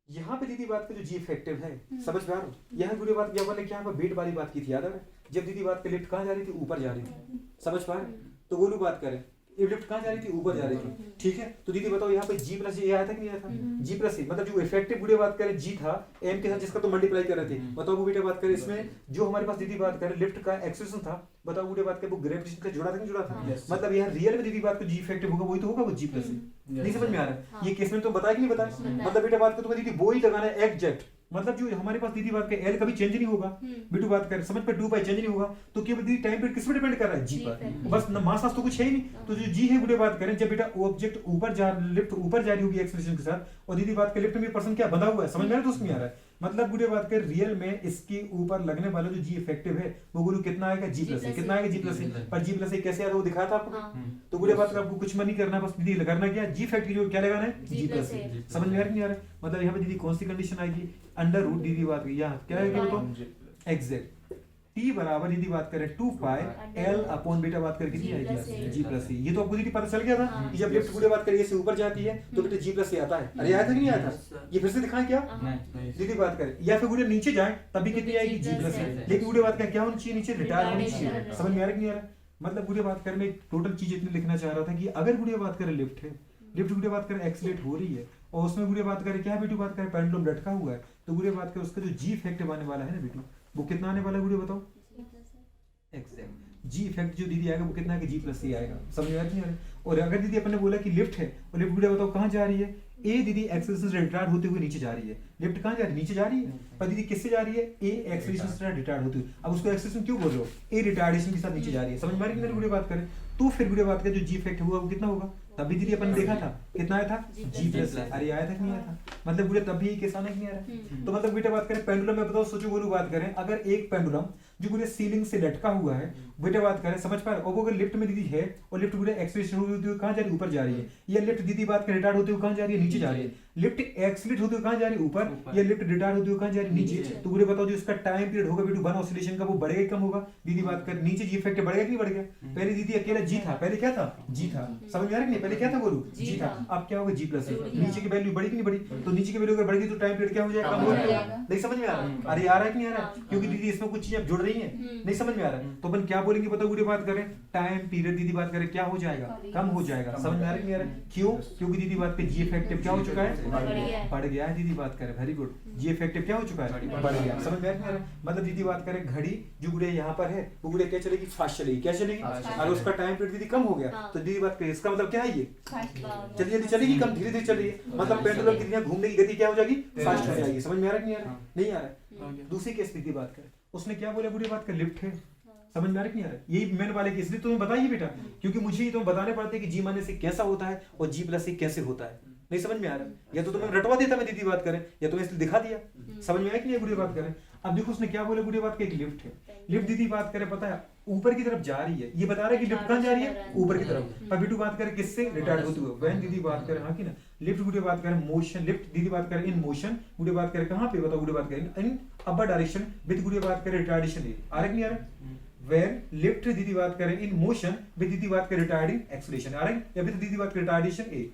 यहाँ पे दीदी बात का जो G इफेक्टिव है समझ में आ रहा हो, यहाँ गुरु बात जब मैंने क्या बेट वाली बात की थी याद है? जब दीदी बात के लिफ्ट कहाँ जा रही थी? ऊपर जा रही थी, समझ पा रहे? तो गोलू बात करें ये लिफ्ट कहाँ जा रही थी? ऊपर जा रही थी, ठीक है। तो दीदी बताओ यहाँ पे G प्लस ए आया था कि नहीं आया था? G प्लस ए मतलब जो इफेक्टिव गुड़े बात करें G था M के साथ जिसका तो मल्टीप्लाई कर रहे थे। बताओ वो बेटा बात करें इसमें जो हमारे पास दीदी बात करें लिफ्ट का एक्सेलरेशन था, बताओ गुड़े बात करें वो ग्रेविटेशन का जुड़ा था नहीं जुड़ा था? मतलब यहाँ रियल में दीदी बात को G इफेक्टिव होगा वही तो होगा वो G प्लस ए। नहीं समझ में आ रहा है? ये केस में तो बताया कि नहीं बताया? मतलब बेटा बात को तुम्हें दीदी वो ही लगाना है एग्जैक्ट, मतलब जो हमारे पास दीदी बात का L कभी चेंज नहीं होगा, बिटू बात कर समझ पे 2 पाई चेंज नहीं होगा, तो केवल दीदी टाइम पीरियड किस पे डिपेंड कर रहा है? G पर। बस मास तो कुछ है ही नहीं, तो जो G है बुढ़े बात करें जब बेटा ऑब्जेक्ट ऊपर जा लिफ्ट ऊपर जा रही होगी एक्सेलरेशन के साथ, और दीदी बात के लिफ्ट में पर्सन क्या बंधा हुआ है, समझ में आ रहा है? तो उसमें आ रहा है मतलब बुढ़े बात कर रियल में इसके ऊपर लगने वाला जो G इफेक्टिव है वो गुरु कितना आएगा? G प्लस ए। कितना आएगा? G प्लस ए। पर G प्लस ए कैसे आया था वो दिखाया था आपको? तो बुढ़े बात कर आपको कुछ नहीं करना, बस दीदी करना क्या? G इफेक्टिव जो क्या लगाना है? G प्लस ए। समझ में आ रहा नहीं आ रहा? मतलब यहाँ पे दीदी कौन सी कंडीशन आएगी? अंडर रूट दीदी बात यहाँ क्या आएगा तो एग्जैक्ट T बराबर दीदी बात करें 2 पाई L अपॉन बेटा बात करें कितनी आएगी? G प्लस ए। ये तो आपको दीदी पता चल गया था कि जब लिफ्ट बुढ़े बात करिए से ऊपर जाती है तो बेटा G प्लस ए आता है। अरे आया था कि नहीं आया था? ये फिर से दिखाएं क्या दीदी बात करें, या फिर बुढ़े नीचे जाए तभी कितनी आएगी? G प्लस ए। लेकिन बुढ़े बात करें क्या होनी चाहिए? नीचे रिटायर होनी चाहिए। समझ में आ रहा है नहीं आ रहा? मतलब बुढ़े बात करें मैं टोटल चीज इतनी लिखना चाह रहा था कि अगर बुढ़े बात करें लिफ्ट है, लिफ्ट गुड़े बात करें एक्सीलरेट हो रही है और उसमें गुड़े बात करें क्या है बेटू बात करें पेंडुलम लटका हुआ है, तो गुड़े बात करें उसका जो G इफेक्टिव आने वाला है ना बेटू वो कितना आने वाला है गुड़े बताओ? एग्जैक्ट G इफेक्ट जो दीदी आएगा वो कितना है? G प्लस ए आएगा। समझ में आ रही है? और अगर दीदी अपन ने बोला कि लिफ्ट है और लिफ्ट गुड़े बताओ कहाँ जा रही है? ए दीदी एक्सेलरेशन से रिटार्ड होते हुए नीचे जा रही है। लिफ्ट कहाँ जा रही है? नीचे जा रही है। पर दीदी किससे जा रही है? ए एक्सेलरेशन से रिटार्ड होते हुए। अब उसको एक्सेलरेशन क्यों बोल रहे हो? ए रिटार्डेशन के साथ नीचे जा रही है। समझ में आ रही है? गुड़े बात करें तो फिर गुड़े बात करें जो G इफेक्ट हुआ वो कितना होगा? तभी दीदी अपन ने देखा था कितना आया था? G प्लस ए। अरे आया था कि नहीं आया था? मतलब गुड़े तब भी किसान है कि नहीं आ रहा? तो मतलब बेटा बात करें पेंडुलम में बताओ सोचो गोलू बात करें अगर एक पेंडुलम जो गुड़े सीलिंग से लटका हुआ है बेटा बात करें समझ पा रहे हो, अगर लिफ्ट में दीदी है और लिफ्ट गुड़े एक्सीलरेशन होते हुए कहाँ जा रही है? ऊपर जा रही है। या लिफ्ट दीदी बात करें रिटार्ड होते हुए कहाँ जा रही है? नीचे जा रही है। लिफ्ट एक्सीलरेट होते हुए कहाँ जा रही है? ऊपर। या लिफ्ट रिटार्ड होते हुए कहाँ जा रही है? नीचे। तो गुड़े बताओ जो इसका टाइम पीरियड होगा बेटू वन ऑसिलेशन का वो बढ़ेगा कम होगा? दीदी बात कर नीचे G इफेक्ट बढ़ेगा कि नहीं बढ़ेगा? पहले दीदी अकेला G था, पहले क्या था? G था। समझ में आ रहा है नहीं? पहले क्या था बोलू? G था। अब क्या होगा? G प्लस ए। नीचे की वैल्यू बढ़ी कि नहीं बढ़ी? तो नीचे की वैल्यू अगर बढ़ेगी तो टाइम पीरियड क्या हो जाएगा? कम हो जाएगा। नहीं समझ में आ रहा? अरे आ रहा है कि नहीं आ रहा? क्योंकि दीदी इसमें कुछ चीजें जुड़ रही हैं। नहीं समझ में आ रहा? तो अपन क्या बोलेंगे बताओ गुड़े बात करें टाइम पीरियड दीदी बात करें क्या हो जाएगा? कम हो जाएगा। समझ में आ रहा है नहीं आ रहा? क्यों? क्योंकि दीदी बात पे G इफेक्टिव क्या हो चुका है? बढ़ गया है। दीदी बात करें वेरी गुड G इफेक्टिव क्या हो चुका है? बढ़ गया। समझ में आ रहा है? मतलब दीदी बात करें घड़ी जो गुड़े यहाँ पर है वो गुड़े क्या चलेगी? फास्ट चलेगी। क्या चलेगी? अगर उसका टाइम पीरियड दीदी कम हो गया तो दीदी बात करें इसका मतलब क्या है? ये जल्दी जल्दी चलेगी कम धीरे धीरे चल रही है। मतलब पेंडुलम की दुनिया घूमने की गति क्या हो जाएगी? फास्ट हो जाएगी। समझ में आ रहा है नहीं आ रहा? नहीं आ रहा? दूसरी केस दीदी बात करें उसने क्या बोला बुढ़ी बात कर लिफ्ट है। समझ में आ रहा नहीं आ रहा? यही मेन वाले की इसलिए तुम्हें बताइए बेटा क्योंकि मुझे ही तुम्हें बताने पड़ते हैं कि G माइनस से कैसा होता है और G प्लस से कैसे होता है। नहीं समझ में आ रहा? या तो तुम्हें रटवा देता मैं दीदी बात करें या तुम्हें इसलिए दिखा दिया। समझ में आया कि नहीं गुड़े बात करें? अब देखो उसने क्या बोला गुड़े बात का एक लिफ्ट है। लिफ्ट दीदी बात करें पता है ऊपर की तरफ जा रही है। ये बता रहा है कि लिफ्ट कहाँ जा रही है? ऊपर की तरफ। पर बिटू बात करें किससे? रिटार्ड होते हुए। व्हेन दीदी बात करें हाँ कि ना लिफ्ट गुड़े बात करें मोशन लिफ्ट दीदी बात करें इन मोशन गुड़े बात करें कहाँ पे बताओ? गुड़े बात करें इन अपर डायरेक्शन विद गुड़े बात करें रिटार्डेशन ए। आ रहा नहीं आ रहा? वेन लिफ्ट दीदी बात करें इन मोशन विद दीदी बात करें रिटार्डिंग एक्सेलरेशन आ रहा है या विद दीदी बात करें रिटार्डेशन ए।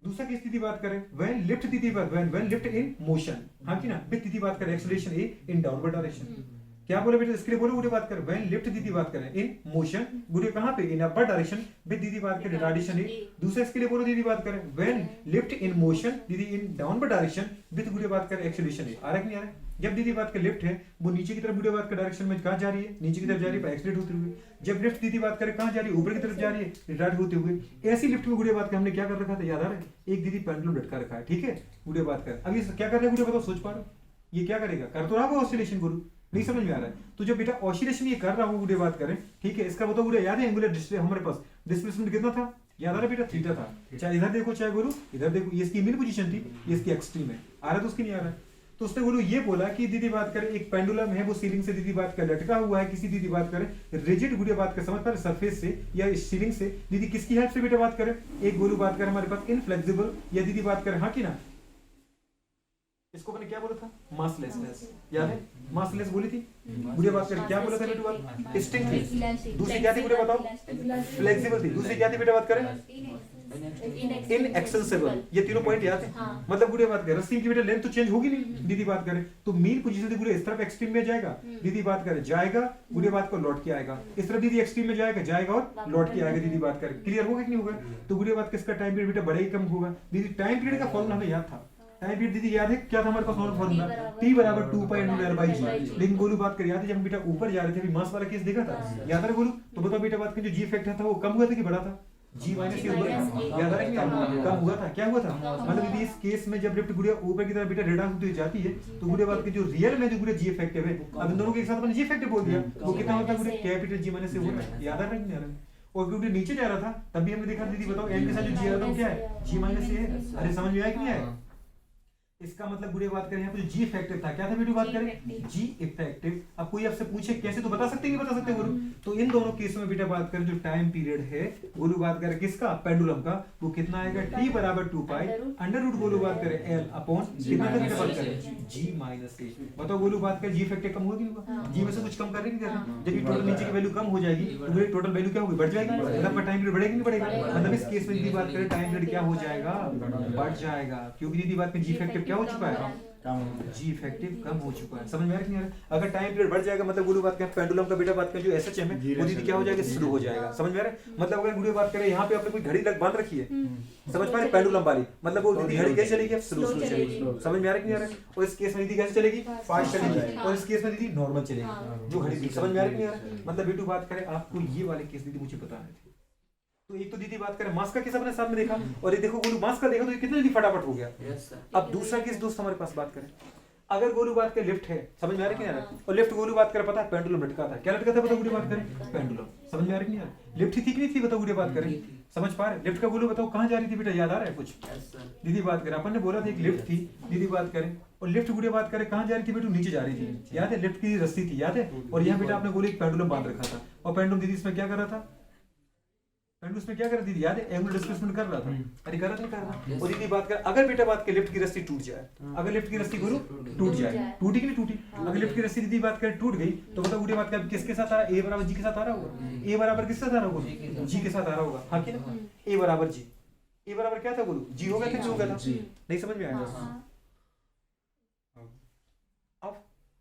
दूसरा केस दीदी बात करें व्हेन लिफ्ट दीदी बात व्हेन लिफ्ट इन मोशन हाँ कि ना विद दीदी बात करें एक्सेलरेशन ए इन डाउनवर्ड डायरेक्शन। क्या बोले बेटा इसके लिए बोलो गुड़े बात करें व्हेन लिफ्ट दीदी बात करें इन मोशन गुड़े कहाँ पे? इन अपर डायरेक्शन विद दीदी बात करें रिटार्डेशन ए। दूसरा इसके लिए बोलो दीदी बात करें व्हेन लिफ्ट इन मोशन दीदी इन डाउनवर्ड डायरेक्शन विद गुड़े बात करें एक्सेलरेशन ए। आ रहा है कि नहीं आ रहा? जब दीदी बात का लिफ्ट है वो नीचे की तरफ गुड़े बात का डायरेक्शन में कहाँ जा रही है? नीचे की तरफ जा रही है एक्सीलरेट होते हुए। जब लिफ्ट दीदी बात करें कहाँ जा रही है? ऊपर की तरफ जा रही है रिटार्ड होते हुए। ऐसी लिफ्ट में गुड़े बात का हमने क्या कर रखा था याद आ रहा है? एक दीदी पेंडुलम लटका रखा है ठीक है गुड़े बात कर। अब ये क्या कर रहे हैं गुड़े बताओ? सोच पा रहे हो ये क्या करेगा? कर तो रहा होगा ऑसिलेशन गुरु नहीं समझ में आ रहा है? तो जो बेटा ऑसिलेशन ये कर रहा हूँ गुड़े बात करें, ठीक है, इसका बताओ गुड़े याद है एंगुलर हमारे पास डिस्प्लेसमेंट कितना था, याद आ रहा है बेटा, थीटा था। चाहे इधर देखो चाहे बोलो इधर देखो, ये इसकी मीन पोजीशन थी, ये इसकी एक्सट्रीम है, आ रहा है तो उसकी नहीं आ रहा है। तो उसने बोलो ये बोला कि दीदी बात करें एक पेंडुलम है वो सीलिंग से दीदी बात कर लटका हुआ है, किसी दीदी बात करें रिजिड गुड़े बात कर समझ पा रहे सरफेस से या सीलिंग से, दीदी किसकी हेल्प से बेटा बात करें, एक गोलू बात करें हमारे पास इनफ्लेक्सिबल, या दीदी बात करें हाँ कि ना, इसको मैंने क्या बोला था, मासलेसनेस, याद है मासलेस बोली थी, गुड़िया बात करें क्या बोला था बेटा बात, स्टिंग थी, दूसरी क्या थी बेटा बताओ, फ्लेक्सिबल थी, दूसरी क्या थी बेटा बात करें, इनएक्सेसिबल, ये तीनों पॉइंट याद है। मतलब गुड़िया बात करें रस्सी की बेटा लेंथ तो चेंज होगी नहीं, दीदी बात करें तो मीन पोजीशन से गुड़िया इस तरफ एक्सट्रीम में जाएगा, दीदी बात करें जाएगा, गुड़िया बात को लौट के आएगा, इस तरफ दीदी एक्सट्रीम में जाएगा जाएगा और लौट के आएगा, दीदी बात करें क्लियर होगा कि नहीं होगा। तो गुड़िया बात किसका टाइम पीरियड बेटा बढ़ेगा कम होगा, दीदी टाइम पीरियड का फॉर्मूला हमें याद था, टाइम पीरियड दीदी याद है क्या था हमारे पास फॉर्मूला, t बराबर 2 पाई × l/g। लेकिन गोलू बात कर याद है जब हम बेटा ऊपर जा रहे थे अभी मास वाला केस देखा था, याद है गोलू, तो बताओ बेटा बात कर जो g फैक्टर था वो कम हुआ था कि बढ़ा था, g माइनस a हुआ था, याद आ रहा है कि कम हुआ था, क्या हुआ था, मतलब दीदी इस केस में जब लिफ्ट गुड़िया ऊपर की तरफ बेटा रेडाउन होती जाती है तो गुड़िया बात की जो रियल में जो गुड़िया g इफेक्टिव है, अब इन दोनों के एक साथ अपन g इफेक्टिव बोल दिया, वो कितना होता है गुड़िया कैपिटल g माइनस a होता है, याद आ रहा है कि नहीं आ रहा है। और क्योंकि नीचे जा रहा था तब भी हमने देखा दीदी बताओ n के साथ जो g आ रहा था वो क्या है, g माइनस a है, अरे समझ में आया कि नहीं आया। इसका मतलब गुड़िया बात करें यहाँ पे जो जी इफेक्टिव था, क्या था बेटी बात करें जी इफेक्टिव। अब कोई आपसे पूछे कैसे तो बता सकते हैं, नहीं बता सकते बोलो, तो इन दोनों केसों में बेटा बात करें जो टाइम पीरियड है गोलू बात करें किसका पेंडुलम का, वो कितना आएगा t बराबर 2 पाई अंडर रूट गोलू बात करें l अपॉन कितना था बेटा बात करें g माइनस a। बताओ गोलू बात करें जी इफेक्टिव कम होगा कि नहीं होगा, जी में से कुछ कम कर रहे नहीं कर रहे, जब ये टोटल नीचे की वैल्यू कम हो जाएगी तो मेरी टोटल वैल्यू क्या होगी, बढ़ जाएगी, मतलब आपका टाइम पीरियड बढ़ेगा नहीं बढ़ेगा, मतलब इस केस में दीदी बात करें टाइम पीरियड क्या हो जाएगा, बढ़ जाएगा, क्योंकि दीदी बात में जी इफेक्टिव क्या हो चुका है, जी इफेक्टिव कम हो चुका है। समझ में आ रहा है नहीं आ रहा। अगर टाइम पीरियड बढ़ जाएगा मतलब गुरु बात करें पेंडुलम का बेटा बात करें जो एसएचएम है वो दीदी क्या हो जाएगा, स्लो हो जाएगा। समझ में आ रहा है, मतलब अगर गुरु बात करें यहाँ पे आपने कोई घड़ी लग बांध रखी है, समझ पा रहे पेंडुलम वाली, मतलब वो दीदी घड़ी कैसे चलेगी, स्लो स्लो चलेगी। समझ में आ रहा है नहीं आ रहा है। और इस केस में दीदी कैसे चलेगी, फास्ट चलेगी, और इस केस में दीदी नॉर्मल चलेगी जो घड़ी। समझ में आ रहा है नहीं आ रहा है। मतलब बेटू बात करें आपको ये वाले केस दीदी मुझे बता रहे थे। तो एक तो दीदी बात करें मास का केस अपने सामने देखा, और ये देखो गोलू मास का देखा तो ये कितनी जल्दी फटाफट हो गया। अब दूसरा केस दोस्त हमारे पास बात करें, अगर गोलू बात करें लिफ्ट है, समझ में आ रहा है कि नहीं आ रहा, और लिफ्ट गोलू बात करें पता है पेंडुलम लटका था, क्या लटका था बताओ गुड़ी बात करें पेंडुलम। समझ में आ रहा है कि नहीं आ रहा, लिफ्ट थी कि नहीं थी बताओ गुड़ी बात करें, समझ पा रहे लिफ्ट का गोलू बताओ कहाँ जा रही थी बेटा, याद आ रहा है कुछ दीदी बात करें अपन ने बोला था एक लिफ्ट थी दीदी बात करें, और लिफ्ट गुड़िया बात करें कहाँ जा रही थी बेटू, नीचे जा रही थी, याद है लिफ्ट की रस्सी थी याद है, और यहाँ बेटा आपने गोलू एक पेंडुलम बांध रखा था, और पेंडुलम दीदी इसमें क्या कर रहा था, पेंडुलम इसमें क्या कर रही थी याद है, एंगुलर डिस्प्लेसमेंट कर रहा था, अरे कर रहा नहीं कर रहा। और दीदी बात कर अगर बेटा बात कर लिफ्ट की रस्सी टूट जाए, अगर लिफ्ट की रस्सी गोलू टूट जाए, टूटी कि नहीं टूटी, अगर लिफ्ट की रस्सी दीदी बात कर टूट गई तो बताओ गुड़िया बात कर किसके साथ आ रहा है, ए बराबर जी के साथ आ रहा होगा, ए बराबर किसके साथ आ रहा होगा, जी के साथ आ रहा होगा, हाँ कि ना, ए बराबर जी, ए बराबर क्या था गोलू, जी हो गया था, क्यों हो गया था, नहीं समझ में आया।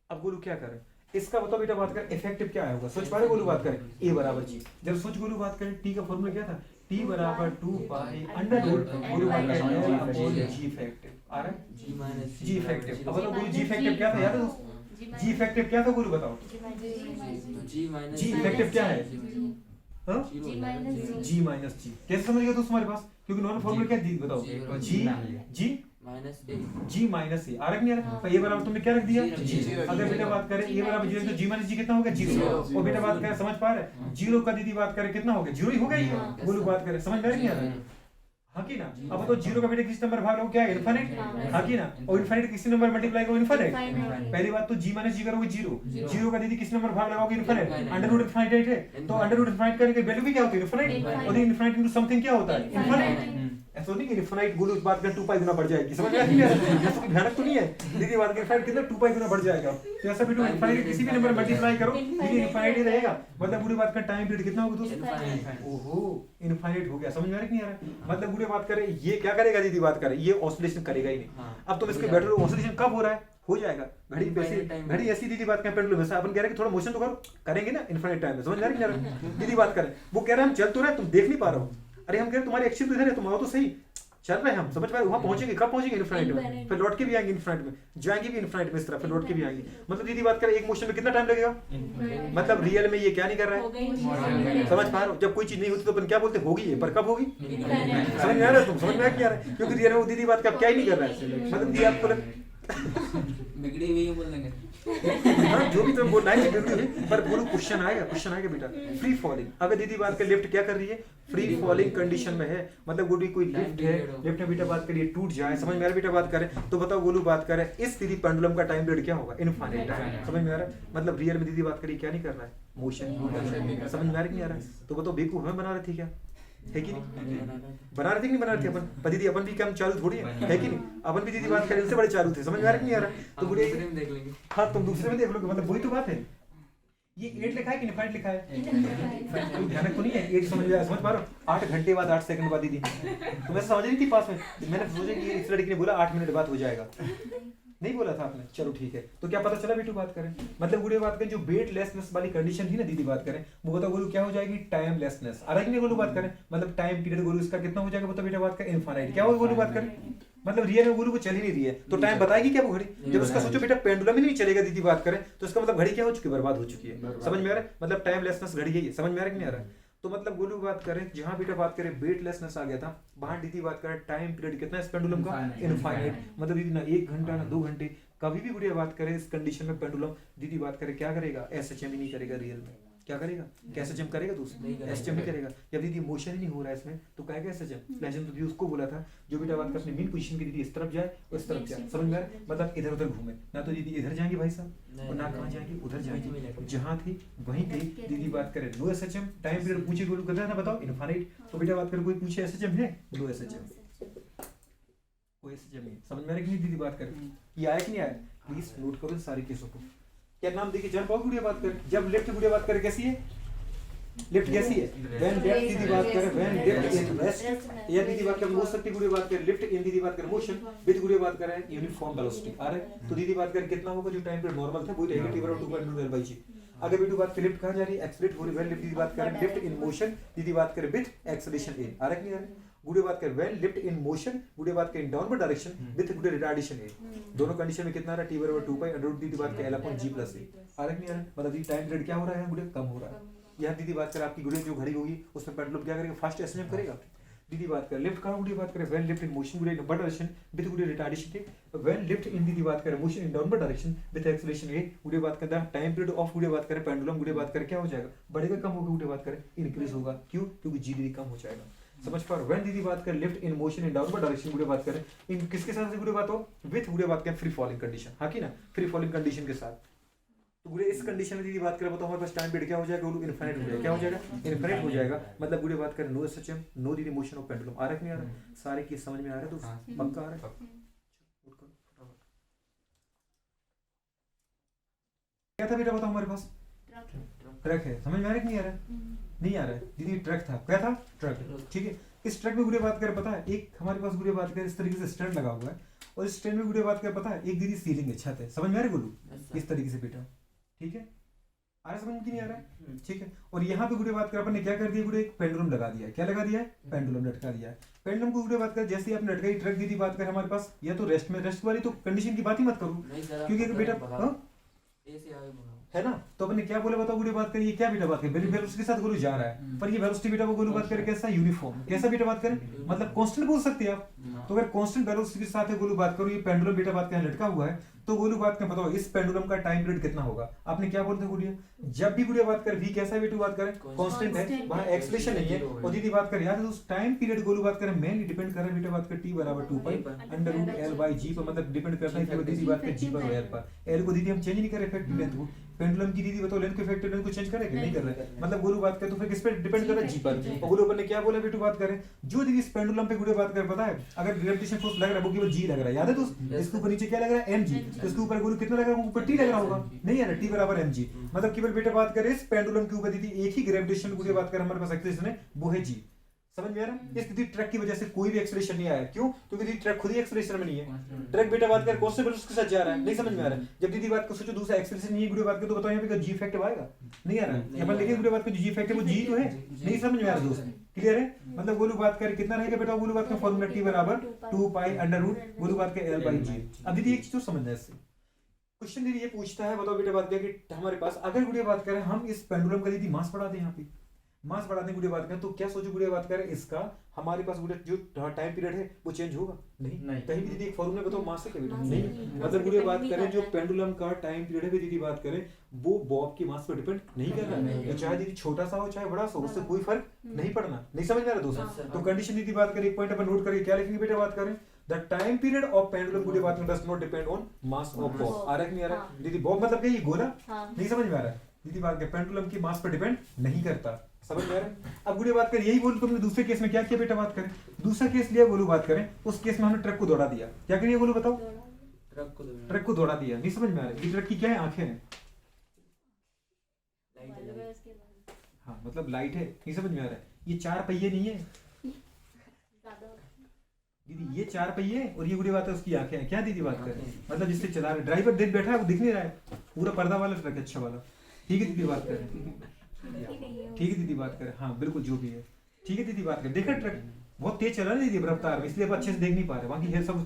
अब गोलू क्या करे, इसका बताओ बेटा बात करें इफेक्टिव क्या होगा, सोच पा रहे गोलू बात करें ए बराबर जी, जब सोच गोलू बात करें टी का फॉर्मूला क्या था, टी बराबर 2 पाई अंडर रूट गोलू बात करें एल अपॉन जी इफेक्टिव आ रहा है, जी माइनस जी इफेक्टिव। अब बताओ गोलू जी इफेक्टिव क्या था याद है दोस्त, जी इफेक्टिव क्या था गोलू बताओ, जी इफेक्टिव क्या है, जी माइनस जी, कैसे समझ गया दोस्त हमारे पास, क्योंकि नॉर्मल फॉर्मूला क्या दी बताओ, जी जी माइनस ए आ रहा नहीं आ रहा, तो ये बराबर तुमने क्या रख दिया जी। अगर बेटा बात करें ये बराबर जीरो तो जी माइनस जी कितना हो गया, जीरो। और बेटा बात करें समझ पा रहे जीरो का दीदी बात करें कितना हो गया, जीरो ही हो गया ये, बोलो बात करें समझ में नहीं आ रहा, हाँ की ना। अब तो जीरो का बेटा किस नंबर भाग लो क्या है, इनफिनिट, हाँ की ना, और इनफिनिट किसी नंबर मल्टीप्लाई करो इनफिनिट, पहली बात तो जी माइनस जी करोगे जीरो, जीरो का दीदी किस नंबर भाग लगाओगे इनफिनिट, अंडर रूट इनफिनिट है तो अंडर रूट इनफिनिट करने की वैल्यू भी क्या होती है इनफिनिट, और इनफिनिट इनटू समथिंग क्या होता है इनफिनिट। ऐसा नहीं कि इनफिनिट गोलू इस बात का 2 पाई गुना बढ़ जाएगी, समझ में आ रही है, ये तो भयानक तो नहीं है दीदी बात के इनफिनिट कितना 2 पाई गुना बढ़ जाएगा, तो ऐसा भी इनफिनिट किसी भी नंबर मल्टीप्लाई करो दीदी इनफिनिट ही रहेगा, मतलब पूरी बात का टाइम पीरियड कितना होगा दोस्त, ओहो इनफिनिट हो गया। समझ में आ रहा है कि नहीं आ रहा, मतलब पूरी बात करें ये क्या करेगा दीदी बात करें, ये ऑसिलेशन करेगा ही नहीं। अब तुम इसके बैठो ऑसिलेशन कब हो रहा है, हो जाएगा, घड़ी ऐसी दीदी बात करें पेंडुलम में अपन कह रहे हैं कि थोड़ा मोशन तो करो, करेंगे ना इनफिनिट टाइम में, समझ आ रही है दीदी बात करें, वो कह रहे हैं हम चल तो रहे तुम देख नहीं पा रहे हो, अरे हम कह रहे तुम्हारी एक्शन तो इधर है, तुम आओ तो सही, चल रहे हैं हम, समझ पा रहे वहां पहुंचेंगे, कब पहुंचेंगे इनफिनिट में, फिर लौट के भी आएंगे इनफिनिट में, जाएंगे भी इनफिनिट में इस तरह, फिर लौट के भी आएंगे। मतलब दीदी बात करें एक मोशन में कितना टाइम लगेगा, मतलब रियल में ये क्या नहीं कर रहा है, समझ पा रहे हो, जब कोई चीज नहीं होती तो अपन क्या बोलते होगी है, पर कब होगी, समझ में आ रहा है, तुम समझ में आ रहा है, क्योंकि रियल में वो दीदी बात का क्या ही नहीं कर रहा है, मतलब दीदी आपको बिगड़ी हुई है बोल देंगे। हाँ, जो भी तुम बोलना है बिगड़ी हुई, पर बोलो क्वेश्चन आएगा बेटा। फ्री फॉलिंग, अगर दीदी बात कर लिफ्ट क्या कर रही है, फ्री फॉलिंग कंडीशन में है, मतलब गोलू कोई लिफ्ट है, लिफ्ट में बेटा बात करिए टूट जाए, समझ में आ रहा है बेटा बात करें तो बताओ गोलू बात करें इस दीदी पेंडुलम का टाइम पीरियड क्या होगा, इनफाइनाइट टाइम, समझ में आ रहा है, मतलब रियल में दीदी बात करिए क्या नहीं कर रहा है, मोशन, समझ में आ रहा है कि नहीं आ रहा है, तो बताओ बेवकूफ हमें बना रहे थे क्या, है कि नहीं, बना रहे थे कि नहीं बना रहे थे अपन, पर दीदी अपन भी काम चालू थोड़ी है कि नहीं, अपन भी दीदी बात करें इनसे बड़े चालू थे, समझ में आ रहा है कि नहीं आ रहा है, तो बुढ़े देख लेंगे। हाँ तुम दूसरे में देख लोगे, मतलब वही तो बात है। ये 8 लिखा है कि इनफाइनाइट लिखा है, ध्यान तो नहीं है, 8 समझ पा रहे हो, 8 घंटे बाद 8 सेकंड बाद दीदी, तुम्हें समझ नहीं थी पास में, मैंने सोचा कि इस लड़की ने बोला 8 मिनट बाद हो जाएगा, नहीं बोला था आपने, चलो ठीक है, तो क्या पता चला बेटू बात करें, मतलब गुड़े बात करें जो वेटलेसनेस वाली कंडीशन थी ना दीदी बात करें, वो बता गोलू क्या हो जाएगी, टाइमलेसनेस, आ रहा है नहीं गोलू बात करें, मतलब टाइम पीरियड गोलू इसका कितना हो जाएगा, बता बेटा बात करें इनफाइनाइट, क्या होगा गोलू बात करें, मतलब रियल में गोलू को चल ही नहीं रही है, तो टाइम बताएगी क्या वो घड़ी, जब उसका सोचो बेटा पेंडुलम ही नहीं चलेगा दीदी बात करें, तो इसका मतलब घड़ी क्या हो चुकी है, बर्बाद हो चुकी है, समझ में आ रहा है, मतलब टाइमलेसनेस घड़ी है, समझ में आ रहा है कि नहीं आ रहा है, तो मतलब गोलू बात करें जहां बेटा बात करें वेटलेसनेस आ गया था, वहां दीदी बात करें टाइम पीरियड कितना है पेंडुलम का, इनफाइनाइट, मतलब दीदी ना 1 घंटा ना 2 घंटे, कभी भी गुड़िया बात करे इस कंडीशन में पेंडुलम दीदी बात करे क्या करेगा, एसएचएम ही नहीं करेगा रियल में, क्या करेगा, कैसे जम करेगा दूसरा, एसएचएम नहीं करेगा, जब दीदी मोशन ही नहीं हो रहा है इसमें तो कहेगा एसएचएम, लेकिन तो दीदी उसको बोला था जो बेटा बात कर अपनी मेन पोजीशन की दीदी इस तरफ जाए और इस तरफ जाए, समझ में आ रहा है, मतलब इधर उधर घूमे ना, तो दीदी इधर जाएंगी भाई साहब और ना कहाँ जाएंगी, उधर जाएंगी, जहाँ थी वहीं थी, दीदी बात करे नो एसएचएम, टाइम पीरियड पूछे गोलू कर रहा है ना, बताओ इनफाइनाइट, तो बेटा बात करे कोई पूछे एसएचएम है, नो एसएचएम, कोई एसएचएम नहीं, समझ में आ रहा है कि नहीं दीदी बात करे, ये आया कि नहीं आया, प्लीज नोट करो इन सारी केसों को, क्या नाम देखिए जान पाओ गुड़िया बात कर, जब लेफ्ट गुड़िया बात करे कैसी है, लिफ्ट कैसी है, व्हेन लेफ्ट दीदी बात करे, व्हेन लिफ्ट इन रेस्ट, या दीदी बात करे मोशन की गुड़िया बात करे, लिफ्ट इन दीदी बात करे मोशन विद गुड़िया बात करे यूनिफॉर्म वेलोसिटी, आ रहा है, तो दीदी बात करे कितना होगा जो टाइम पीरियड नॉर्मल था वही रहेगा t/2.2 l/g, अगर बेटू बात करे लिफ्ट कहां जा रही है, एक्सेलरेट हो रही है, व्हेन लिफ्ट दीदी बात करे लिफ्ट इन मोशन दीदी बात करे विद एक्सेलरेशन a, आ रहा है कि नहीं आ रहा है, गुड़े बात कर व्हेन लिफ्ट इन मोशन, गुड़े बात कर इन डाउनवर्ड डायरेक्शन विद गुड़े रिटार्डेशन ए, दोनों कंडीशन में कितना आ रहा है t/2 √, दीदी बात कर l/g+a, आ रहा है कि नहीं आ रहा है, मतलब टाइम पीरियड क्या हो रहा है गुड़े कम हो रहा है, यहाँ दीदी बात कर आपकी गुड़े जो घड़ी होगी उसमें पेंडुलम क्या करेगा, फास्ट एसएचएम करेगा, दीदी बात कर लिफ्ट कहां गुड़े बात करे, व्हेन लिफ्ट इन मोशन गुड़े इन अपवर्ड डायरेक्शन विद गुड़े रिटार्डेशन के, व्हेन लिफ्ट इन दीदी बात करे motion in downward direction with acceleration a, गुड़े बात करता है टाइम पीरियड ऑफ गुड़े बात करे पेंडुलम गुड़े बात करे क्या हो जाएगा, बढ़ेगा कम होगा, गुड़े बात करे इंक्रीज होगा, क्यों, क्योंकि जी दीदी कम हो जाएगा, समझ पा रहे हो, व्हेन दीदी बात कर lift in motion in downward direction गुड़े बात करें इन किसके साथ से गुड़े बात हो, विद गुड़े बात करें फ्री फॉलिंग कंडीशन, हाँ कि ना, फ्री फॉलिंग कंडीशन के साथ, तो गुड़े इस कंडीशन में दीदी बात करें बताओ हमारे पास टाइम पीरियड क्या हो जाएगा, इनफाइनाइट हो जाएगा, क्या हो जाएगा, इनफाइनाइट हो जाएगा, मतलब गुड़े बात करें नो एसएचएम नो दीदी मोशन ऑफ पेंडुलम, आ रहा है कि नहीं आ रहा, सारे केस समझ में आ रहा है, तो पक्का आ रहा है, क्या था बेटा बताओ हमारे पास, ट्रक है, समझ में आ रहा है कि नहीं आ रहा है, नहीं आ रहा है दीदी, ट्रक था, क्या था, ट्रक, ठीक है, इस ट्रक में गुड़े बात करें पता है, एक हमारे पास गुड़े बात करें इस तरीके से स्टैंड लगा हुआ है, और इस स्टैंड में गुड़े बात करें पता है एक दीदी सीलिंग है, छत है, समझ में आ रहा है गोलू, इस तरीके से बेटा, ठीक है, आ रहा समझ में कि नहीं आ रहा है, ठीक है, और यहाँ पे गुड़े बात कर अपन ने क्या कर दिया, गुड़े एक पेंडुलम लगा दिया है, क्या लगा दिया है, पेंडुलम लटका दिया है, पेंडुलम को गुड़े बात कर जैसे आपने लटकाई, ट्रक दीदी बात कर हमारे पास या तो रेस्ट में, रेस्ट वाली तो कंडीशन की बात ही मत करो, क्योंकि बेटा है ना, तो अपन ने क्या बोला बताओ गुड़े बात करिए, क्या बेटा बात करें, वेलोसिटी के साथ गोलू जा रहा है, पर ये वेलोसिटी बेटा वो गोलू बात करें कैसा, यूनिफॉर्म, कैसा बेटा बात करें, मतलब कांस्टेंट बोल सकते हैं आप, तो अगर कांस्टेंट वेलोसिटी के साथ गोलू बात करो, ये पेंडुलम बेटा बात करें लटका हुआ है, तो गोलू बात करें बताओ इस पेंडुलम का टाइम पीरियड कितना होगा, आपने क्या बोलते गुड़िया, जब भी गुड़िया बात करें v कैसा है बेटू बात करें कांस्टेंट है, वहां एक्सेलरेशन नहीं है, और दीदी बात करें याद है उस टाइम पीरियड गोलू बात करें मेनली डिपेंड कर रहा है बेटा बात करें t/2 √l/g पर, मतलब डिपेंड करता है कि दीदी बात करें g पर और l पर, l को दीदी हम चेंज नहीं कर रहे इफेक्टिव लेंथ को, पेंडुलम की दीदी बताओ लेंथ को इफेक्टिव लेंथ को चेंज करें कि नहीं कर रहे, मतलब गोलू बात करें तो फिर किस पे डिपेंड कर रहा है, जी पर, और गोलू ने क्या बोला बेटू बात करें, जो दीदी इस पेंडुलम पे गुड़े बात करें पता है, अगर ग्रेविटेशन फोर्स लग रहा है वो केवल जी लग रहा है, याद है दोस्त, इसके ऊपर नीचे क्या लग रहा है mg, तो इसके ऊपर गोलू कितना लग रहा है, ऊपर t लग रहा होगा, नहीं है ना, t = mg, मतलब केवल बेटा बात करें इस पेंडुलम के ऊपर दीदी एक ही ग्रेविटेशन गुड़े बात करें हमारे पास एक्सेलरेशन है वो है g, समझ में आ रहा है, इस दीदी ट्रक की वजह से कोई भी एक्सेलरेशन नहीं आया, क्यों, क्योंकि दीदी ट्रक खुद ही एक्सेलरेशन में नहीं है, ट्रक बेटा बात कर कॉन्स्टेंट वेलोसिटी के साथ जा रहा है, नहीं समझ में आ रहा है, जब दीदी बात को सोचो दूसरा एक्सेलरेशन नहीं है गुड़े बात कर, तो बताओ यहाँ पे जी इफेक्टिव आएगा, नहीं आ रहा है, अपन लिखे गुड़े बात को जी इफेक्टिव वो जी तो है, नहीं समझ में आ रहा दोस्त, क्लियर है, मतलब गोलू बात कर कितना रहेगा बेटा, गोलू बात का फॉर्मूला t = 2π√, गोलू बात का l/g, अब दीदी एक चीज तो समझना है इससे, क्वेश्चन दीदी ये पूछता है बताओ बेटा बात क्या कि हमारे पास अगर गुड़िया बात करें हम इस पेंडुलम का दीदी मास बढ़ा दें, यहाँ पे मास बढ़ाने की गुड़िया बात करें तो क्या सोचो गुड़िया बात करें, इसका हमारे पास गुड़िया जो टाइम पीरियड है वो चेंज होगा नहीं कहीं भी दीदी एक फॉर्मूला बताओ मास से कभी नहीं। मतलब गुड़िया बात करें जो पेंडुलम का टाइम पीरियड है दीदी बात करें वो बॉब की मास पर डिपेंड नहीं कर रहा है, तो चाहे दीदी छोटा सा हो चाहे बड़ा सा हो उससे कोई फर्क नहीं पड़ना। नहीं समझ में आ रहा दोस्तों? तो कंडीशन दीदी बात करें, एक पॉइंट अपन नोट करिए, क्या लिखेंगे बेटा बात करें, the time period of pendulum गुड़िया बात करें does not depend on mass of bob. आ रहा है कि नहीं आ रहा दीदी? बॉब मतलब क्या, ये गोला? नहीं समझ में आ रहा है दीदी बात करें, पेंडुलम की मास पर डिपेंड नहीं करता। समझ में आ रहा है? अब गुड़िया बात करें, यही बोलू तुमने दूसरे केस में क्या किया बेटा बात करें, दूसरा केस लिया गोलू बात करें, उस केस में हमने ट्रक को दौड़ा दिया। क्या करिए गोलू बताओ? ट्रक को दौड़ा दिया। नहीं समझ में आ रहा है? ये ट्रक की क्या है, आंखें हैं। हाँ मतलब लाइट है। नहीं समझ में आ रहा है? ये 4 पहिए नहीं है दीदी, ये 4 पहिए और ये गुड़िया बात है उसकी आंखें हैं। क्या दीदी बात करें, मतलब जिससे चला रहे ड्राइवर देख बैठा है वो दिख नहीं रहा है, पूरा पर्दा वाला ट्रक है अच्छा वाला। ठीक है दीदी बात करें, ठीक है दीदी बात करें, हाँ बिल्कुल जो भी है ठीक है दीदी बात करें। देखा ट्रक बहुत तेज चला ना दीदी रफ्तार में, इसलिए अब अच्छे से देख नहीं पा रहे, बाकी है सब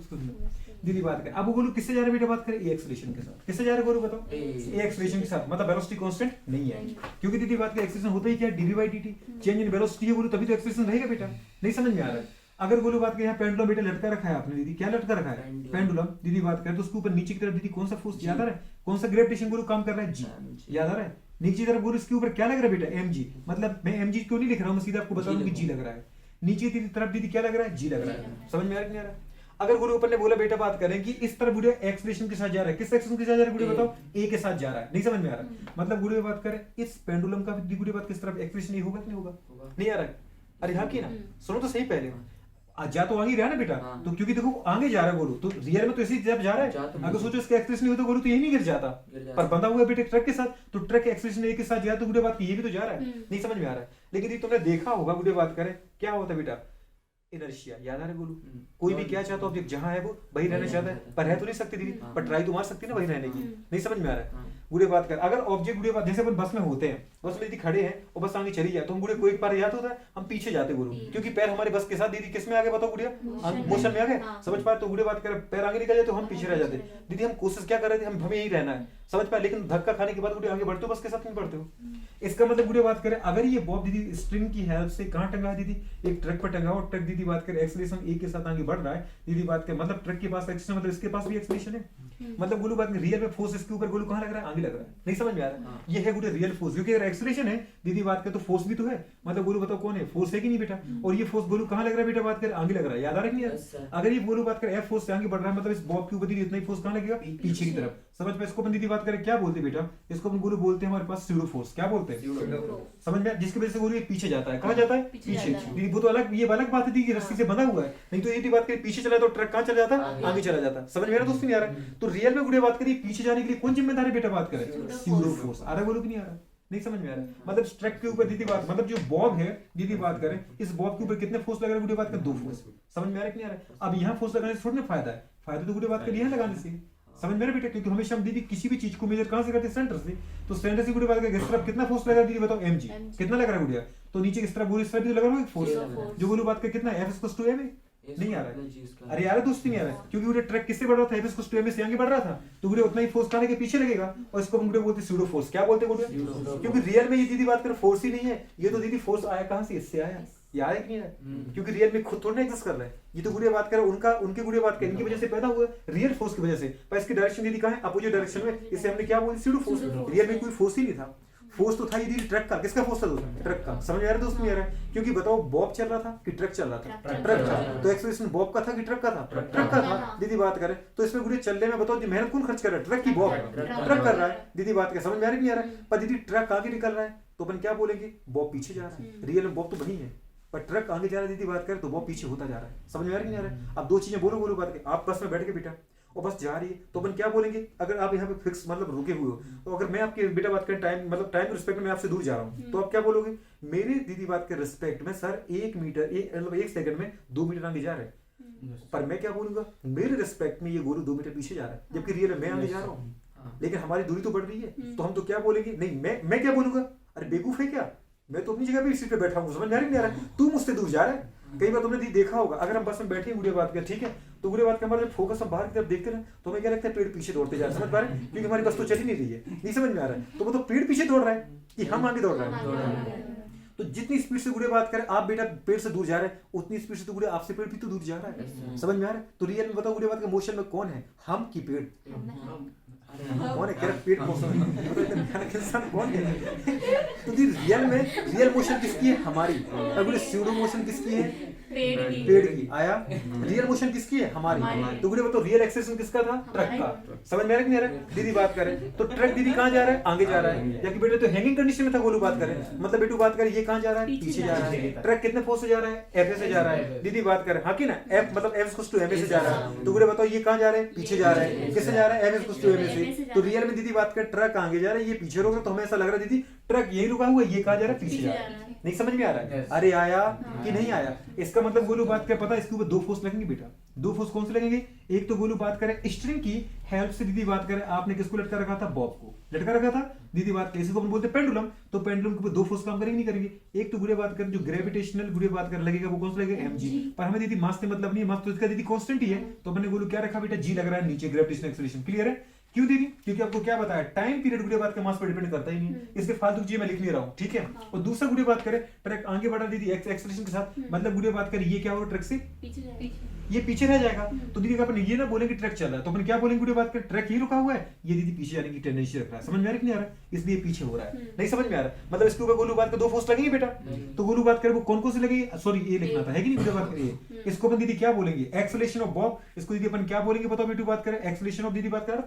दीदी बात करें। अब वो गोलू किससे जा रहे बेटा बात करें, ए एक्सेलरेशन के साथ। किससे जा रहे गोलू बताओ? ए एक्सेलरेशन के साथ, मतलब वेलोसिटी कांस्टेंट नहीं है, क्योंकि दीदी बात करें एक्सेलरेशन होता ही क्या, DV by dt, change in velocity है गोलू तभी तो एक्सेलरेशन रहेगा बेटा। नहीं समझ में आ रहा है? अगर गोलू बात करें यहाँ पेंडुलम बेटा लटका रखा है आपने दीदी, क्या लटका रखा है पेंडुलम दीदी बात करें, तो उसके ऊपर नीचे की तरफ दीदी कौन सा फोर्स याद आ रहा है, कौन सा ग्रेविटेशन गोलू काम कर रहा है, जी याद आ रहा है। नीचे की तरफ गोलू इसके ऊपर क्या लग रहा है बेटा, mg, मतलब मैं mg क्यों नहीं लिख रहा हूँ, मैं सीधा आपको बता दूं कि g लग रहा है। नीचे की तरफ दीदी क्या लग रहा है, g लग रहा है। समझ में आ रहा है नहीं आ रहा? अगर गुरु ऊपर ने बोला बेटा बात करें कि इस तरफ गुड़िया एक्सप्रेशन के साथ जा रहा है, किस एक्सप्रेशन के साथ जा रहा है गुड़िया बताओ, ए के साथ जा रहा है। नहीं समझ में आ रहा? मतलब गुड़िया बात करें इस पेंडुलम का भी गुड़िया बात किस तरफ एक्सप्रेशन नहीं होगा कि नहीं होगा? नहीं आ रहा है? अरे हाँ की ना, सुनो तो सही पहले, जा तो आगे रहा ना बेटा, तो क्योंकि देखो आगे जा रहा है गोलू, तो रियल में तो इसी जब जा रहा है, अगर सोचो इसका एक्सेलेरेशन नहीं होता गोलू तो यही नहीं गिर जाता, पर बंधा हुआ बेटे ट्रक के साथ, तो ट्रक के एक्सेलेरेशन एक के साथ जा तो गुड़िया बात ये भी तो जा रहा है। नहीं समझ में आ रहा है? लेकिन तुमने देखा होगा गुड़िया बात करें क्या होता है बेटा, इनर्शिया याद आ रहा है गोलू? कोई भी क्या चाहता ऑब्जेक्ट जहां है वो वही रहना चाहता है, पर रह तो नहीं सकती दीदी, पर ट्राई तो मार सकती है ना वही रहने की। नहीं समझ में आ रहा है? गुड़े बात कर, अगर ऑब्जेक्ट गुड़े बात जैसे अपन बस में होते हैं, बस में यदि खड़े हैं और बस आगे चली जाए तो हम गुड़े को एक बार याद होता है हम पीछे जाते गुरु, क्योंकि पैर हमारे बस के साथ दीदी किस में आ गए बताओ गुड़िया, मोशन में आ गए। समझ पाए? तो गुड़े बात कर पैर आगे निकल जाए तो हम पीछे रह जाते। दीदी हम कोशिश क्या कर रहे थे, हम हमें यही रहना है, समझ पाए, लेकिन धक्का खाने के बाद गुड़े आगे बढ़ते हो, बस के साथ नहीं बढ़ते हो। इसका मतलब गुड़े बात करें अगर ये बॉब दीदी स्ट्रिंग की हेल्प से कहाँ टंगा है दीदी, एक ट्रक पर टंगा हो, ट्रक दीदी बात करें एक्सेलरेशन ए के साथ आगे बढ़ रहा है, दीदी बात करें मतलब ट्रक के पास एक्सेलरेशन मतलब इसके पास भी एक्सेलरेशन है, मतलब गुरु बात में रियल में फोर्स इसके ऊपर गुरु कहाँ लग रहा है, आगे लग रहा है। नहीं समझ में आ रहा है? ये है गुरु रियल फोर्स, क्योंकि अगर एक्सेलरेशन है दीदी बात करें तो फोर्स भी तो है, मतलब गुरु बताओ कौन है, फोर्स है कि नहीं बेटा, और ये फोर्स गुरु कहाँ लग रहा है बेटा बात करें, आगे लग रहा है। याद आ रहा है कि नहीं? अगर ये गुरु बात करें एफ फोर्स से आगे बढ़ रहा है, मतलब इस बॉब के ऊपर दीदी इतना ही फोर्स कहाँ लगेगा, पीछे की तरफ। समझ में? इसको अपन दीदी बात करें क्या बोलते हैं बेटा, इसको अपन गुरु बोलते हैं हमारे पास स्यूडो फोर्स। क्या बोलते हैं? समझ में? जिसकी वजह से गुरु ये पीछे जाता है, कहाँ जाता है, पीछे। दीदी वो तो अलग, ये अलग बात है कि रस्सी से बंधा हुआ है, नहीं तो ये बात करें पीछे चला तो ट्रक कहाँ चला जाता, आगे चला जाता। समझ में आ रहा दोस्तों? नहीं आ रहा? तो रियल में गुड़िया बात करिए पीछे जाने के लिए कौन जिम्मेदार है बेटा बात करें, स्यूडो फोर्स। आ रहा बोलो कि नहीं आ रहा? नहीं समझ में आ रहा? मतलब ट्रक के ऊपर दीदी बात, मतलब जो बॉब है दीदी बात करें, इस बॉब के ऊपर कितने फोर्स लग रहा है गुड़िया बात करें, 2 फोर्स। समझ में आ रहा है कि नहीं आ रहा? अब यहाँ फोर्स लगाने से थोड़ा ना फायदा है, फायदा तो गुड़िया बात करिए यहाँ लगाने से। समझ में आ रहा बेटा? क्योंकि हमेशा हम दीदी किसी भी चीज को मेजर कहां से करते हैं, सेंटर से, तो सेंटर से गुड़िया बात करें इस तरफ कितना फोर्स लगा दीदी बताओ, mg कितना लग रहा है गुड़िया, तो नीचे इस तरफ बोलो इस तरफ भी लग रहा है फोर्स, जो गुड़िया बात करें कितना f = m नहीं आ रहा है? अरे यार दोस्ती नहीं आ रहा है, क्योंकि गुड़िया ट्रक किससे बढ़ रहा था, f = m से आगे बढ़ रहा था, तो गुड़िया उतना ही फोर्स खाने के पीछे लगेगा, और इसको हम गुड़िया बोलते हैं स्यूडो फोर्स। क्या बोलते हैं गुड़िया? क्योंकि रियल में ये दीदी बात करें फोर्स ही नहीं है, ये तो दीदी फोर्स आया कहां से, इससे आया। याद है कि नहीं है? क्योंकि रियल में खुद थोड़ा एग्जिस्ट कर रहा है, ये तो गुड़िया बात करें उनका, उनके गुड़िया बात करें इनकी वजह से पैदा हुआ है, रियल फोर्स की वजह से, पर इसकी डायरेक्शन दीदी कहां है, अपोजिट डायरेक्शन में, इसे हमने क्या बोला, स्यूडो फोर्स। रियल में कोई फोर्स ही नहीं था, फोर्स तो था ये दीदी ट्रक का। किसका फोर्स था दोस्तों? ट्रक का। समझ आ रहा है दोस्तों? नहीं आ रहा है? क्योंकि बताओ बॉब चल रहा था कि ट्रक चल रहा था, ट्रक था, तो एक्सेलरेशन बॉब का था कि ट्रक का था, ट्रक का था। दीदी बात करें तो इसमें गुड़िया चलने में बताओ मेहनत कौन खर्च कर रहा है, ट्रक की बॉब, ट्रक कर रहा है। दीदी बात करें समझ में आ रही नहीं आ रहा है? पर दीदी ट्रक आगे निकल रहा है तो अपन क्या बोलेंगे, बॉब पीछे जा रहा है। रियल में बॉब तो वही है, पर ट्रक आगे जा रहा है दीदी बात करें तो बॉब पीछे होता जा रहा है। समझ में आ रही नहीं आ रहा है? अब 2 चीजें बोलो बात के, आप बस में बैठ के बेटा और बस जा रही है तो अपन क्या बोलेंगे, अगर आप यहाँ पे फिक्स मतलब रुके हुए हो, तो अगर मैं आपके बेटा बात करें टाइम मतलब टाइम रिस्पेक्ट में आपसे दूर जा रहा हूँ, तो आप क्या बोलोगे, मेरे दीदी बात के रिस्पेक्ट में सर 1 मीटर मतलब 1 सेकंड में 2 मीटर आगे जा रहे हैं, पर मैं क्या बोलूंगा, मेरे रिस्पेक्ट में ये गोलू 2 मीटर पीछे जा रहा है, जबकि रियल में मैं आगे जा रहा हूँ, लेकिन हमारी दूरी तो बढ़ रही है, तो हम तो क्या बोलेंगे, नहीं मैं क्या बोलूंगा, अरे बेवकूफ है क्या, मैं तो अपनी जगह पे इस सीट पे बैठा हूँ, समझ में आ रहा है? तू मुझसे दूर जा रहा है। कई बार तुमने देखा होगा, अगर हम बस में बैठे गुड़िया बात कर, ठीक है, तो गुड़िया बात का हमारा जब फोकस हम बाहर की तरफ देखते हैं तो हमें क्या लगता है, पेड़ पीछे दौड़ते जा रहे हैं। समझ पा रहे हैं? क्योंकि हमारी बस तो चल ही नहीं रही है। नहीं समझ में आ रहा है? तो वो तो पेड़ पीछे दौड़ रहा है कि हम आगे दौड़ रहे हैं। तो जितनी स्पीड से गुड़े बात करें, आप बेटा पेड़ से दूर जा रहे हैं, उतनी स्पीड से तो गुड़े आपसे पेड़ भी तो दूर जा रहा है। समझ में आ रहा है? तो रियल में बताओ गुड़े बात के मोशन में कौन है, हम की पेड़? कौन है? कह रहा पेड़ इंसान कौन है? तो रियल में रियल मोशन किसकी है? हमारी। अब स्यूडो मोशन किसकी है? पेड़ की। आया? रियल मोशन किसकी है? हमारी। तो गुड़े बताओ रियल एक्सेलेरेशन किसका था? ट्रक का। समझ में आ रहा है कि नहीं आ रहा है? दीदी बात करें तो ट्रक दीदी कहाँ जा रहा है? आगे जा रहा है। या कि बेटे तो हैंगिंग कंडीशन में था, गोलू बात करें, मतलब बेटू बात करें ये कहाँ जा रहा है? पीछे जा रहा है। ट्रक कितने फोर्स से जा रहा है? एफ से जा रहा है। दीदी बात करें हाँ की ना, एफ मतलब एफ टू एम से जा रहा है। तो गुड़े बताओ ये कहाँ जा रहे हैं? पीछे जा रहा है। किससे जा रहा है? एफ टू एम से। तो रियल में दीदी बात करें ट्रक आगे जा रहा है, ये पीछे रुक रहा है, तो हमें ऐसा लग रहा है दीदी ट्रक यही रुका हुआ है, ये कहाँ जा रहा है? पीछे जा रहा है। नहीं समझ में आ रहा है? अरे आया कि नहीं आया? इसका मतलब गोलू बात क्या पता है, इसके ऊपर दो फोर्स लगेंगे बेटा। दो फोर्स कौन से लगेंगे? एक तो गोलू बात करें स्ट्रिंग की हेल्प से, दीदी बात करें आपने किसको लटका रखा था? बॉब को लटका रखा था। दीदी बात करें इसी को अपन बोलते हैं पेंडुलम। तो पेंडुलम के ऊपर दो फोर्स काम करेंगे नहीं करेंगे? एक तो गुड़े बात करें जो ग्रेविटेशनल गुड़े बात कर लगेगा, वो कौन सा लगेगा? mg। पर हमें दीदी मास से मतलब नहीं है, मास तो इसका दीदी कांस्टेंट ही है। तो अपने गोलू क्या रखा बेटा? g लग रहा है नीचे, ग्रेविटेशनल एक्सेलरेशन। क्लियर है? क्यों दीदी? क्योंकि आपको क्या बताया, टाइम पीरियड गुड़े बात का मास पर डिपेंड करता ही नहीं, इसके फालतू चीज मैं लिख नहीं रहा हूँ, ठीक है। और दूसरा गुड़े बात करें ट्रक आगे बढ़ा दीदी एक्सेलरेशन के साथ, मतलब गुड़े बात करें ये क्या होगा? ट्रक से ये पीछे रह जाएगा। तो दीदी का अपन ये ना बोलेंगे ट्रक चल रहा है, तो अपन क्या बोलेंगे गुड़े बात करें? ट्रक ही रुका हुआ है, ये दीदी पीछे जाने की टेंडेंसी रख रहा है। समझ में आ रहा है कि नहीं आ रहा है? इसलिए पीछे हो रहा है। नहीं समझ में आ रहा है? मतलब इसके ऊपर गोलू बात का दो फोर्स लगेंगे बेटा। तो गोलू बात करें वो कौन कौन से लगेगी? सॉरी ये लिखना था, है कि नहीं? गुड़े बात करिए इसको अपन दीदी क्या बोलेंगे? Acceleration of Bob. इसको दीदी अपन क्या बोलेंगे बताओ बेटू? बात करें एक्सेलरेशन ऑफ दीदी बात कर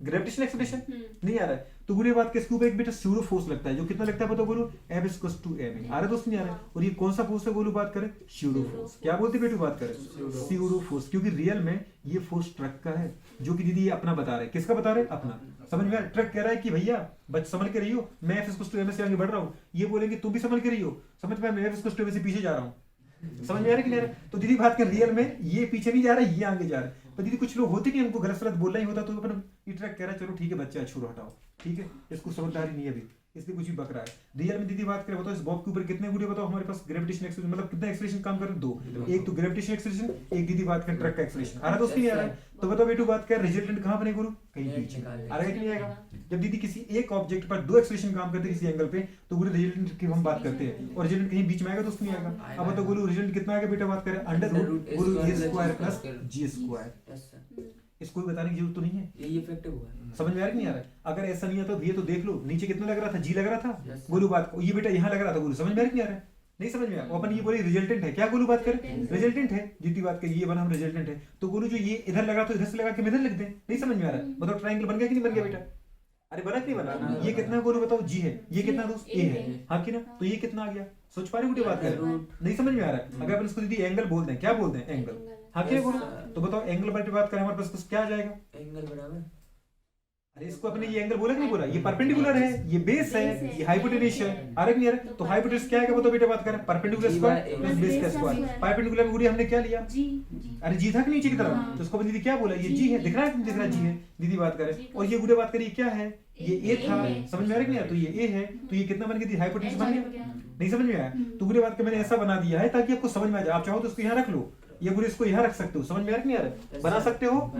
ग्रेविटेशनल एक्सेलरेशन। नहीं आ रहा है? तो गुड़े बात के इसके ऊपर एक बेटा स्यूडो फोर्स लगता है, जो कितना लगता है बताओ बोलो? F = ma। आ रहा है दोस्त? नहीं आ रहा है? और ये कौन सा फोर्स है गोलू बात करें? Pseudo force. क्या बोलते बेटू बात करें? Pseudo force. क्योंकि रियल में ये फोर्स ट्रक का है, जो कि दीदी ये अपना बता रहे हैं। किसका बता रहे हैं? अपना। समझ में आ रहा है? ट्रक कह रहा है कि भैया बच संभल के रहियो, मैं F = ma से आगे बढ़ रहा हूँ। ये बोलेंगे तुम भी संभल के रहियो, समझ में? मैं F = ma से पीछे जा रहा हूँ। समझ में आ रहा है कि नहीं आ रहा है? तो दीदी बात कर रियल में ये पीछे नहीं जा रहा है, ये आगे जा रहा है। पर दीदी कुछ लोग होते कि उनको गलत बोलना ही होता, तो अपन ये ट्रक कह रहा है चलो ठीक है बच्चा छोड़ो हटाओ, ठीक है, इसको समझदारी नहीं है अभी, इसलिए कुछ भी बक रहा है। रियल में दीदी बात करें बताओ इस बॉब के ऊपर कितने गुड़े बताओ हमारे पास? ग्रेविटेशन एक्सेलरेशन मतलब कितना एक्सेलरेशन काम कर रहे हैं? दो। एक तो ग्रेविटेशन एक्सेलरेशन, एक दीदी बात करें ट्रक का एक्सेलरेशन। आ रहा है दोस्त नहीं आ रहा है? तो बताओ बेटू बात कर रिजल्टेंट कहां बने गुरु? कहीं पीछे। आ रहा है कि नहीं आएगा? जब दीदी किसी एक ऑब्जेक्ट पर दो एक्सेलरेशन काम करते हैं किसी एंगल पे, तो गुरु रिजल्टेंट की हम बात करते हैं, और रिजल्टेंट कहीं बीच में आएगा दोस्त नहीं आएगा? अब बताओ गुरु रिजल्ट कितना आएगा बेटा? बात करें अंडर रूट गुरु a² + g²। इसको भी बताने की जरूरत तो नहीं है, ये इफेक्टिव हुआ है। समझ में आ रहा है कि नहीं आ रहा है? अगर ऐसा नहीं आता तो ये तो देख लो नीचे कितना लग रहा था? जी लग रहा था गोलू बात को, ये बेटा यहाँ लग रहा था गोलू। समझ में आ रहा है कि नहीं आ रहा है? नहीं समझ में आया? अपन ये बोले रिजल्टेंट है, क्या गोलू बात करें? रिजल्टेंट है। जितनी बात करिए ये बना हम रिजल्टेंट है, तो गोलू जो ये इधर लगा तो इधर से लगा के इधर लिख दें। नहीं समझ में आ रहा है? बताओ ट्रायंगल बन गया कि नहीं बन गया बेटा? अरे बना कि नहीं बना? ये कितना गोलू बताओ? जी है। ये कितना दोस्त? ए है। हाँ कि ना? तो ये कितना आ गया? सोच पा रहे हो बात कर? नहीं समझ में आ रहा है? अगर अपन इसको दीदी एंगल बोल दें, क्या बोल दें? एंगल। हाँ क्या बोलो? तो बताओ एंगल पर बात करें हमारे पास क्या आ जाएगा? एंगल बराबर। अरे इसको अपने ये एंगल बोला कि नहीं बोला? ये परपेंडिकुलर है, ये बेस है, ये हाइपोटेन्यूज है। आ रहा नहीं आ रहा? तो हाइपोटेन्यूज क्या आएगा बताओ बेटा? बात करें परपेंडिकुलर स्क्वायर प्लस बेस का स्क्वायर। परपेंडिकुलर में गुड़ी हमने क्या लिया? अरे जी था कि नीचे की तरफ, तो इसको दीदी क्या बोला? ये जी है। दिख रहा है? दिख रहा है जी है। दीदी बात करें और ये गुड़े बात करिए क्या है? ये ए था। समझ में आ रहा है कि नहीं? तो ये ए है, तो ये कितना बन गया? हाइपोटेन्यूज बन गया। नहीं समझ में आया? तो गुड़े बात का मैंने ऐसा बना दिया है ताकि आपको समझ में आ जाए। आप चाहो तो इसको यहाँ रख लो, ये गुरु इसको यहाँ रख सकते हो। समझ में आ रहा नहीं आ रहा? बना सकते हो।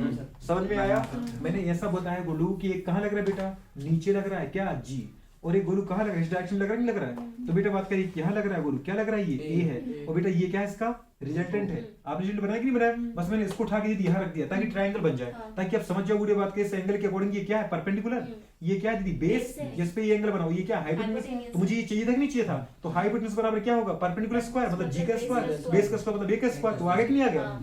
समझ में आया? मैंने ऐसा बताया गोलू कि एक कहाँ लग रहा है बेटा? नीचे लग रहा है क्या? जी। और एक गोलू कहाँ लग रहा है? इस डायरेक्शन लग रहा है नहीं लग रहा है? तो बेटा बात करिए यहाँ लग रहा है गोलू, क्या लग रहा है? ये ए है। और बेटा ये क्या है? इसका रिजल्टेंट है। आप रिजल्ट बनाया कि नहीं बनाया? बस मैंने इसको उठा के दीदी यहाँ रख दिया ताकि ट्रायंगल बन जाए, ताकि आप समझ जाओ गुड़े बात के इस एंगल के अकॉर्डिंग ये क्या है? परपेंडिकुलर। ये क्या है दीदी? बेस, जिस पे ये एंगल बनाओ। ये क्या? हाइपोटेन्यूज। तो मुझे ये चाहिए था कि नहीं चाहिए था? तो हाइपोटेन्यूज बराबर क्या होगा? परपेंडिकुलर स्क्वायर मतलब जी का स्क्वायर, बेस का स्क्वायर मतलब ए का स्क्वायर। तो आगे कि नहीं आ गया?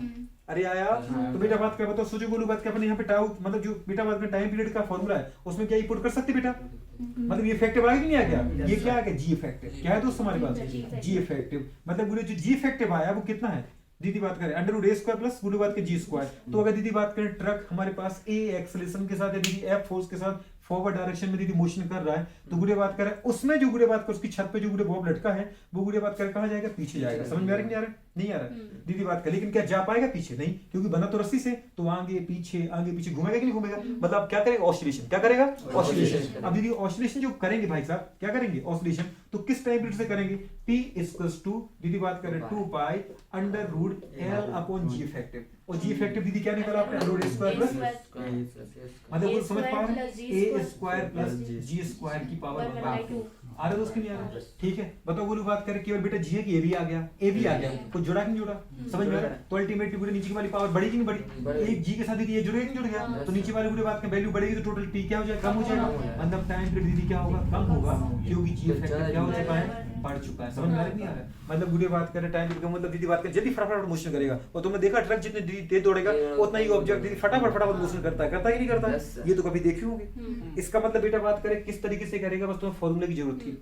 अरे आया? तो बेटा बात कर बताओ सोचो गोलू बात के अपने यहाँ पे टाउ मतलब जो बेटा बात में टाइम पीरियड का फॉर्मूला है उसमें क्या पुट कर सकते बेटा? मतलब ये इफेक्टिव आया कि नहीं आ गया? ये क्या आ गया? जी इफेक्टिव। क्या है दोस्त हमारे पास? जी इफेक्टिव। मतलब गुरु जो जी इफेक्टिव आया वो कितना है? दीदी बात करें √a² प्लस गुरु बात के g²। तो अगर दीदी बात करें ट्रक हमारे पास a एक्सेलरेशन के साथ या दीदी f फोर्स के साथ फॉरवर्ड डायरेक्शन में दीदी मोशन कर रहा है, तो गुड़े बात करें उसमें जो गुड़े बात कर उसकी छत पे जो गुड़े बॉब लटका है वो गुड़े बात कर कहाँ जाएगा? पीछे जाएगा। समझ में आ रहा है कि नहीं आ रहा? नहीं आ रहा दीदी बात कर, लेकिन क्या जा पाएगा पीछे? नहीं, क्योंकि बना तो रस्सी से, तो आगे पीछे घूमेगा कि नहीं घूमेगा? मतलब आप क्या करेगा? ऑसिलेशन। क्या करेगा? ऑसिलेशन। अब दीदी ऑसिलेशन जो करेंगे भाई साहब, क्या करेंगे ऑसिलेशन? तो किस टाइम पीरियड से करेंगे? P = दीदी बात करें 2π √L/g इफेक्टिव। और जी इफेक्टिव दीदी क्या निकला आपने? √a² प्लस मतलब वो समझ पा रहे हैं? a² + g² की पावर 1/2। आ रहा दोस्त कि नहीं आ रहा? ठीक है, बताओ गोलू बात करें केवल बेटा जी है कि ए भी आ गया, ए भी आ गया, कुछ जुड़ा कि नहीं जुड़ा? समझ में आ रहा है? तो अल्टीमेटली पूरे नीचे वाली पावर बढ़ी कि नहीं बढ़ी? एक जी के साथ दीदी ये जुड़ गया कि नहीं जुड़ गया? तो नीचे वाली पूरी बात की वैल्यू बढ़ेगी तो टोटल टी क्या हो जाएगा? कम हो जाएगा। मतलब टाइम पीरियड दीदी क्या होगा? कम होगा, क्योंकि जी फैक्टर क्या हो चुका है? बढ़ चुका है। समझ में आ रहा है नहीं आ रहा है? मतलब गुड़े बात करें टाइम पीरियड का मतलब दीदी बात करें जल्दी फटाफट मोशन करेगा, और तुमने देखा ट्रक जितने तेज दौड़ेगा उतना ही ऑब्जेक्ट दीदी फटाफट मोशन करता है कि नहीं करता है? ये तो कभी देखे होंगे। इसका मतलब बेटा बात करें किस तरीके से करेगा, बस तुम्हें फॉर्मूले की जरूरत थी,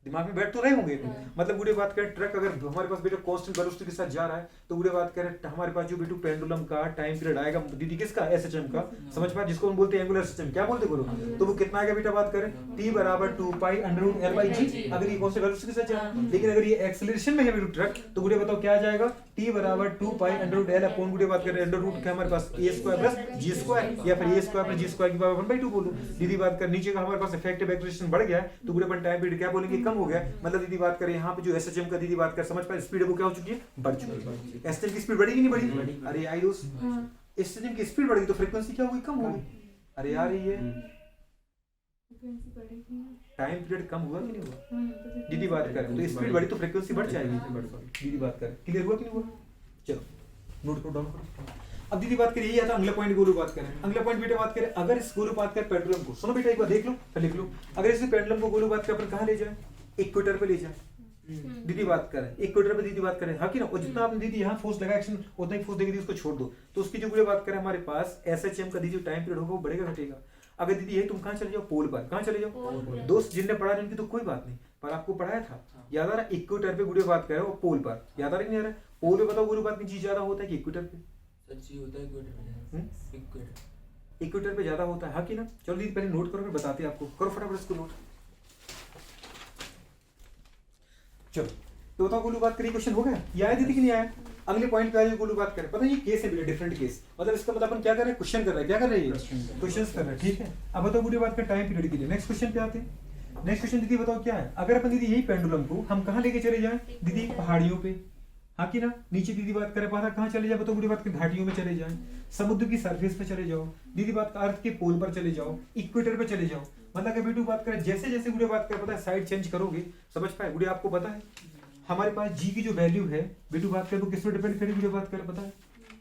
दिमाग में बैठ तो रहे होंगे। मतलब गुड़े बात करें ट्रक अगर हमारे पास बेटा कांस्टेंट वेलोसिटी के साथ जा रहा है तो गुड़े बात करें हमारे पास जो बेटू पेंडुलम का टाइम पीरियड आएगा दीदी किसका? एसएचएम का। समझ पाए? जिसको हम बोलते हैं एंगुलर सिस्टम, क्या बोलते बोलो? तो वो कितना आएगा बेटा बात करें? t बराबर 2 pi under root l by G, अगर ये कांस्टेंट वेलोसिटी के साथ जा रहा है। लेकिन अगर ये एक्सेलरेशन में है बेटू ट्रक तो गुड़े बताओ क्या आ जाएगा? t बराबर 2 pi under root l upon गुड़े बात करें अंडर रूट क्या हमारे पास a square plus g square, या फिर a square plus g square की पावर 1/2 बोलो। दीदी बात कर नीचे का हमारे पास इफेक्टिव एक्सेलरेशन बढ़ गया है तो गुड़े अपन टाइम पीरियड क्या बोलेंगे? कम हो गया। मतलब दीदी बात करें यहाँ पे जो एसएचएम का दीदी बात कर समझ पाए स्पीड है वो क्या हो चुकी है? बढ़ चुकी है। एसएचएम की स्पीड बढ़ी कि नहीं बढ़ी? अरे आई दोस्त एसएचएम की स्पीड बढ़ी तो फ्रीक्वेंसी क्या होगी? कम होगी। अरे यार ये टाइम पीरियड कम हुआ कि नहीं हुआ? दीदी बात करें तो स्पीड बढ़ी तो फ्रीक्वेंसी बढ़ जाएगी। दीदी बात करें क्लियर हुआ कि नहीं हुआ? चलो नोट करो, डाउन करो। अब दीदी बात करिए या तो अगला पॉइंट गोलू बात करें। अगला पॉइंट बेटा बात करें अगर इस गोलू बात करें पेंडुलम को, सुनो बेटा एक बार देख लो फिर लिख लो। अगर इस पेंडुलम को गोलू बात करें अपन कहां ले जाए? इक्वेटर पे ले जाए। दीदी बात करें इक्वेटर पे दीदी बात करें हाँ कि ना, और जितना आपने दीदी यहाँ फोर्स लगा एक्शन उतना ही फोर्स देगी उसको छोड़ दो तो उसकी जो गुड़े बात करें हमारे पास एसएचएम का दीदी टाइम पीरियड होगा वो बढ़ेगा घटेगा। अगर दीदी ये तुम कहाँ चले जाओ? पोल पर। कहाँ चले जाओ? दोस्त जिनने पढ़ा जिनकी तो कोई बात नहीं, पर आपको पढ़ाया था याद आ रहा? इक्वेटर पे गुड़े बात करें और पोल पर, याद आ रहा नहीं आ रहा? पोल पे बताओ गुरु बात में जी ज्यादा होता है कि इक्वेटर पे? जी होता है इक्वेटर। इक्वेटर पे ज्यादा होता है हाँ कि ना? चलो दीदी पहले नोट करो फिर बताते हैं आपको, करो फटाफट इसको नोट। चलो तो बताओ गोलू बात करिए क्वेश्चन हो गया? ये आया दीदी कि नहीं आया? अगले पॉइंट पे आइए गोलू बात करें। पता है ये केस है बेटा डिफरेंट केस, मतलब इसका मतलब अपन क्या कर रहे हैं? क्वेश्चन कर रहे हैं। क्या कर रहे हैं? क्वेश्चंस कर रहे हैं। ठीक है अब बताओ गोलू बात का टाइम पीरियड के लिए नेक्स्ट क्वेश्चन पे आते हैं। नेक्स्ट क्वेश्चन दीदी बताओ क्या है? अगर अपन दीदी यही पेंडुलम को हम कहाँ लेके चले जाएं? दीदी पहाड़ियों पे हाँ कि ना? नीचे दीदी बात करें पास कहाँ चले जाए? बताओ बुरी बात की घाटियों में चले जाएं, समुद्र की सरफेस पे चले जाओ, दीदी बात अर्थ के पोल पर चले जाओ, इक्वेटर पे चले जाओ। मतलब कि बेटू बात करें जैसे जैसे गुड़े बात करें पता है साइड चेंज करोगे समझ पाए गुड़े आपको पता है हमारे पास जी की जो वैल्यू है बेटू बात करें वो किस पर डिपेंड करेगी? गुड़े बात करें पता है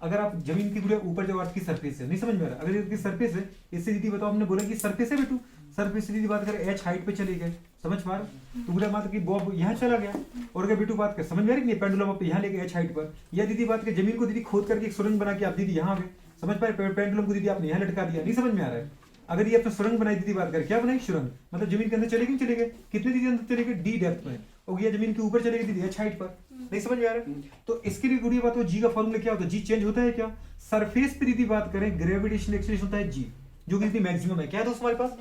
अगर आप जमीन की गुड़े ऊपर जो अर्थ की सरफेस है नहीं समझ में आ रहा, अगर इसकी सरफेस है इससे दीदी बताओ हमने बोला कि सरफेस है बेटू, सरफेस से दीदी बात करें एच हाइट पे चले गए समझ पा रहे तो गुड़े मतलब कि बॉब यहाँ चला गया और अगर बेटू बात कर समझ में आ रही नहीं पेंडुलम आप यहाँ लेके एच हाइट पर, या दीदी बात कर जमीन को दीदी खोद करके एक सुरंग बना के आप दीदी यहाँ पे समझ पाए पेंडुलम को दीदी आपने यहाँ लटका दिया, नहीं समझ में आ रहा है? अगर ये अपना सुरंग बनाई दीदी बात कर क्या बनाई? सुरंग मतलब जमीन के अंदर चलेगी नहीं चलेगी? कितने दीदी अंदर चलेगी? डी डेप्थ में, और ये जमीन के ऊपर चलेगी दीदी एच हाइट पर, नहीं समझ में आ रहा है? तो इसके लिए गुड़िया बात हो जी का फॉर्मूला क्या होता है? जी चेंज होता है क्या? सरफेस पे दीदी बात करें ग्रेविटेशनल एक्सीलरेशन होता है जी, जो कि दीदी मैक्सिमम है। क्या है दोस्त हमारे पास?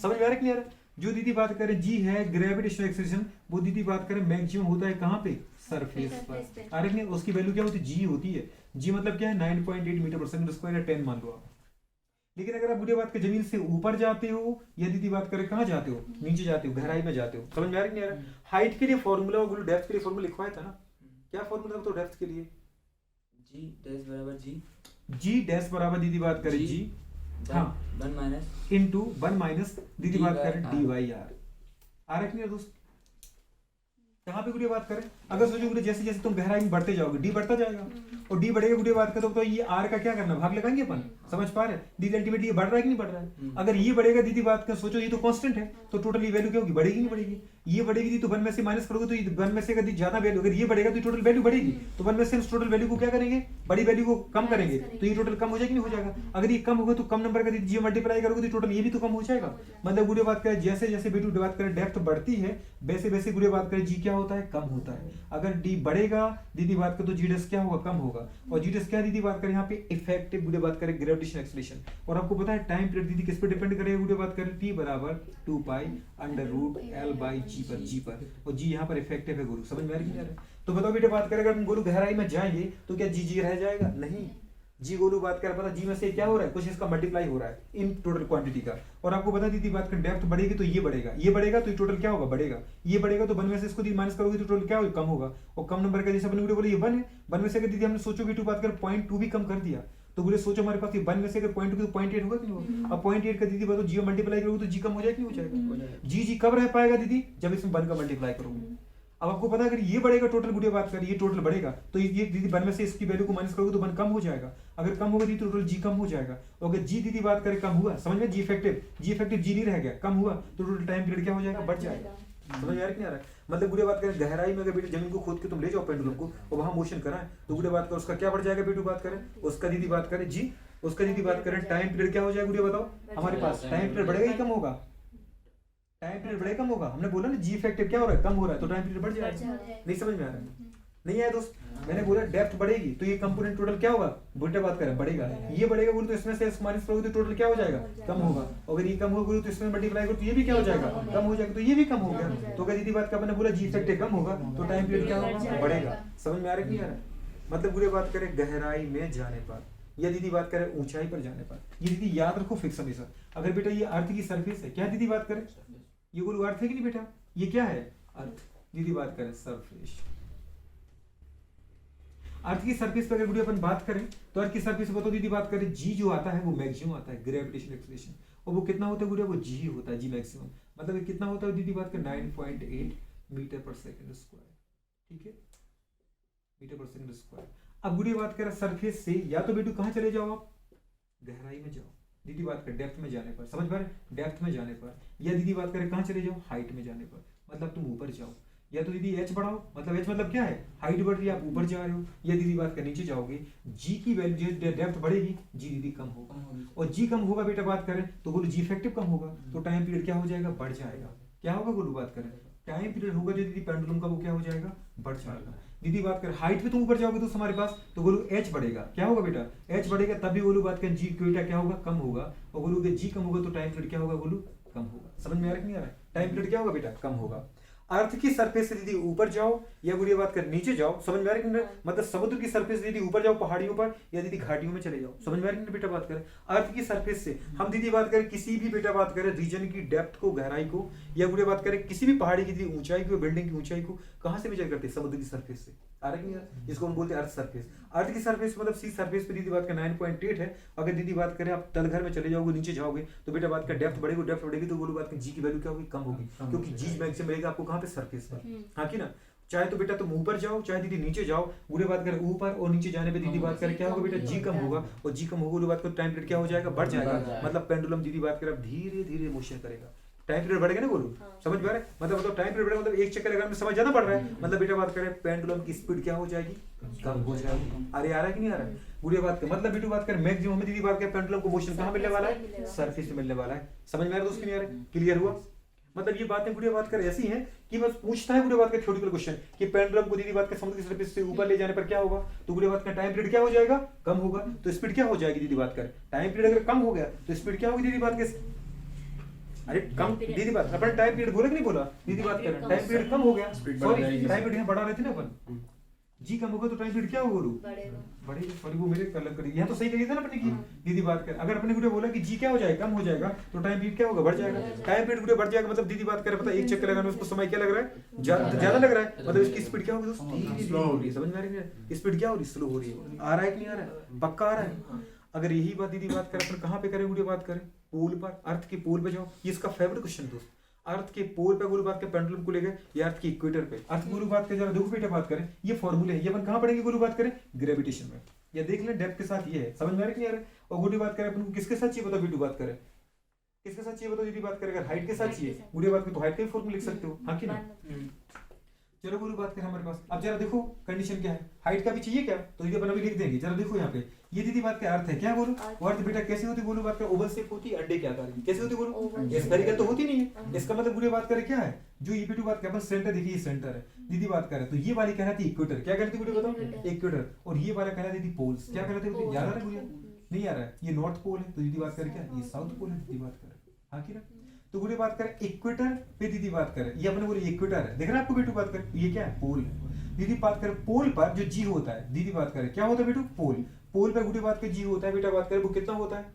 समझ में आ रहा है कि नहीं आ रहा? जो दीदी बात करें जी है ग्रेविटेशनल एक्सीलरेशन वो दीदी बात करें मैक्सिमम होता है कहाँ पे? सरफेस पर। आ रही है उसकी वैल्यू क्या होती है? जी होती है। जी मतलब क्या है? 9.8 मीटर पर सेकंड स्क्वायर या 10 मान लो आप। लेकिन अगर आप बुढ़े बात करें जमीन से ऊपर जाते हो या दीदी बात करें कहाँ जाते हो? नीचे जाते हो, गहराई में जाते हो। समझ में आ रहा है नहीं आ रहा? हाइट के लिए फॉर्मूला और डेप्थ के लिए फॉर्मूला लिखवाया था ना? क्या फॉर्मूला तो डेप्थ के लिए? जी डैश बराबर जी, जी डैश बराबर दीदी बात करें जी हाँ 1 माइनस इनटू 1 माइनस दीदी बात करें डी वाई आर। आ रहा है नहीं दोस्त? कहाँ पे गुड़िया बात करें अगर सोचो गुड़िया जैसे जैसे तुम गहराई में बढ़ते जाओगे डी बढ़ता जाएगा और डी बढ़ेगा गुड़िया बात करो तो ये आर का क्या करना? भाग लगाएंगे अपन। समझ पा रहे? दीदी अल्टीमेटली ये बढ़ रहा है कि नहीं बढ़ रहा है? अगर ये बढ़ेगा दीदी बात कर सोचो ये तो कांस्टेंट है तो टोटल ये वैल्यू क्या होगी? बढ़ेगी नहीं बढ़ेगी? ये बढ़ेगी दीदी तो 1 में से माइनस करोगे तो ये 1 में से अगर ज्यादा वैल्यू अगर ये बढ़ेगा तो टोटल वैल्यू बढ़ेगी तो 1 में से हम टोटल वैल्यू को क्या करेंगे? बड़ी वैल्यू को कम करेंगे तो ये टोटल कम हो जाएगा नहीं हो जाएगा? अगर ये कम होगा तो कम नंबर का जी मल्टीप्लाई करोगे तो टोटल ये भी तो कम हो जाएगा। मतलब गुड़िया बात करें जैसे जैसे बेटू बात करें डेप्थ बढ़ती है वैसे वैसे गुड़िया बात करें जी क्या होता है? कम होता है। अगर डी बढ़ेगा दीदी बात करें तो जी डैश क्या होगा? कम होगा। और जी डैश क्या दीदी बात करें यहाँ पे इफेक्टिव गुड़िया बात करें ग्रेविटेशनल एक्सीलरेशन। और आपको पता है टाइम पीरियड दीदी किस पे डिपेंड करेगा? गुड़िया बात करें टी बराबर 2 pi under root L by G पर, जी पर, और जी यहाँ पर इफेक्टिव है गुरु। समझ में आ रही है? तो बताओ बेटा बात करें अगर हम गोलू गहराई में जाएंगे तो क्या जी जी रह जाएगा? नहीं, जी गोलू बात कर पता जी में से क्या हो रहा है? कुछ इसका मल्टीप्लाई हो रहा है इन टोटल क्वांटिटी का। और आपको बता दीदी बात कर डेप्थ बढ़ेगी तो ये बढ़ेगा तो ये टोटल क्या होगा? बढ़ेगा। ये बढ़ेगा तो 1 में से इसको दीदी माइनस करोगे तो टोटल क्या होगा? कम होगा। और कम नंबर का जैसे अपन बोले ये 1 है 1 में से अगर दीदी हमने सोचो कि 2 बात कर 0.2 भी कम कर दिया तो गुड़िया सोचो हमारे पास ये 1 में से अगर 0.2 तो 0.8 होगा कि नहीं होगा? अब 0.8 का दीदी बताओ जी मल्टीप्लाई करोगे तो जी कम हो जाएगा कि नहीं हो जाएगा? जी कब रह पाएगा दीदी? जब इसमें 1 का मल्टीप्लाई करोगे। अब आपको पता है अगर ये बढ़ेगा टोटल, गुड़िया बात करें ये टोटल बढ़ेगा तो ये दीदी 1 में से इसकी वैल्यू को माइनस करोगे तो 1 कम हो जाएगा। अगर कम होगा दीदी तो टोटल जी कम हो जाएगा। और अगर जी दीदी बात करें कम हुआ, समझ में, जी इफेक्टिव जी नहीं रह गया, कम हुआ तो टोटल टाइम पीरियड क्या हो जाएगा? बढ़ जाएगा। समझ में आ रहा है कि नहीं आ रहा है? मतलब गुड़िया बात करें गहराई में अगर बेटे जमीन को खोद के तुम ले जाओ पेंडुलम को और वहां मोशन कराएं तो गुड़िया बात करें उसका क्या बढ़ जाएगा? बेटू बात करें उसका दीदी बात करें जी, उसका दीदी बात करें टाइम पीरियड क्या हो जाएगा? गुड़िया बताओ हमारे पास टाइम पीरियड बढ़ेगा ही कम होगा? टाइम पीरियड बढ़ेगा कम होगा? हमने बोला ना जी इफेक्टिव क्या हो रहा है? कम हो रहा है तो टाइम पीरियड बढ़ जाएगा। नहीं समझ में आ रहा है? नहीं आया दोस्त? मैंने बोला डेप्थ बढ़ेगी तो ये कंपोनेंट टोटल क्या होगा? बेटा बात करें बढ़ेगा, ये बढ़ेगा बोले तो इसमें से माइनस करोगे तो टोटल क्या हो जाएगा? कम होगा। अगर ये कम होगा तो इसमें मल्टीप्लाई करो तो ये भी क्या हो जाएगा? कम हो जाएगा। तो ये भी कम हो गया। तो अगर दीदी बात का मैंने बोला जी इफेक्टिव कम होगा तो टाइम पीरियड क्या होगा? बढ़ेगा। समझ में आ रहा है कि नहीं आ रहा है? मतलब गुड़िया बात करें गहराई में जाने पर या दीदी बात करें ऊंचाई पर जाने पर, ये दीदी याद रखो फिक्स हमेशा। अगर बेटा ये अर्थ की सरफेस है, क्या दीदी बात करें ये बोलो अर्थ है कि नहीं बेटा? ये क्या है? अर्थ। दीदी बात करें सरफेस। अर्थ की सरफेस पर अगर गुड़िया अपन बात करें तो अर्थ की सरफेस पर बताओ दीदी बात करें जी जो आता है वो मैक्सिमम आता है, ग्रेविटेशनल एक्सेलरेशन। और वो कितना होता है गुड़िया? वो जी होता है, जी मैक्सिमम। मतलब ये कितना होता है दीदी बात करें? 9.8 मीटर पर सेकंड स्क्वायर। ठीक है, मीटर पर सेकंड स्क्वायर। अब गुड़िया बात करें सरफेस से या तो बेटू कहां चले जाओ आप? गहराई में जाओ। दीदी बात करें डेप्थ में जाने पर, समझ पा रहे? डेप्थ में जाने पर। या दीदी बात करें कहां चले जाओ? हाइट में जाने पर, मतलब तुम ऊपर जाओ। या तो दीदी एच बढ़ाओ, मतलब एच मतलब क्या है? हाइट बढ़ रही है, आप ऊपर जा रहे हो। या दीदी बात कर नीचे जाओगे, जी की वैल्यू डेप्थ बढ़ेगी, जी दीदी कम होगा। और जी कम होगा बेटा बात करें तो बोलो जी इफेक्टिव कम होगा तो टाइम पीरियड क्या हो जाएगा? बढ़ जाएगा। क्या होगा बोलो बात करें? टाइम पीरियड होगा जो दीदी पेंडुलम का वो क्या हो जाएगा? बढ़ जाएगा। दीदी बात करें हाइट पे तुम ऊपर जाओगे तो हमारे पास तो बोलो एच बढ़ेगा। क्या होगा बेटा? एच बढ़ेगा तभी बोलो बात करें जी बेटा क्या होगा? कम होगा। और बोलो जी कम होगा तो टाइम पीरियड क्या होगा? बोलो कम होगा। समझ में आ रहा है कि नहीं आ रहा है? टाइम पीरियड क्या होगा बेटा? कम होगा। अर्थ की सरफेस से दीदी ऊपर जाओ या गुड़िया बात कर नीचे जाओ। समझ में आ रही है? मतलब समुद्र की सरफेस से दीदी ऊपर जाओ पहाड़ियों पर या दीदी घाटियों में चले जाओ। समझ में आ रही है बेटा बात करें? अर्थ की सरफेस से हम दीदी बात करें किसी भी बेटा बात करें रीजन की डेप्थ को, गहराई को, या गुड़िया बात करें किसी भी पहाड़ी की दीदी ऊंचाई को, बिल्डिंग की ऊंचाई को कहां से मेजर करते हैं? समुद्र की सरफेस से। आ रहा है कि नहीं? जिसको हम बोलते हैं अर्थ सरफेस। अर्थ की सरफेस मतलब सी सरफेस पे दीदी बात कर 9.8 है। अगर दीदी बात करें आप तलघर में चले जाओगे, नीचे जाओगे तो बेटा बात कर डेप्थ बढ़ेगी, डेप्थ बढ़ेगी तो बोलो बात कर जी की वैल्यू क्या होगी? कम होगी, क्योंकि जी मैक्सिमम रहेगा आपको कहां पे? सरफेस पर। हाँ कि ना? चाहे तो बेटा तुम ऊपर जाओ चाहे दीदी नीचे जाओ, गुड़े बात करें ऊपर और नीचे जाने पे दीदी बात करें क्या होगा बेटा? जी कम होगा। और जी कम होगा बात करें टाइम पीरियड क्या हो जाएगा? बढ़ जाएगा। मतलब पेंडुलम दीदी बात करें धीरे धीरे मोशन करेगा। टाइम पीरियड बढ़ेगा ना बोलो? समझ पा रहे? मतलब टाइम पीरियड बढ़ेगा मतलब एक चक्कर लगाने में समय ज्यादा पड़ रहा है। मतलब बेटा बात करें पेंडुलम की स्पीड क्या हो जाएगी? कम हो जाएगी। अरे आ रहा है कि नहीं आ रहा है? गुड़िया बात कर मतलब बेटू बात कर मैक्सिमम हमें दीदी बात कर पेंडुलम को मोशन कहां मिलने वाला है? सरफेस पे मिलने वाला है। समझ में आ रहा है दोस्तों? नहीं आ रहा है? क्लियर हुआ? मतलब ये बातें गुड़िया बात कर ऐसी हैं कि बस पूछता है गुड़िया बात का थ्योरेटिकल क्वेश्चन कि पेंडुलम को दीदी बात का समुद्र की सरफेस से ऊपर ले जाने पर क्या होगा? तो गुड़िया बात का टाइम पीरियड क्या हो जाएगा? कम होगा। तो स्पीड क्या हो जाएगी दीदी बात कर? टाइम पीरियड अगर कम हो गया तो स्पीड क्या होगी दीदी बात के? अरे कम दीदी बात अपन टाइम पीरियड बोला कि नहीं बोला? दीदी बात कर टाइम पीरियड कम हो गया, सॉरी टाइम पीरियड बढ़ा रहे थे ना अपन। जी कम होगा तो टाइम पीरियड क्या होगा? बढ़ेगा। सॉरी वो मेरे कलर करी यहाँ तो सही कही था ना अपने की दीदी बात कर। अगर अपने गुड़िया बोला कि जी क्या हो जाएगा? कम हो जाएगा तो टाइम पीरियड क्या होगा? बढ़ जाएगा। टाइम पीरियड गुड़िया बढ़ जाएगा मतलब दीदी बात कर पता एक चक्कर लगाने में उसको समय क्या लग रहा है? ज्यादा लग रहा है। मतलब इसकी स्पीड क्या होगी दोस्तों? धीरे धीरे हो रही है। समझ में आ रही है? स्पीड क्या हो रही है? स्लो हो रही है। आ रहा है कि नहीं आ रहा है? पक्का आ रहा है? अगर यही बात दीदी बात करें अपन कहां पे करें गुड़िया बात करें? पोल पर, अर्थ के पोल पे जाओ। ये इसका फेवरेट क्वेश्चन दोस्त। अर्थ के पोल पे गुरु बात के पेंडुलम को ले गए या अर्थ की इक्वेटर पे। अर्थ गुरु बात के जरा देखो बेटा बात करें ये फॉर्मूले है, ये अपन कहां पढ़ेंगे गुरु बात करें? ग्रेविटेशन में। या देख लें डेप्थ के साथ ये है। समझ में आ रहा है कि नहीं आ रहा है? और गुरु बात करें अपन को किसके साथ चाहिए बताओ? बेटू बात करें किसके साथ चाहिए बताओ? दीदी बात करें अगर हाइट के साथ चाहिए गुरु बात के तो हाइट का ही फॉर्मूला लिख सकते हो। हाँ कि ना? चलो गुरु बात करें हमारे पास। अब जरा देखो कंडीशन क्या है? हाइट का भी चाहिए क्या? तो ये अपन अभी लिख देंगे। जरा देखो यहाँ पे ये दीदी बात का अर्थ है क्या बोलो? अर्थ बेटा कैसे होती बोलो बात कर? ओवल शेप होती है, अंडे के आकार की। कैसे होती बोलो? स्फेरिकल तो होती नहीं है। इसका मतलब गुरु बात करें क्या है? जो ये बेटू बात कर अपन सेंटर देखिए सेंटर है दीदी बात करें तो ये वाली कहलाती है इक्वेटर। क्या कहलाती है गुरु बताओ? इक्वेटर। और ये वाला कहलाती है पोल्स। क्या कहलाते हैं? याद आ रहा है गुरु? नहीं आ रहा है? ये नॉर्थ पोल है तो दीदी बात करें क्या? ये साउथ पोल है दीदी बात करें। हाँ की ना? तो गुरु बात करें इक्वेटर पे दीदी बात करें ये अपने बोले इक्वेटर है। देख रहे हैं आपको बेटू बात करें ये क्या है? पोल है। दीदी बात करें पोल पर जो जी होता है दीदी बात करें क्या होता है बेटू? पोल। पोल पर गुरु बात के जी होता है बेटा बात करें वो कितना होता है?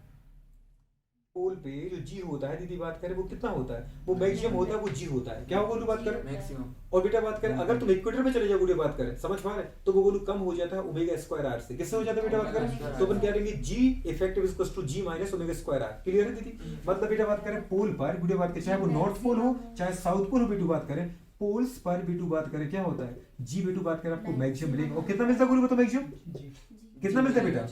पोल पे जो जी होता है दीदी बात करें वो कितना होता है, वो मैक्सिमम होता है, वो जी होता है, क्या होगा बोलो बात करें मैक्सिमम। और बेटा बात करें अगर तुम इक्वेटर में चले जाओ गुड़िया बात करें, समझ पा रहे हैं, तो वो बोलो कम हो जाता है ओमेगा स्क्वायर आर से। किससे हो जाता है बेटा बात करें, तो अपन क्या करेंगे G effective is equal to G minus omega square R. Clear है दीदी, मतलब बेटा बात करें पोल पर गुड़िया बात करें चाहे वो नॉर्थ पोल हो चाहे साउथ पोल हो, बेटू बात करें पोल्स पर बेटू बात करें क्या होता है जी, बेटू बात करें आपको मैक्सिमम मिलेगा। और कितना मिलता है बोलो बताओ मैक्सिमम कितना मिलता है बेटा,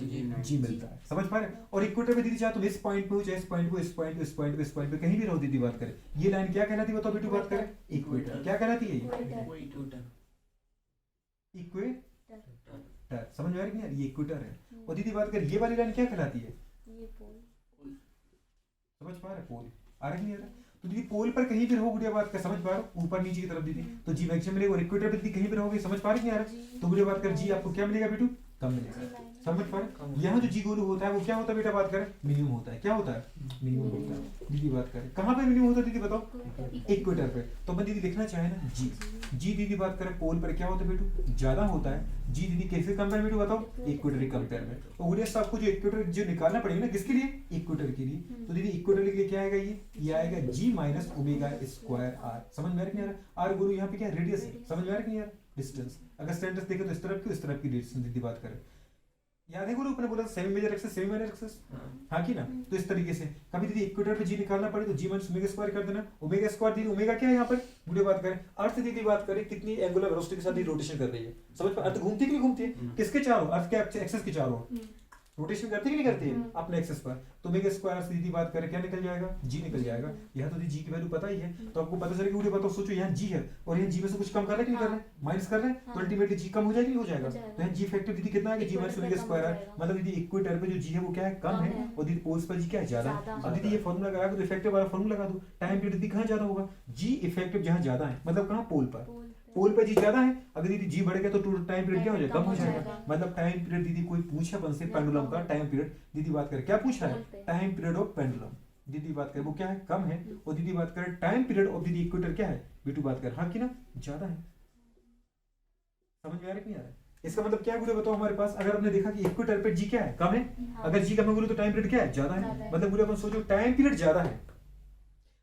जी मिलता है, समझ पा रहे हैं। और इक्वेटर पे दीदी चाहे तुम इस पॉइंट पे हो चाहे इस पॉइंट पे, इस पॉइंट पे, इस पॉइंट पे, इस पॉइंट पे कहीं भी रहो दीदी बात करें, ये लाइन क्या कहलाती है बताओ बेटू बात करें, इक्वेटर। क्या कहलाती है इक्वेटर, समझ में आ रही है ये इक्वेटर है। और दीदी बात करें ये वाली लाइन क्या कहलाती है, समझ पा रहे हैं, पोल आ रहा है नहीं आ रहा। तो दीदी पोल पर कहीं भी रहो गुड़िया बात कर, समझ पा रहे हो, ऊपर नीचे की तरफ दीदी तो जी मैक्सिमम मिलेगा। और इक्वेटर पे दीदी कहीं भी रहोगे, समझ पा रहे नहीं आ रहा, तो गुड़िया बात कर जी आपको क्या मिलेगा बेटू, कम मिलेगा, समझ पा रहे। यहाँ जो जी गोलू होता है वो क्या होता है बेटा बात करें, मिनिमम होता है। क्या होता है, मिनिमम होता है दीदी बात करें। कहाँ पे मिनिमम होता है दीदी बताओ, इक्वेटर पे। तो मैं दीदी लिखना चाहे ना जी, जी दीदी बात करें पोल पर क्या होता है बेटू, ज्यादा होता है। जी दीदी कैसे कंपेयर बेटू बताओ, इक्वेटर के कंपेयर में। और गुड़िया साहब को जो इक्वेटर जो निकालना पड़ेगा ना किसके लिए, इक्वेटर के लिए। तो दीदी इक्वेटर के लिए क्या आएगा, ये आएगा जी माइनस ओमेगा स्क्वायर आर। समझ में आ रहा है नहीं आ रहा, आर गुरु यहाँ पे क्या रेडियस है, समझ में आ रहा है नहीं यार, डिस्टेंस। अगर सेंटर देखे तो इस तरफ की इस तरफ की डिस्टेंस दीदी बात करें, याद है गुरु अपने बोला semi major axis semi minor axis, हाँ की ना। तो इस तरीके से कभी दीदी इक्वेटर पे जी निकालना पड़े तो जी माइनस ओमेगा स्क्वायर कर देना। ओमेगा स्क्वायर दीदी ओमेगा क्या है यहाँ पर गुड़िया बात करें, अर्थ दीदी बात करें कितनी एंगुलर वेलोसिटी के साथ रोटेशन कर रही है, समझ पर। अर्थ घूमती कि नहीं घूमती है, किसके चारों, अर्थ के एक्सेस के चारों रोटेशन करती कि नहीं करती है अपने एक्सेस पर। तो ओमेगा स्क्वायर से दीदी बात करें क्या निकल जाएगा, जी निकल जाएगा। यहाँ तो दीदी जी की वैल्यू पता ही है, तो आपको पता चलेगा गुड़िया बताओ, सोचो यहाँ जी है और यहाँ जी में से कुछ कम कर रहे हैं कि नहीं कर रहे हैं, माइनस कर रहे हैं, तो अल्टीमेटली जी कम हो जाएगा, नहीं हो जाएगा। तो यहाँ जी फैक्टर दीदी कितना है, जी माइनस ओमेगा स्क्वायर है। मतलब दीदी इक्वेटर पे जो जी है वो क्या है, कम है, और दीदी पोल्स पर जी क्या है, ज्यादा है। अब दीदी ये फॉर्मूला लगा दो, इफेक्टिव वाला फॉर्मूला लगा दो, टाइम पीरियड दीदी कहाँ ज्यादा होगा, जी इफेक्टिव जहाँ ज्यादा है, मतलब कहाँ पोल पर, पोल पे जी ज्यादा है। अगर दीदी जी बढ़ गया तो टोटल टाइम पीरियड क्या हो जाएगा, कम हो जाएगा। मतलब टाइम पीरियड दीदी कोई पूछा अपन से पेंडुलम का टाइम पीरियड, दीदी बात करें क्या पूछा है, टाइम पीरियड ऑफ पेंडुलम, दीदी बात करें वो क्या है, कम है। और दीदी बात करें टाइम पीरियड ऑफ दीदी इक्वेटर क्या है, बेटू बात करें हाँ की ना, ज्यादा है। समझ में आ रहा है नहीं आ रहा है, इसका मतलब क्या गुरु बताओ हमारे पास, अगर आपने देखा कि इक्वेटर पे जी क्या है, कम है, अगर जी कम है गुरु तो टाइम पीरियड क्या है, ज्यादा है। मतलब गुरु अपन सोचो टाइम पीरियड ज्यादा है,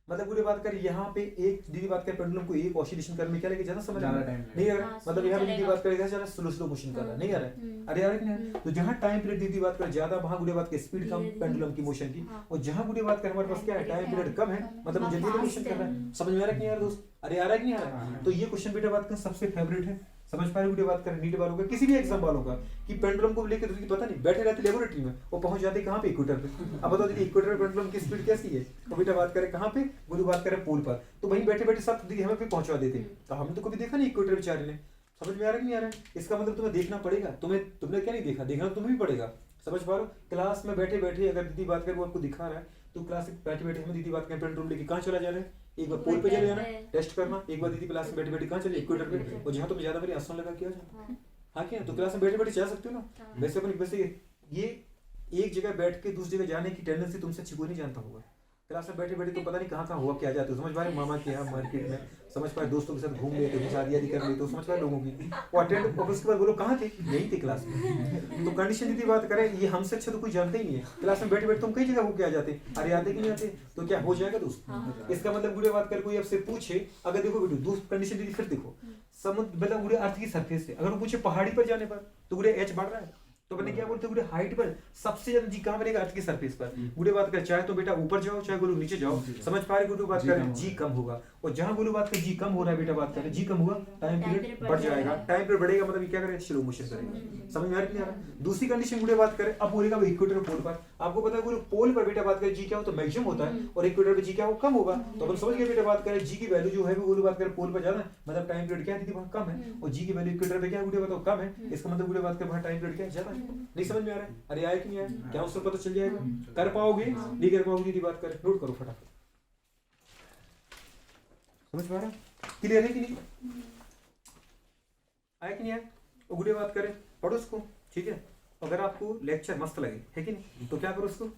मतलब पूरी बात करें यहाँ पे एक दीदी बात करें पेंडुलम को एक ऑसिलेशन करने में क्या लगे, ज्यादा समय नहीं आ रहा। मतलब यहाँ पे दीदी बात करेगा ज्यादा स्लो स्लो मोशन कर रहा है, नहीं आ रहा है, अरे यार नहीं। तो जहाँ टाइम पीरियड दीदी बात करें ज्यादा, वहाँ गुड़े बात की स्पीड कम पेंडुलम की मोशन की, और जहाँ गुड़े बात करें हमारे पास क्या है, टाइम पीरियड कम है, मतलब जल्दी मोशन कर रहा है। समझ में आ रहा है नहीं यार दोस्त, अरे आ रहा है कि नहीं आ रहा है। तो ये क्वेश्चन बेटा बात का सबसे फेवरेट है, समझ पा रहे हो, बात करें नीट वालों का, किसी भी एग्जाम वालों का, कि पेंडुलम को लेकर तो पता नहीं, बैठे रहते लेबोरेटरी में, वो पहुंच जाते कहाँ पे, इक्वेटर पे। अब बताओ दीदी इक्वेटर पेंडुलम की स्पीड कैसी है, तो बेटा बात करें कहाँ पे, गुरु बात करें पोल पर, तो वहीं बैठे बैठे सब दीदी हमें पे पहुंचा देते। तो हमने तो कभी देखा नहीं इक्वेटर बेचारे ने, समझ में आ रहा है नहीं आ रहा है। इसका मतलब तुम्हें देखना पड़ेगा, तुमने क्या नहीं देखा, देखना तुम्हें भी पड़ेगा, समझ पा रहे हो। क्लास में बैठे बैठे अगर दीदी बात करें वो आपको दिखा रहा है, तो क्लास में बैठे बैठे हमें दीदी बात करें पेंडुलम लेके कहाँ चला जा रहा है, एक बार पोल पे चले जाना टेस्ट करना, एक बार दीदी क्लास में बैठे बैठे कहाँ चले, इक्वेटर पे, और जहाँ तुम्हें ज्यादा मेरी आसान लगा किया जाए, हाँ क्या, तो क्लास में बैठे बैठे जा सकते हो ना। वैसे अपन वैसे ये एक जगह बैठ के दूसरी जगह जाने की टेंडेंसी तुमसे अच्छी कोई नहीं जानता होगा। क्लास में बैठे बैठे तो पता नहीं कहाँ हुआ क्या जाते हो, समझ पा रहे, मामा के यहाँ मार्केट में, समझ पाए दोस्तों के साथ घूम लेते हो, शादी कर लेते हो, समझ पाए लोगों की, वो अटेंड, और उसके बाद बोलो कहाँ थे, यही थे क्लास में। तो कंडीशन दीदी बात करें, ये हमसे अच्छा तो कोई जानते ही नहीं है। क्लास में बैठे बैठे तुम कई जगह हो क्या जाते, अरे आते कि नहीं आते, तो क्या हो जाएगा दोस्त। इसका मतलब बुरे बात कर कोई आपसे पूछे, अगर देखो बेटू दूसरी कंडीशन दीदी फिर देखो, समुद्र मतलब बुरे अर्थ की सरफेस से अगर वो पूछे पहाड़ी पर जाने पर, तो बुरे एच बढ़ रहा है, तो मैंने क्या बोलते हैं हाइट पर सबसे ज्यादा जी कहाँ बनेगा, अर्थ की सरफेस पर। गुरु बात कर चाहे तो बेटा ऊपर जाओ चाहे गुरु नीचे जाओ, समझ पा रहे, गुरु बात करें जी कम होगा, और जहां गुरु बात करें जी कम हो रहा है बेटा बात करें जी कम होगा, टाइम पीरियड बढ़ जाएगा, टाइम पीरियड बढ़ेगा मतलब क्या करें, स्लो मोशन करेंगे। समझ में आ रहा है। दूसरी कंडीशन गुरु बात करें, अब बोलेगा इक्वेटर पोल पर, आपको पता है गुरु पोल पर बेटा बात करें जी क्या हो तो मैक्सिमम होता है, और इक्वेटर पे जी क्या हो कम होगा। तो अपन समझ गए बेटा बात करें जी की वैल्यू जो है वो गुरु बात करें पोल पर ज्यादा, मतलब टाइम पीरियड क्या है दीदी वहां कम है, और जी की वैल्यू इक्वेटर पे क्या गुरु बताओ कम है, इसका मतलब गुरु बात करें वहां टाइम पीरियड क्या है ज्यादा है। नहीं समझ में आ रहा है, अरे आया कि नहीं आया, क्या उससे पता चल जाएगा, कर पाओगे नहीं कर पाओगे दीदी बात करें, नोट करो फटाफट, समझ पा रहा, क्लियर है कि नहीं, आया कि नहीं आया। और गुड़े बात करें पढ़ो उसको, ठीक है। अगर आपको लेक्चर मस्त लगे है कि नहीं, तो क्या करो उसको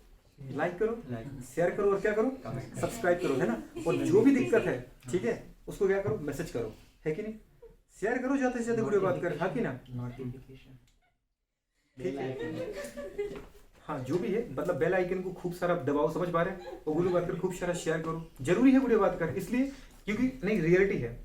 लाइक करो, शेयर करो, और क्या करो सब्सक्राइब करो, है ना। और जो भी दिक्कत है ठीक है उसको क्या करो मैसेज करो, है कि नहीं, शेयर करो ज्यादा से ज्यादा गुड़े बात करें, हाँ कि ना, ठीक है हाँ जो भी है, मतलब बेल आइकन को खूब सारा दबाओ, समझ पा रहे हैं, और वीडियो बात कर खूब सारा शेयर करो, जरूरी है वीडियो बात कर, इसलिए क्योंकि नहीं रियलिटी है।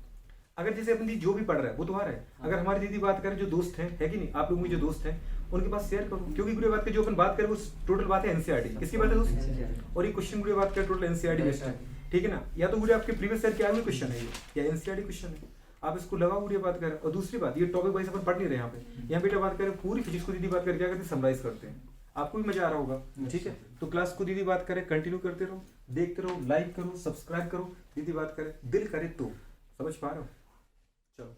अगर जैसे अपन जो भी पढ़ रहा है वो तो आ रहा है, अगर हमारी दीदी बात करें जो दोस्त हैं, है कि नहीं, आप लोग में जो दोस्त हैं उनके पास शेयर करो, क्योंकि वीडियो बात के जो अपन बात करें वो टोटल बात है एनसीईआरटी, किसकी बात है दोस्त, और ये क्वेश्चन वीडियो बात करें टोटल एनसीईआरटी बेस्ड है, ठीक है ना, या तो वीडियो आपके प्रीवियस ईयर के आए हुए क्वेश्चन है ये, या एनसीईआरटी क्वेश्चन है, आप इसको लगाओ वीडियो बात करें। और दूसरी बात, ये टॉपिक वाइज अपन पढ़ नहीं रहे यहाँ पे, यहाँ बेटा बात करें पूरी फिजिक्स को दीदी बात करके क्या करते हैं, समराइज करते हैं, आपको भी मजा आ रहा होगा, ठीक है। तो क्लास को दीदी बात करें कंटिन्यू करते रहो, देखते रहो, लाइक करो, सब्सक्राइब करो, दीदी बात करें दिल करे तो, समझ पा रहे हो, चलो।